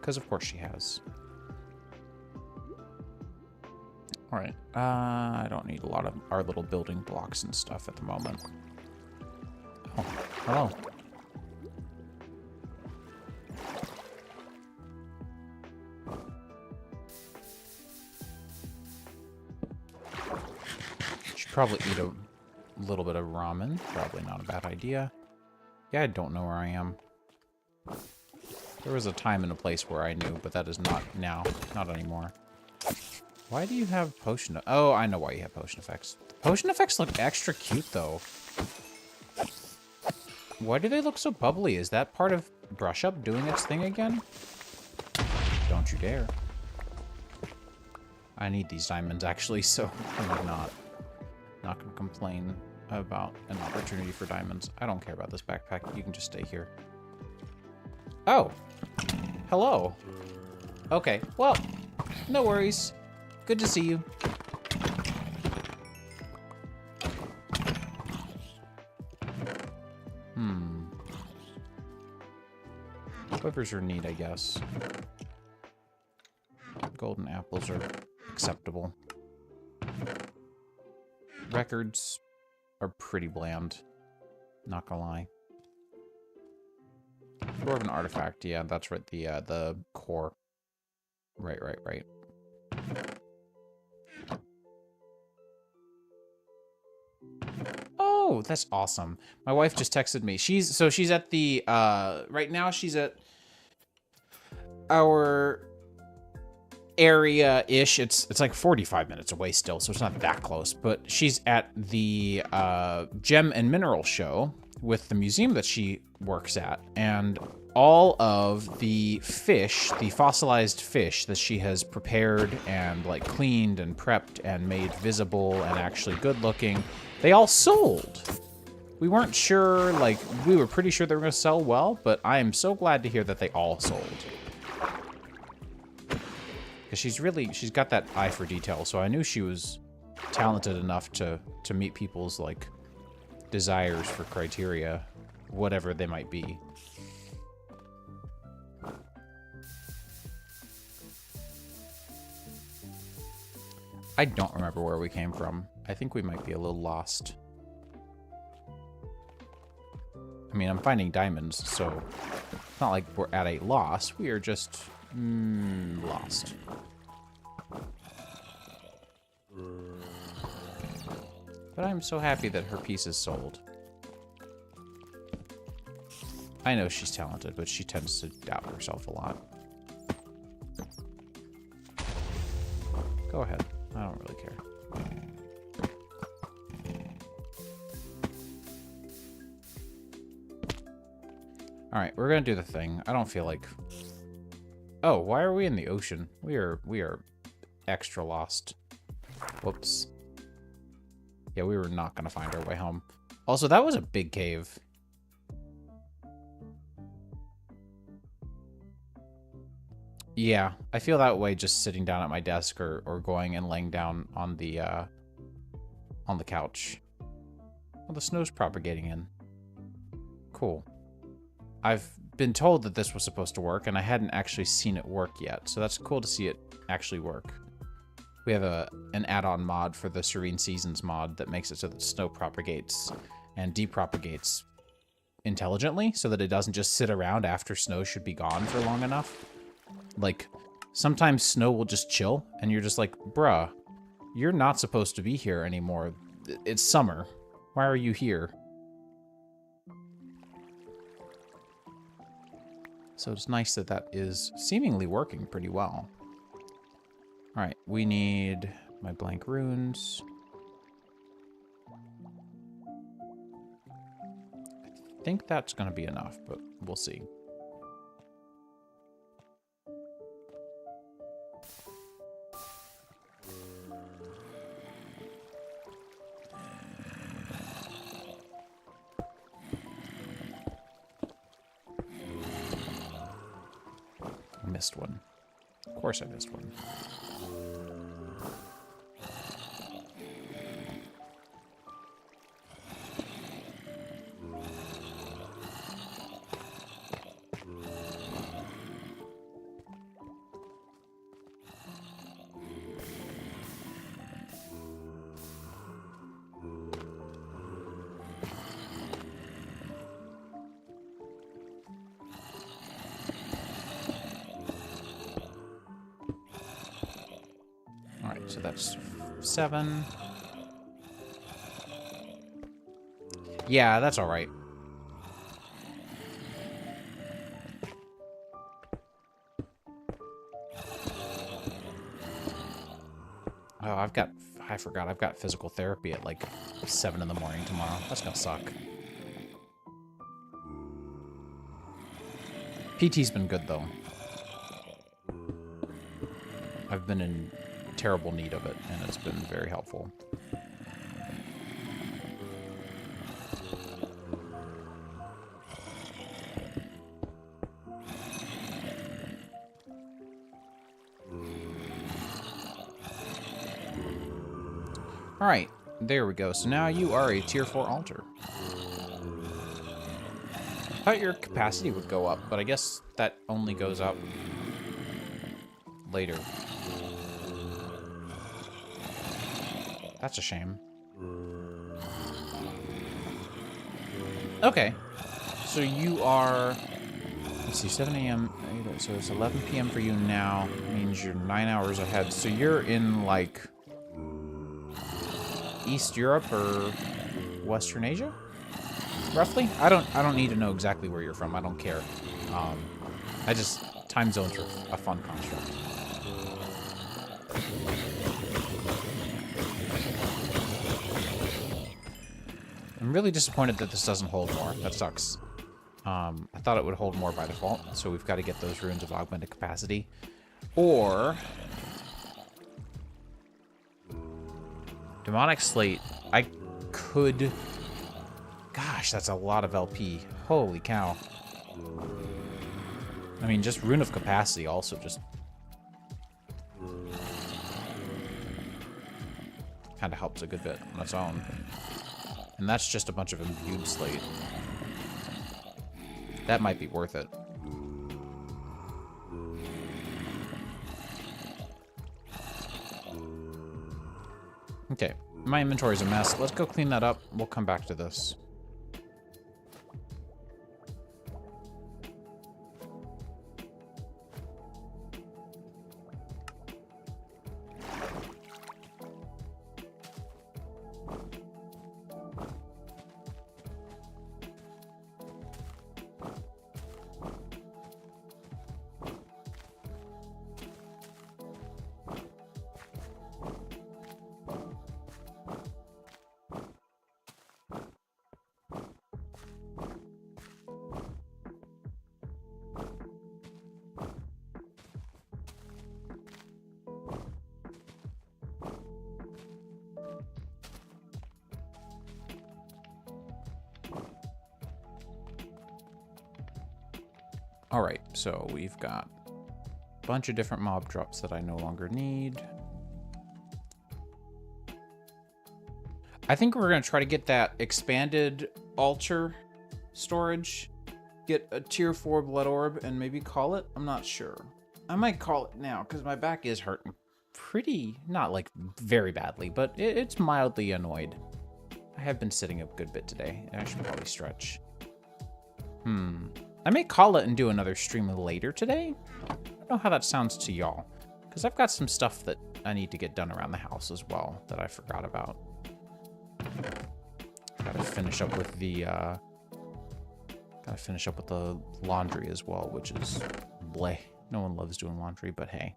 S1: Because of course she has. Alright, I don't need a lot of our little building blocks and stuff at the moment. Oh, hello. Should probably eat a little bit of ramen. Probably not a bad idea. Yeah, I don't know where I am. There was a time and a place where I knew, but that is not now. Not anymore. Why do you have potion... Oh, I know why you have potion effects. Potion effects look extra cute, though. Why do they look so bubbly? Is that part of Brush Up doing its thing again? Don't you dare. I need these diamonds, actually, so I'm not going to complain about an opportunity for diamonds. I don't care about this backpack. You can just stay here. Oh. Hello. Okay, well, no worries. Good to see you. Quivers are neat, I guess. Golden apples are acceptable. Records are pretty bland. Not gonna lie. Dwarven artifact. Yeah, that's right. The core. Right. Oh, that's awesome. My wife just texted me. She's at the right now she's at our area-ish. It's like 45 minutes away still, so it's not that close. But she's at the gem and mineral show with the museum that she works at, and all of the fish, the fossilized fish that she has prepared and like cleaned and prepped and made visible and actually good looking, they all sold. We weren't sure, like, we were pretty sure they were going to sell well, but I am so glad to hear that they all sold. Because she's got that eye for detail, so I knew she was talented enough to meet people's, like, desires for criteria, whatever they might be. I don't remember where we came from. I think we might be a little lost. I mean, I'm finding diamonds, so it's not like we're at a loss. We are just lost. But I'm so happy that her piece is sold. I know she's talented, but she tends to doubt herself a lot. Go ahead. I don't really care. Alright, we're gonna do the thing. I don't feel like... Oh, why are we in the ocean? We are extra lost. Whoops. Yeah, we were not gonna find our way home. Also, that was a big cave. Yeah, I feel that way just sitting down at my desk or going and laying down on the couch. Well, the snow's propagating in. Cool. I've been told that this was supposed to work, and I hadn't actually seen it work yet, so that's cool to see it actually work. We have an add-on mod for the Serene Seasons mod that makes it so that snow propagates and depropagates intelligently, so that it doesn't just sit around after snow should be gone for long enough. Like, sometimes snow will just chill, and you're just like, bruh, you're not supposed to be here anymore. It's summer. Why are you here? So it's nice that that is seemingly working pretty well. All right, we need my blank runes. I think that's going to be enough, but we'll see. Missed one. Of course I missed one. So that's 7. Yeah, that's all right. Oh, I forgot, I've got physical therapy at like 7 in the morning tomorrow. That's gonna suck. PT's been good though. I've been in terrible need of it, and it's been very helpful. All right, there we go. So now you are a tier 4 altar. I thought your capacity would go up, but I guess that only goes up later. That's a shame. Okay. So you are let's see, 7 a.m. So it's 11 p.m. for you now. Means you're 9 hours ahead. So you're in, like, East Europe or Western Asia? Roughly? I don't need to know exactly where you're from. I don't care. Time zones are a fun construct. I'm really disappointed that this doesn't hold more. That sucks. I thought it would hold more by default, so we've got to get those runes of augmented capacity. Or... Demonic Slate. I could... Gosh, that's a lot of LP. Holy cow. I mean, just Rune of Capacity also just... kind of helps a good bit on its own. And that's just a bunch of imbued slate. That might be worth it. Okay, my inventory's a mess. Let's go clean that up. We'll come back to this. Alright, so we've got a bunch of different mob drops that I no longer need. I think we're going to try to get that expanded altar storage. Get a tier 4 blood orb and maybe call it? I'm not sure. I might call it now because my back is hurting pretty, not like very badly, but it's mildly annoyed. I have been sitting a good bit today. I should probably stretch. I may call it and do another stream later today. I don't know how that sounds to y'all, because I've got some stuff that I need to get done around the house as well that I forgot about. Gotta finish up with the laundry as well, which is bleh. No one loves doing laundry, but hey.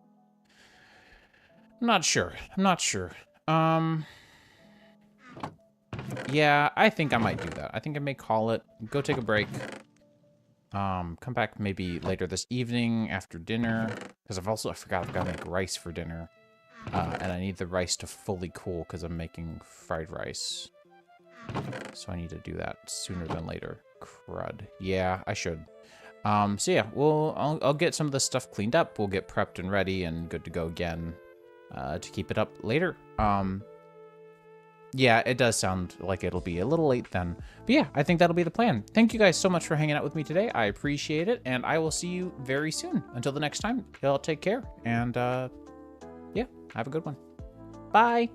S1: I'm not sure. Yeah, I think I might do that. I think I may call it, go take a break. Come back maybe later this evening after dinner, because I forgot I've got to make rice for dinner. And I need the rice to fully cool because I'm making fried rice. So I need to do that sooner than later. Crud. Yeah, I should. So yeah, I'll get some of this stuff cleaned up. We'll get prepped and ready and good to go again to keep it up later. Yeah, it does sound like it'll be a little late then. But yeah, I think that'll be the plan. Thank you guys so much for hanging out with me today. I appreciate it, and I will see you very soon. Until the next time, y'all take care, and yeah, have a good one. Bye!